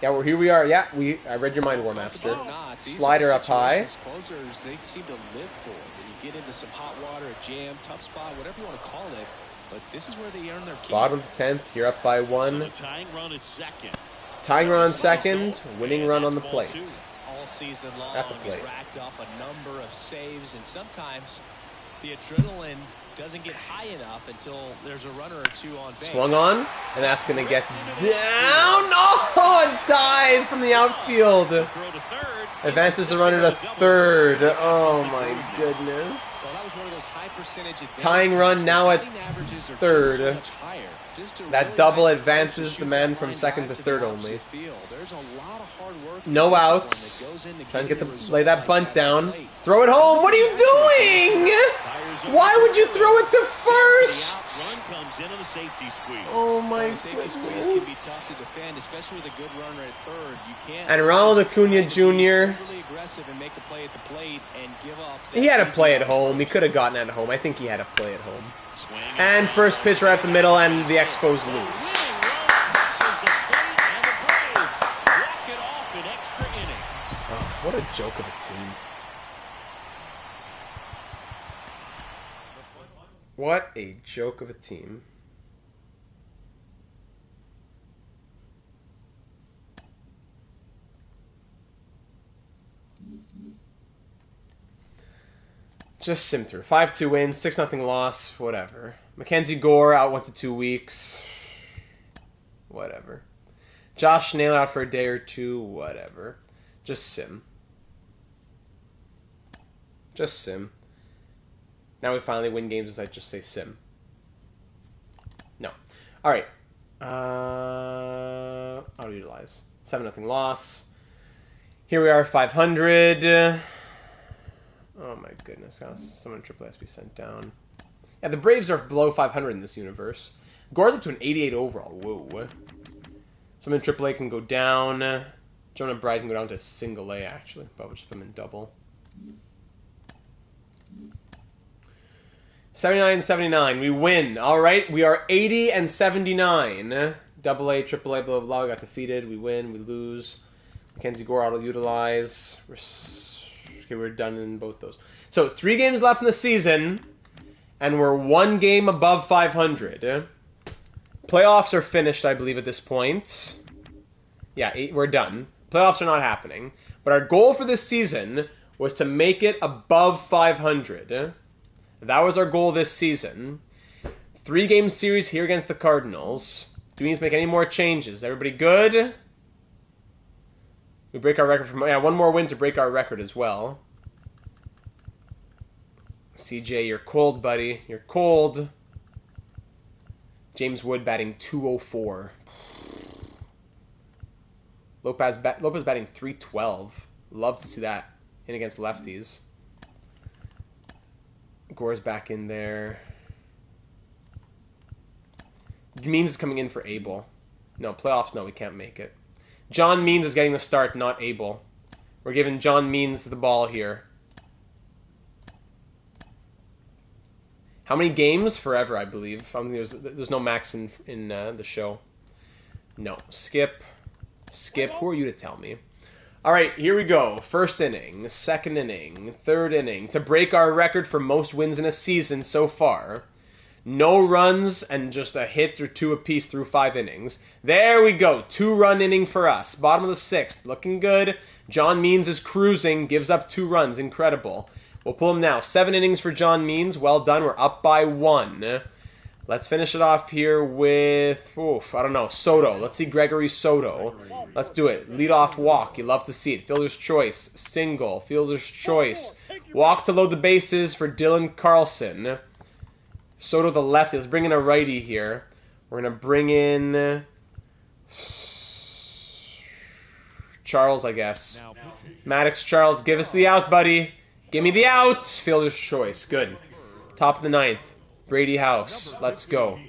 Yeah, here we are. Yeah, I read your mind, War Mapster. Slider up high. Closers, they seem to live for it. When you get into some hot water, a jam, tough spot, whatever you want to call it. But this is where they earn their keep. Bottom of the 10th. You're up by 1. So tying run at second. Tying run on second. Winning run on the plate. All season long, at the plate. he's racked up a number of saves, and sometimes the adrenaline doesn't get high enough until there's a runner or two on base. Swung on, and that's going to get down. Oh, it died from the outfield. Advances the runner to third. Oh, my goodness. Tying run now at third. That double advances the man from second to third only. No outs. Trying to lay that bunt down. Throw it home. What are you doing? Why would you throw it to first? Oh my goodness. And Ronald Acuna Jr. He had a play at home. He could have gotten at home. I think he had a play at home. And first pitch right up the middle, and the Expos lose. Oh, what a joke of a team. What a joke of a team. Just sim through. 5-2 win, 6-0 loss, whatever. Mackenzie Gore out 1 to 2 weeks. Whatever. Josh Nail out for a day or two, whatever. Just sim. Just sim. Now we finally win games as I just say sim. No. Alright. Auto utilize. 7-0 loss. Here we are, 500. Oh my goodness, someone in AAA has to be sent down. Yeah, the Braves are below 500 in this universe. Gore's up to an 88 overall. Whoa. Someone in AAA can go down. Jonah Bride can go down to single A, actually. But we'll just put him in double. 79-79. We win. All right, we are 80-79. Double A, Triple A, blah, blah, blah. We got defeated. We win. We lose. Mackenzie Gore auto-utilize. Okay, we're done in both those. So 3 games left in the season, and we're 1 game above 500. Playoffs are finished, I believe, at this point. Yeah, we're done. Playoffs are not happening. But our goal for this season was to make it above 500. That was our goal this season. 3-game series here against the Cardinals. Do we need to make any more changes? Everybody good? We break our record from... Yeah, 1 more win to break our record as well. CJ, you're cold, buddy. You're cold. James Wood batting .204. Lopez batting .312. Love to see that. In against lefties. Gore's back in there. Means is coming in for Abel. No, playoffs, no, we can't make it. John Means is getting the start, not Abel. We're giving John Means the ball here. How many games? Forever, I believe. There's no max in the show. No. Skip. Skip. Who are you to tell me? All right, here we go. First inning, second inning, third inning. To break our record for most wins in a season so far, No runs and just a hit or two apiece through 5 innings. There we go. 2-run inning for us. Bottom of the 6th. Looking good. John Means is cruising. Gives up 2 runs. Incredible. We'll pull him now. 7 innings for John Means. Well done. We're up by 1. Let's finish it off here with, I don't know, Soto. Let's see Gregory Soto. Let's do it. Leadoff walk. You love to see it. Fielder's choice. Single. Fielder's choice. Walk to load the bases for Dylan Carlson. Soto the lefty. Let's bring in a righty here. We're going to bring in Charles, I guess. Maddox Charles, give us the out, buddy. Give me the out. Fielder's choice. Good. Top of the 9th. Brady House. Let's go.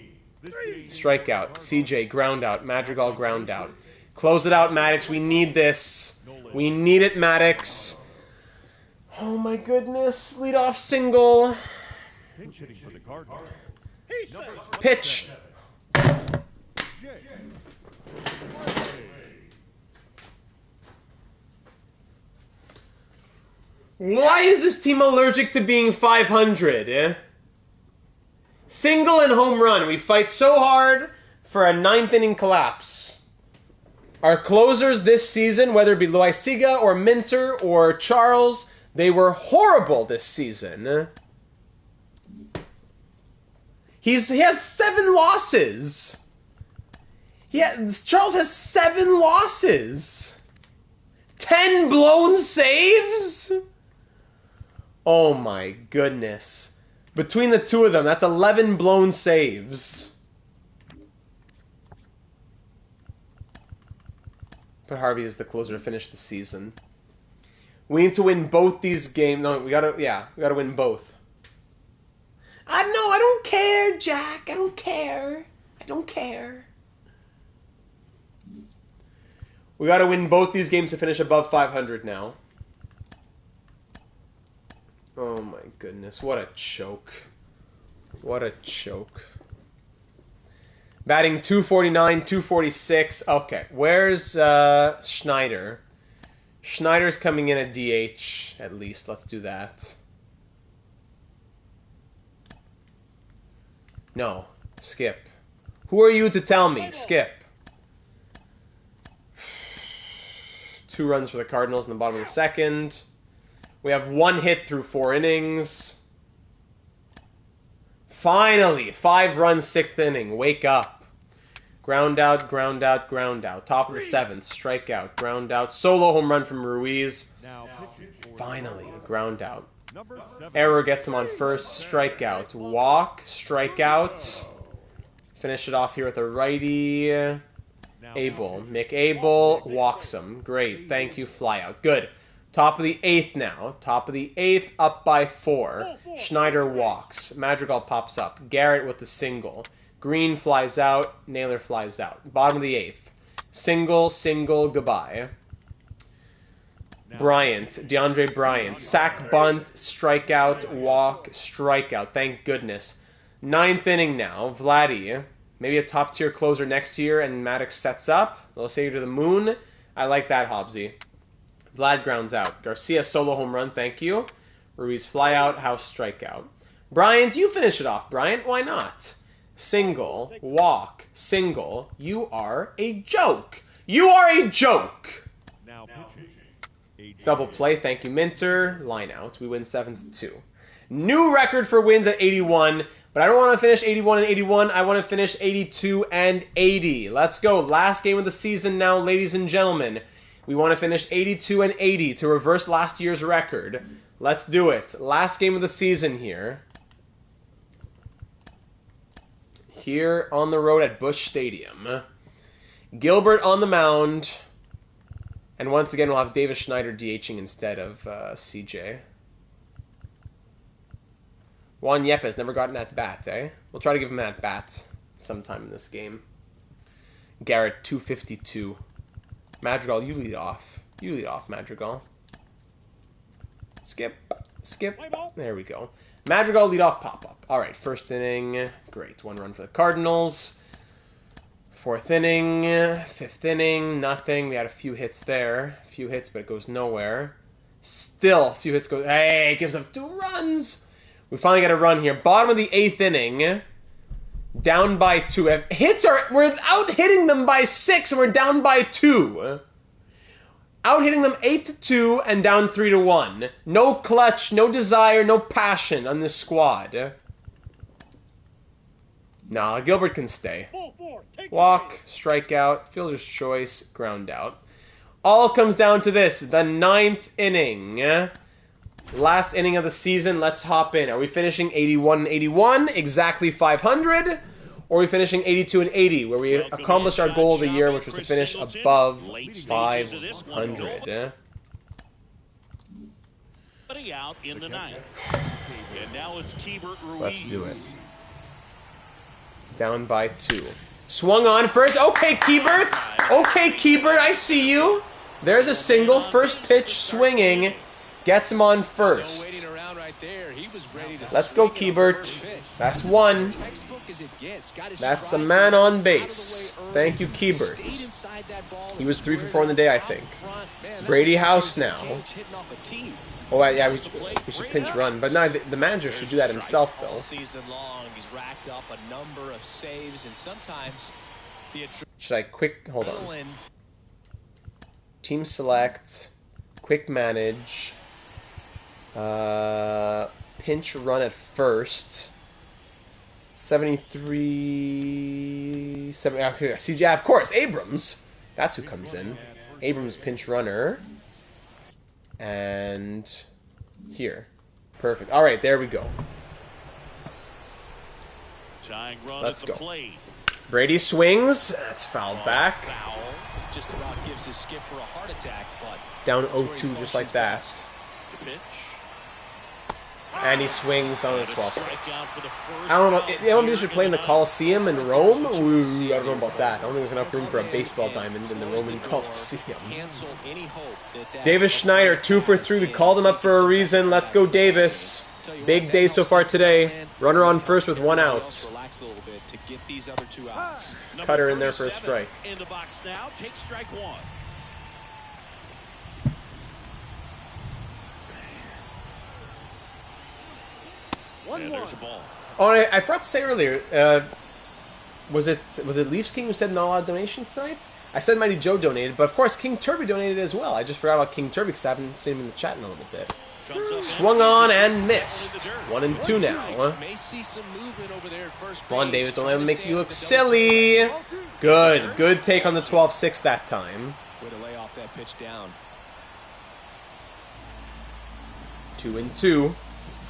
Strikeout. CJ, ground out. Madrigal, ground out. Close it out, Maddox. We need this. We need it, Maddox. Oh, my goodness. Leadoff single. Pitch. Why is this team allergic to being 500, eh? Single and home run. We fight so hard for a 9th inning collapse. Our closers this season, whether it be Loaiziga or Minter or Charles, they were horrible this season. He has 7 losses. Charles has 7 losses. 10 blown saves? Oh my goodness. Between the two of them, that's 11 blown saves. But Harvey is the closer to finish the season. We need to win both these games. No, we gotta win both. I don't care, Jack. I don't care. I don't care. We gotta win both these games to finish above 500 now. Oh my goodness, what a choke. What a choke. Batting 249, 246. Okay, where's Schneider? Schneider's coming in at DH, at least. Let's do that. No, Skip. Who are you to tell me? Skip. 2 runs for the Cardinals in the bottom of the 2nd. We have 1 hit through 4 innings. Finally, 5 runs, 6th inning. Wake up. Ground out, ground out, ground out. Top of the 7th. Strikeout, ground out. Solo home run from Ruiz. Finally, ground out. Error gets him on first. Strikeout. Walk. Strikeout. Finish it off here with a righty. Abel. Mick Abel walks him. Great. Thank you. Fly out. Good. Top of the 8th now. Top of the 8th, up by 4. Schneider walks. Madrigal pops up. Garrett with the single. Green flies out. Naylor flies out. Bottom of the 8th. Single, single, goodbye. Bryant. DeAndre Bryant. Sack, bunt, strikeout, walk, strikeout. Thank goodness. 9th inning now. Vladdy. Maybe a top-tier closer next year, and Maddox sets up. They'll say to the moon. I like that, Hobbsy. Vlad grounds out. Garcia solo home run, thank you. Ruiz fly out, House strikeout. Bryant, you finish it off, Bryant. Why not? Single, walk, single. You are a joke. You are a joke. Double play, thank you, Minter. Line out. We win 7-2. New record for wins at 81. But I don't want to finish 81 and 81. I want to finish 82 and 80. Let's go. Last game of the season now, ladies and gentlemen. We want to finish 82 and 80 to reverse last year's record. Let's do it. Last game of the season here. Here on the road at Busch Stadium. Gilbert on the mound. And once again, we'll have Davis Schneider DHing instead of CJ. Juan Yepes never got an at-bat, eh? We'll try to give him an at-bat sometime in this game. Garrett, 252. Madrigal, you lead off. You lead off, Madrigal. Skip. Skip. There we go. Madrigal, lead off, pop-up. All right, 1st inning. Great. 1 run for the Cardinals. 4th inning. 5th inning. Nothing. We had a few hits there. A few hits, but it goes nowhere. Still, a few hits go... Hey, it gives up 2 runs! We finally got a run here. Bottom of the 8th inning. Down by 2. If hits are, we're out hitting them by 6 and we're down by 2. Out hitting them 8-2 and down 3-1. No clutch, no desire, no passion on this squad. Nah, Gilbert can stay. Walk, strikeout, fielder's choice, ground out. All comes down to this, the 9th inning. Last inning of the season, let's hop in. Are we finishing 81-81, exactly 500? Or are we finishing 82-80, where we accomplished our goal of the year, which was to finish above 500? Out in the ninth. And now it's Ruiz. Let's do it. Down by 2. Swung on first. Okay, Keibert. Okay, Keibert, I see you. There's a single. First pitch swinging. Gets him on first. Let's go, Keibert. That's 1. That's a man on base. Thank you, Keibert. He was 3 for 4 in the day, I think. Brady House now. Oh, yeah, we should pinch run. But no, the manager should do that himself, though. Should I quick... Hold on. Team select. Quick manage. Pinch run at first. 73... CJ, of course, Abrams. That's who comes in. Abrams pinch runner. And here. Perfect. All right, there we go. Let's go. Brady swings. That's fouled back. Just about gives his skipper a heart attack, but down 0-2 just like that. And he swings on the 12-6. I don't know. MLB should play in the Coliseum in Rome. Ooh, I don't know about that. I don't think there's enough room for a baseball diamond in the Roman Coliseum. Davis Schneider, 2 for 3. We called him up for a reason. Let's go, Davis. Big day so far today. Runner on first with 1 out. Cutter in there for a strike. In the box now. Take strike 1. And there's a ball. Oh, I forgot to say earlier. Was it Leafs King who said not a lot of donations tonight? I said Mighty Joe donated, but of course King Turby donated as well. I just forgot about King Turby because I haven't seen him in the chat in a little bit. Swung on and missed. 1-2 now. Come on, Davis, don't let him make you look silly. Good take on the 12-6 that time. Way to lay off that pitch down. 2-2.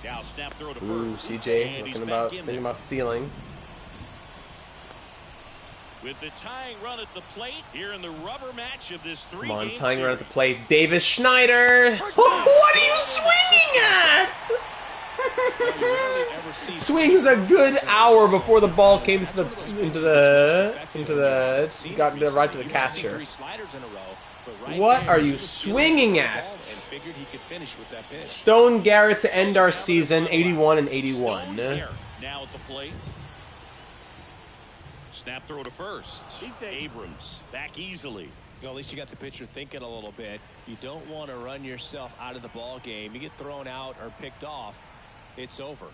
Now snap throw to Ooh, first. CJ thinking about stealing. With the tying run at the plate here in the rubber match of this 3-game Come on, series. tying run at the plate. Davis Schneider. What are you swinging at? Swings a good hour before the ball came got right to the catcher. What are you swinging at? Stone Garrett to end our season, 81-81. Now at the plate. Snap throw to first. Abrams back easily. Well, at least you got the pitcher thinking a little bit. You don't want to run yourself out of the ball game. You get thrown out or picked off, it's over.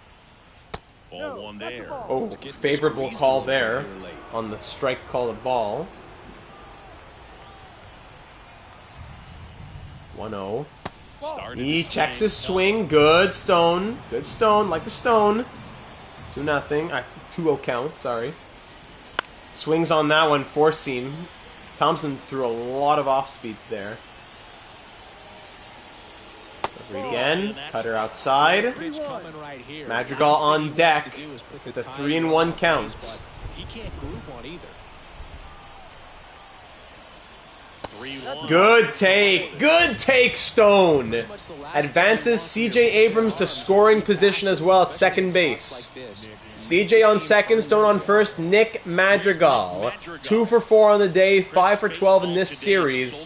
Ball 1 there. Oh, favorable call there on the strike call of ball. 1-0. He checks his swing. Good Stone. Good Stone. Like the Stone. 2-0. 2-0 count. Sorry. Swings on that one. 4-seam. Thompson threw a lot of off speeds there. Again. Cutter outside. Madrigal on deck with a 3-1 count. He can't groove one either. Good take. Good take, Stone. Advances C.J. Abrams to scoring position as well at second base. C.J. on second, Stone on first. Nick Madrigal. 2 for 4 on the day, 5 for 12 in this series.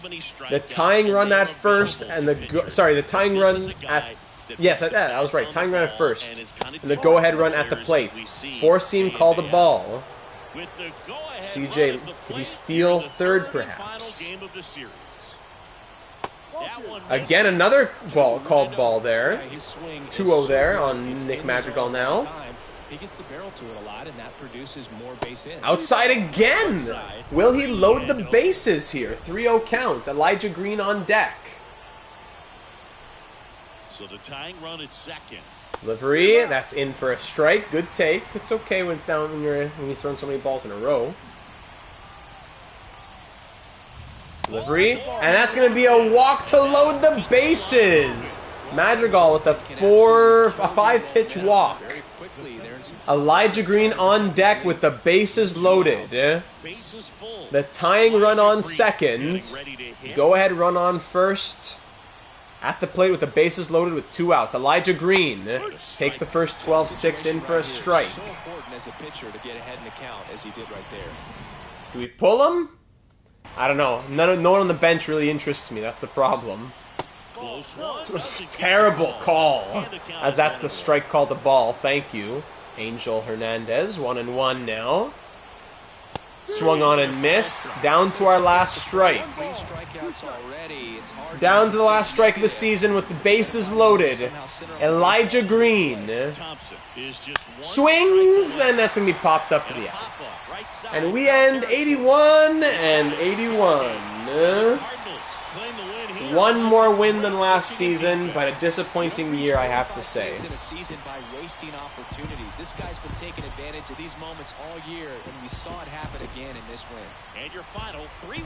The tying run at first and the tying run at... Yes, I was right. Tying run at first. And the go-ahead run at the plate. 4-seam called the ball. CJ, could he steal third, perhaps? Again, another called ball there. 2-0 there on Nick Madrigal now. He gets the barrel to it a lot, and that produces more base hits. Outside again! Will he load the bases here? 3-0 count. Elijah Green on deck. So the tying run at second. Delivery, that's in for a strike. Good take. It's okay when you're throwing so many balls in a row. Delivery, and that's going to be a walk to load the bases. Madrigal with a 5-pitch walk. Elijah Green on deck with the bases loaded. The tying run on second. Go ahead run on first. At the plate with the bases loaded with 2 outs. Elijah Green takes the first 12-6 in for a strike. So important as a pitcher to get ahead in the count as he did right there. Do we pull him? I don't know. No one on the bench really interests me. That's the problem. Terrible call. As that's a strike called the ball. Thank you. Angel Hernandez, 1-1 now. Swung on and missed. Down to our last strike. Down to the last strike of the season with the bases loaded. Elijah Green swings, and that's going to be popped up for the out. And we end 81 and 81. One more win than last season, but a disappointing year, I have to say. In a season by wasting opportunities. This guy's been taking advantage of these moments all year, and we saw it happen again in this win. And your final 3-1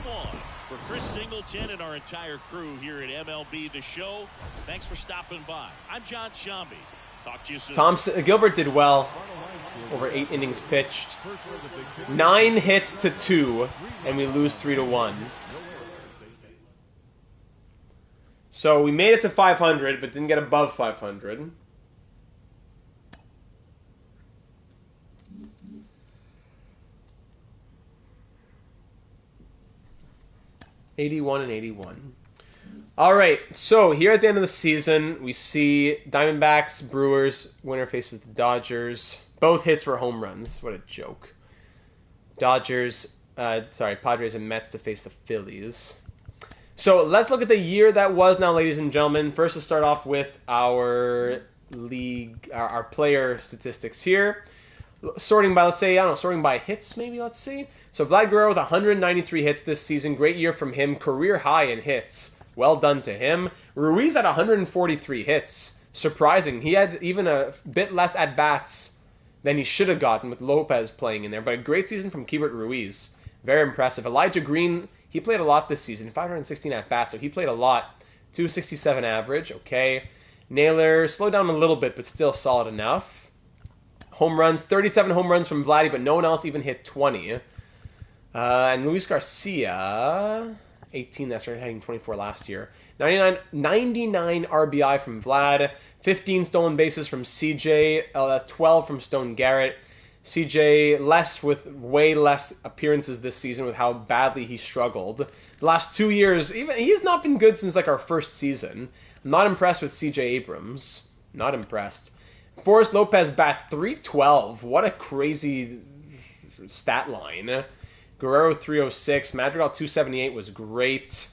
for Chris Singleton and our entire crew here at MLB The Show. Thanks for stopping by. I'm John Shambi. Talk to you soon. Gilbert did well. Over 8 innings pitched. 9 hits to 2, and we lose 3-1. So we made it to 500, but didn't get above 500. '81 and 81. All right, so here at the end of the season, we see Diamondbacks, Brewers, winner faces the Dodgers. Both hits were home runs. What a joke. Padres and Mets to face the Phillies. So let's look at the year that was now, ladies and gentlemen. First, let's start off with our league, our player statistics here. Sorting by, sorting by hits, maybe, let's see. So Vlad Guerrero with 193 hits this season. Great year from him. Career high in hits. Well done to him. Ruiz had 143 hits. Surprising. He had even a bit less at-bats than he should have gotten with Lopez playing in there. But a great season from Keibert Ruiz. Very impressive. Elijah Green, he played a lot this season. 516 at-bats, so he played a lot. 267 average, okay. Naylor slowed down a little bit, but still solid enough. Home runs, 37 home runs from Vladdy, but no one else even hit 20. And Luis Garcia, 18 after hitting 24 last year. 99 RBI from Vlad, 15 stolen bases from CJ, 12 from Stone Garrett. CJ less with way less appearances this season with how badly he struggled. The last 2 years, even he's not been good since like our first season. I'm not impressed with CJ Abrams. Not impressed. Forrest Lopez bat 312. What a crazy stat line. Guerrero 306. Madrigal 278 was great.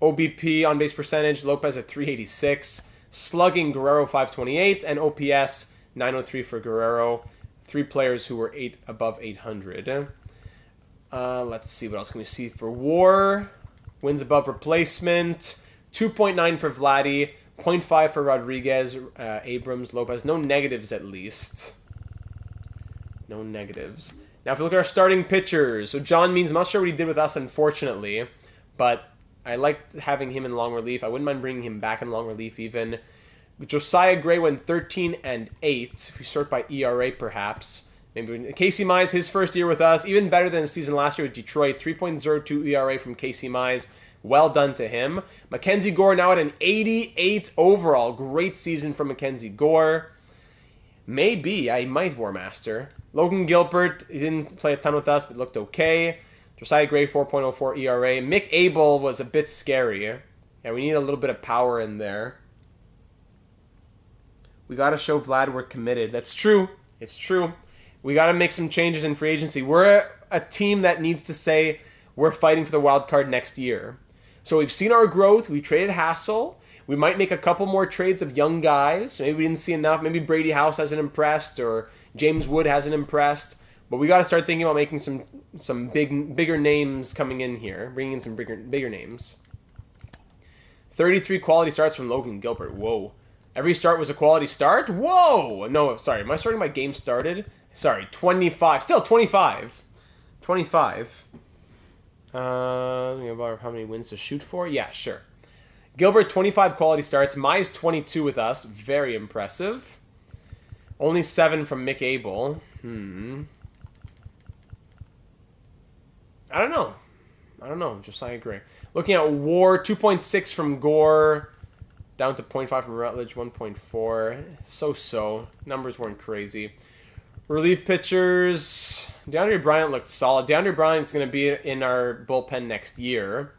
OBP on base percentage, Lopez at 386. Slugging Guerrero 528 and OPS 903 for Guerrero. 3 players who were above 800. Let's see, what else can we see for WAR? Wins above replacement. 2.9 for Vladdy. 0.5 for Rodriguez, Abrams, Lopez. No negatives, at least. No negatives. Now, if you look at our starting pitchers, so John Means, I'm not sure what he did with us, unfortunately, but I liked having him in long relief. I wouldn't mind bringing him back in long relief, even. Josiah Gray went 13 and 8. If you sort by ERA, perhaps. Maybe Casey Mize, his first year with us, even better than his season last year with Detroit. 3.02 ERA from Casey Mize. Well done to him. Mackenzie Gore now at an 88 overall. Great season from Mackenzie Gore. Maybe I might War Master. Logan Gilbert, he didn't play a ton with us, but looked okay. Josiah Gray, 4.04 ERA. Mick Abel was a bit scary. Yeah, we need a little bit of power in there. We got to show Vlad we're committed. That's true. It's true. We got to make some changes in free agency. We're a team that needs to say we're fighting for the wild card next year. So we've seen our growth. We traded Hassel. We might make a couple more trades of young guys. Maybe we didn't see enough. Maybe Brady House hasn't impressed, or James Wood hasn't impressed. But we got to start thinking about making some bigger names coming in here, bringing in some bigger names. 33 quality starts from Logan Gilbert. Whoa. Every start was a quality start? Whoa! No, sorry. Am I starting my game started? Sorry, 25. Still 25. 25. How many wins to shoot for? Yeah, sure. Gilbert, 25 quality starts. Mize, 22 with us. Very impressive. Only 7 from Mick Abel. I don't know. Josiah Gray. Looking at WAR, 2.6 from Gore. Down to 0.5 from Rutledge, 1.4. So-so. Numbers weren't crazy. Relief pitchers. DeAndre Bryant looked solid. DeAndre Bryant's going to be in our bullpen next year.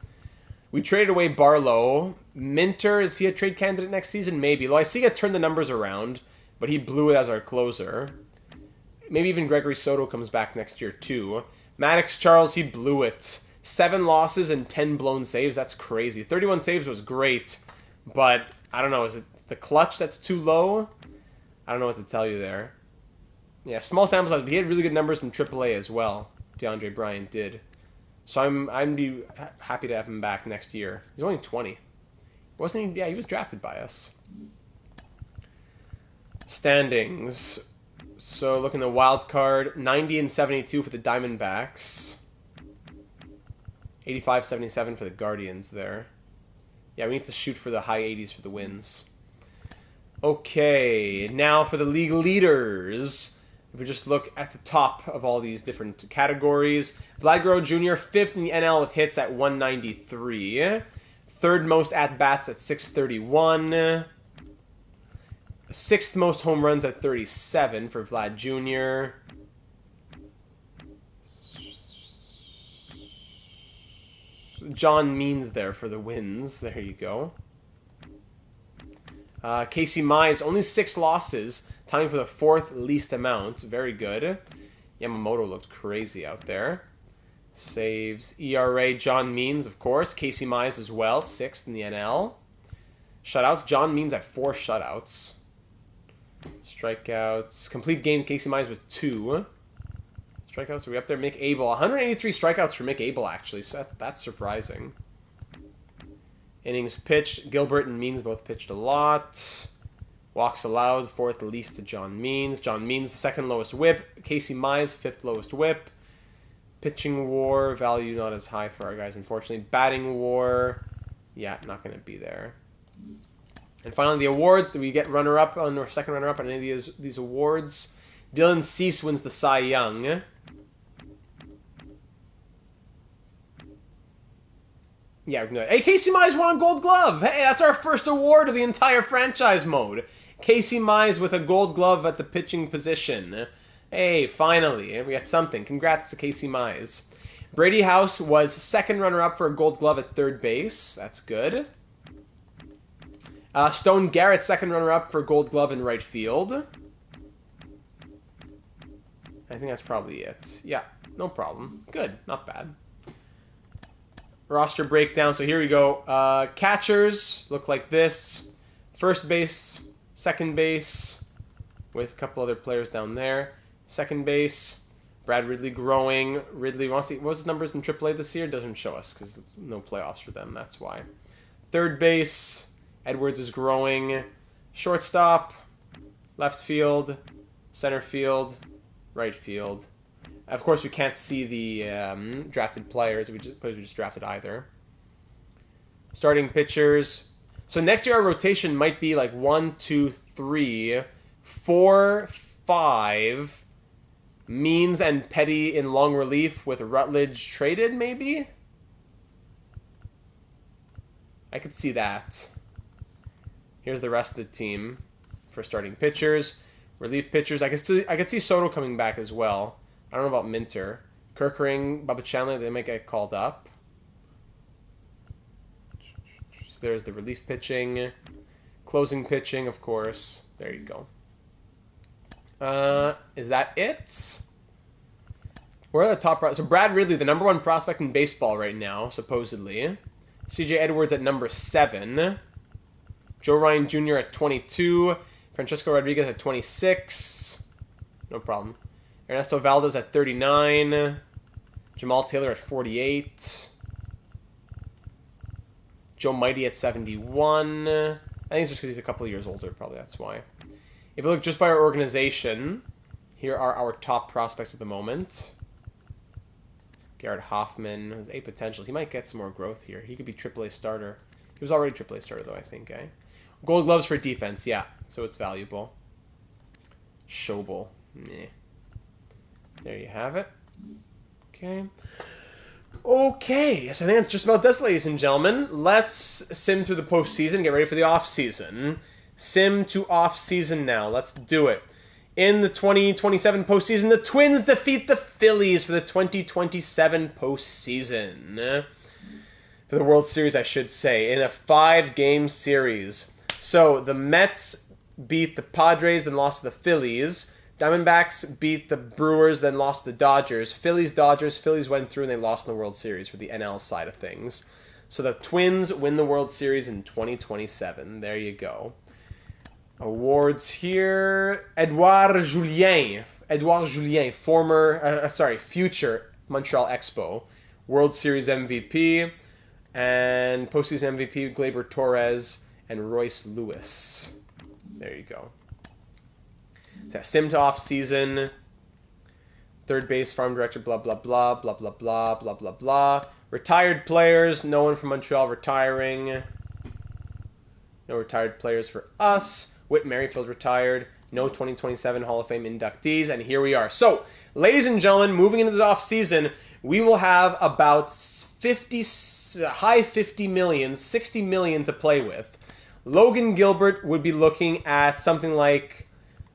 We traded away Barlow. Minter, is he a trade candidate next season? Maybe. Though I see it turn the numbers around, but he blew it as our closer. Maybe even Gregory Soto comes back next year too. Maddox Charles, he blew it. 7 losses and 10 blown saves. That's crazy. 31 saves was great, but I don't know. Is it the clutch that's too low? I don't know what to tell you there. Yeah, small sample size, but he had really good numbers from AAA as well. DeAndre Bryant did. So I'm be happy to have him back next year. He's only 20. Wasn't he? Yeah, he was drafted by us. Standings. So looking at the wild card, 90 and 72 for the Diamondbacks. 85-77 for the Guardians there. Yeah, we need to shoot for the high 80s for the wins. Okay, now for the league leaders. If we just look at the top of all these different categories, Vlad Guerrero Jr., 5th in the NL with hits at 193. 3rd most at-bats at 631. 6th most home runs at 37 for Vlad Jr. John Means there for the wins. There you go. Casey Mize, only 6 losses, tying for the 4th least amount. Very good. Yamamoto looked crazy out there. Saves, ERA, John Means, of course. Casey Mize as well, 6th in the NL. Shutouts, John Means at 4 shutouts. Strikeouts, complete game, Casey Mize with 2. Strikeouts, are we up there? Mick Abel, 183 strikeouts for Mick Abel, actually, so that's surprising. Innings pitched, Gilbert and Means both pitched a lot. Walks allowed, 4th least to John Means. John Means, the 2nd lowest whip. Casey Mize, 5th lowest whip. Pitching WAR, value not as high for our guys, unfortunately. Batting WAR, yeah, not going to be there. And finally, the awards. Do we get runner-up on or second runner-up on any of these awards? Dylan Cease wins the Cy Young. Yeah, we can do it. Hey, Casey Mize won a Gold Glove. Hey, that's our first award of the entire franchise mode. Casey Mize with a Gold Glove at the pitching position. Hey, finally, we got something. Congrats to Casey Mize. Brady House was 2nd runner-up for a Gold Glove at 3rd base. That's good. Stone Garrett, 2nd runner-up for Gold Glove in right field. I think that's probably it. Yeah, no problem. Good, not bad. Roster breakdown. So here we go. Catchers look like this. 1st base, 2nd base, with a couple other players down there. 2nd base, Brad Ridley growing. Ridley, wants to see, what's his numbers in AAA this year? Doesn't show us because no playoffs for them. That's why. 3rd base, Edwards is growing. Shortstop, left field, center field, right field. Of course, we can't see the drafted players. We just drafted either. Starting pitchers. So next year our rotation might be like 1, 2, 3, 4, 5. Means and Petty in long relief with Rutledge traded, maybe? I could see that. Here's the rest of the team for starting pitchers. Relief pitchers. I could see Soto coming back as well. I don't know about Minter. Kirkering, Bubba Chandler, they might get called up. So there's the relief pitching. Closing pitching, of course. There you go. Is that it? We're at the top. So Brad Ridley, the number 1 prospect in baseball right now, supposedly. CJ Edwards at number 7. Joe Ryan Jr. at 22. Francisco Rodriguez at 26. No problem. Ernesto Valdez at 39. Jamal Taylor at 48. Joe Mighty at 71. I think it's just because he's a couple of years older, probably that's why. If you look just by our organization, here are our top prospects at the moment. Garrett Hoffman has A potential. He might get some more growth here. He could be AAA starter. He was already AAA starter, though, I think, eh? Gold gloves for defense, yeah. So it's valuable. Schobel. Meh. There you have it. Okay. Okay, so I think that's just about this, ladies and gentlemen. Let's sim through the postseason, get ready for the offseason. Sim to offseason now. Let's do it. In the 2027 postseason, the Twins defeat the Phillies for the 2027 postseason. For the World Series, I should say, in a 5-game series. So the Mets beat the Padres, then lost to the Phillies. Diamondbacks beat the Brewers, then lost to the Dodgers. Phillies, Phillies went through and they lost in the World Series for the NL side of things. So the Twins win the World Series in 2027. There you go. Awards here. Edouard Julien, future Montreal Expo. World Series MVP. And postseason MVP, Gleyber Torres and Royce Lewis. There you go. Sim to off season. Third base, farm director, blah, blah, blah, blah, blah, blah, blah, blah, blah. Retired players, no one from Montreal retiring. No retired players for us. Whit Merrifield retired. No 2027 Hall of Fame inductees. And here we are. So, ladies and gentlemen, moving into this off season, we will have about high 50 million, 60 million to play with. Logan Gilbert would be looking at something like,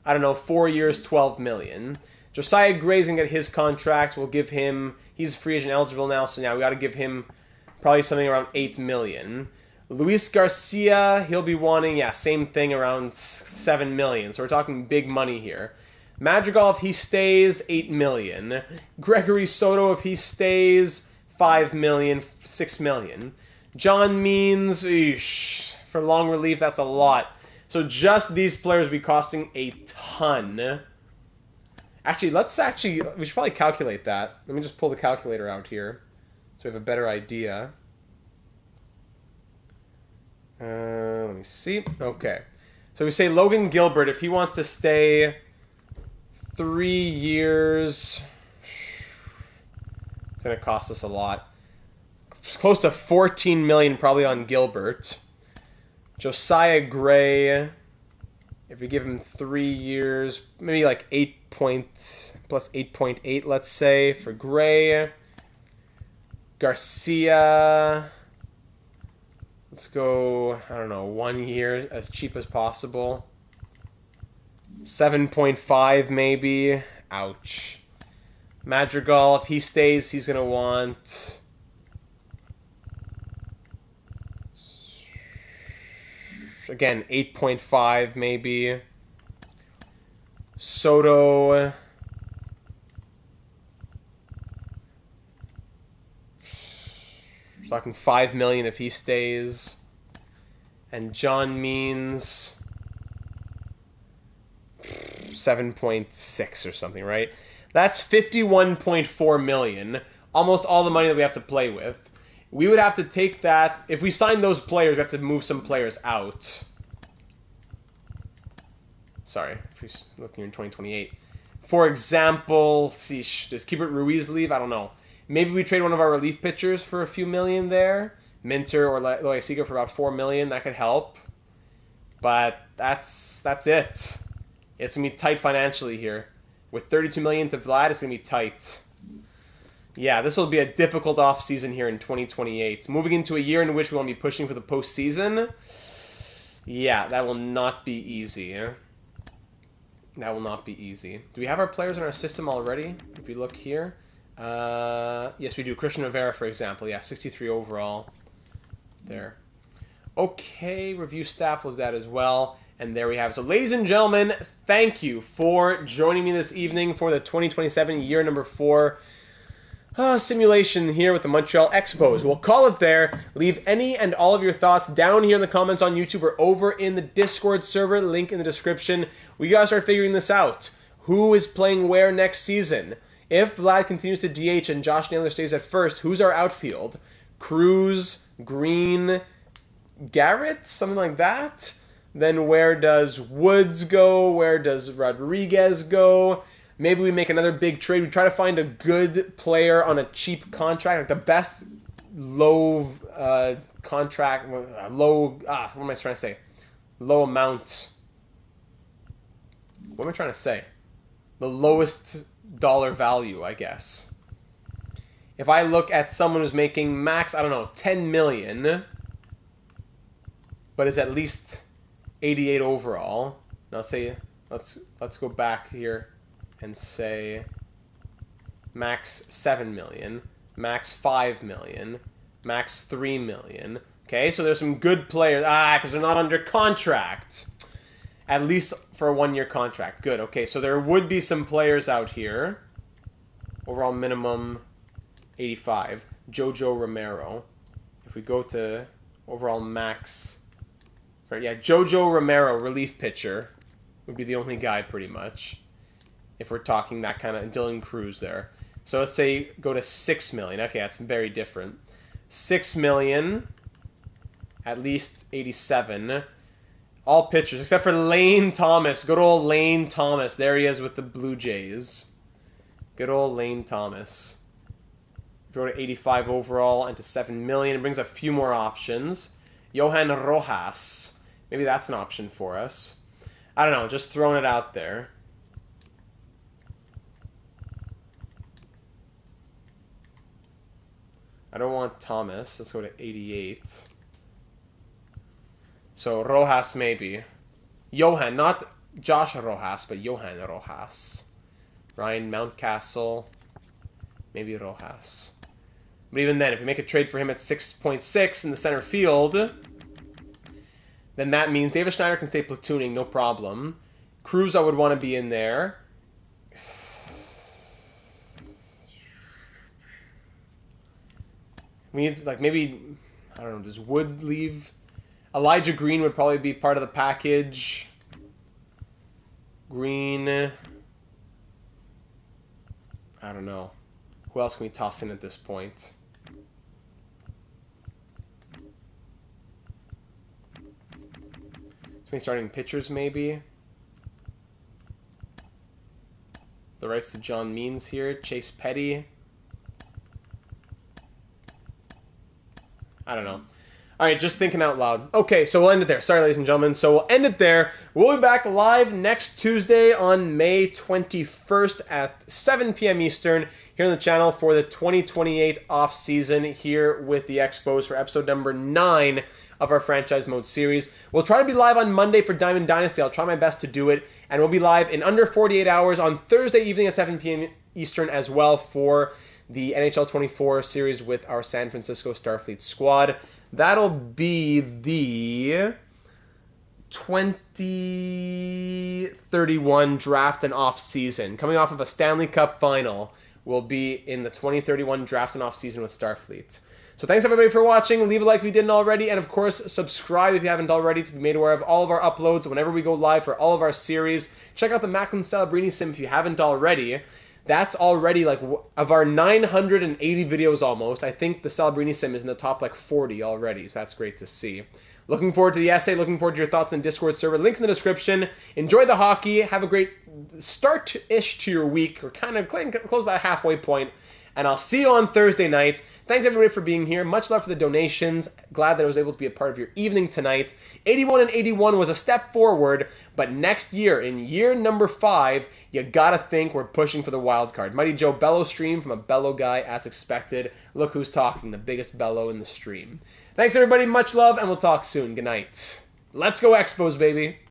I don't know, 4 years, 12 million. Josiah Gray's going to get his contract. We'll give him, he's free agent eligible now, so now we got to give him probably something around 8 million. Luis Garcia, he'll be wanting, same thing, around 7 million. So we're talking big money here. Madrigal, if he stays, 8 million. Gregory Soto, if he stays, 5 million, 6 million. John Means, for long relief, that's a lot. So just these players will be costing a ton. Actually, we should probably calculate that. Let me just pull the calculator out here so we have a better idea. Let me see. Okay. So we say Logan Gilbert, if he wants to stay 3 years, it's going to cost us a lot. It's close to 14 million probably on Gilbert. Josiah Gray, if we give him 3 years, maybe like 8 plus 8.8, let's say, for Gray. Garcia, let's go, I don't know, 1 year, as cheap as possible. 7.5 maybe. Ouch. Madrigal, if he stays, he's going to want, again, 8.5 maybe. Soto, we're talking 5 million if he stays. And John Means 7.6 or something, right? That's 51.4 million. Almost all the money that we have to play with. We would have to take that. If we sign those players, we have to move some players out. Sorry, if we're looking in 2028. For example, see, does Keibert Ruiz leave? I don't know. Maybe we trade one of our relief pitchers for a few million there. Minter or Loaiziga for about 4 million. That could help. But that's it. It's going to be tight financially here. With 32 million to Vlad, it's going to be tight. Yeah, this will be a difficult offseason here in 2028. Moving into a year in which we want to be pushing for the postseason. Yeah, that will not be easy. That will not be easy. Do we have our players in our system already? If we look here. Yes, we do. Christian Rivera, for example. Yeah, 63 overall. There. Okay, review staff was that as well. And there we have it. So, ladies and gentlemen, thank you for joining me this evening for the 2027 year number 4 simulation here with the Montreal Expos. We'll call it there. Leave any and all of your thoughts down here in the comments on YouTube or over in the Discord server, link in the description. We gotta start figuring this out. Who is playing where next season? If Vlad continues to DH and Josh Naylor stays at first, who's our outfield? Cruz, Green, Garrett, something like that? Then where does Woods go? Where does Rodriguez go? Maybe we make another big trade. We try to find a good player on a cheap contract, like the best low contract, what am I trying to say? Low amount. What am I trying to say? The lowest dollar value, I guess. If I look at someone who's making max, I don't know, 10 million, but is at least 88 overall. Now say let's go back here and say max 7 million, max 5 million, max 3 million. Okay, so there's some good players. Because they're not under contract. At least for a 1-year contract. Good. Okay, so there would be some players out here. Overall minimum 85. Jojo Romero. If we go to overall max... Yeah, Jojo Romero, relief pitcher, would be the only guy pretty much. If we're talking that kind of... Dylan Cruz there. So let's say go to 6 million. Okay, that's very different. 6 million. At least 87. All pitchers, except for Lane Thomas. Good old Lane Thomas. There he is with the Blue Jays. Good old Lane Thomas. Go to 85 overall and to 7 million. It brings a few more options. Johan Rojas. Maybe that's an option for us. I don't know, just throwing it out there. I don't want Thomas. Let's go to 88. So Rojas maybe. Johan, not Josh Rojas, but Johan Rojas. Ryan Mountcastle. Maybe Rojas. But even then, if we make a trade for him at 6.6 in the center field, then that means David Schneider can stay platooning, no problem. Cruz I would want to be in there. We need, like, maybe, I don't know, does Wood leave? Elijah Green would probably be part of the package. Green. I don't know. Who else can we toss in at this point? Starting pitchers, maybe. The rights to John Means here. Chase Petty. I don't know. All right, just thinking out loud. Okay, so we'll end it there. Sorry, ladies and gentlemen. So we'll end it there. We'll be back live next Tuesday on May 21st at 7 p.m. Eastern here on the channel for the 2028 off-season here with the Expos for episode number 9 of our franchise mode series. We'll try to be live on Monday for Diamond Dynasty. I'll try my best to do it. And we'll be live in under 48 hours on Thursday evening at 7 p.m. Eastern as well for the NHL 24 series with our San Francisco Starfleet squad. That'll be the 2031 draft and off season. Coming off of a Stanley Cup final, we'll be in the 2031 draft and off season with Starfleet. So thanks everybody for watching. Leave a like if you didn't already, and of course subscribe if you haven't already to be made aware of all of our uploads whenever we go live for all of our series. Check out the Macklin Celebrini sim if you haven't already. That's already, like, of our 980 videos almost, I think the Celebrini sim is in the top, like, 40 already, so that's great to see. Looking forward to the essay, looking forward to your thoughts in the Discord server, link in the description. Enjoy the hockey, have a great start-ish to your week, or kind of close that halfway point, and I'll see you on Thursday night. Thanks everybody for being here. Much love for the donations. Glad that I was able to be a part of your evening tonight. 81 and 81 was a step forward, but next year, in year number 5, you gotta think we're pushing for the wild card. Mighty Joe Bello stream from a Bello guy as expected. Look who's talking, the biggest Bello in the stream. Thanks everybody, much love, and we'll talk soon. Good night. Let's go Expos, baby.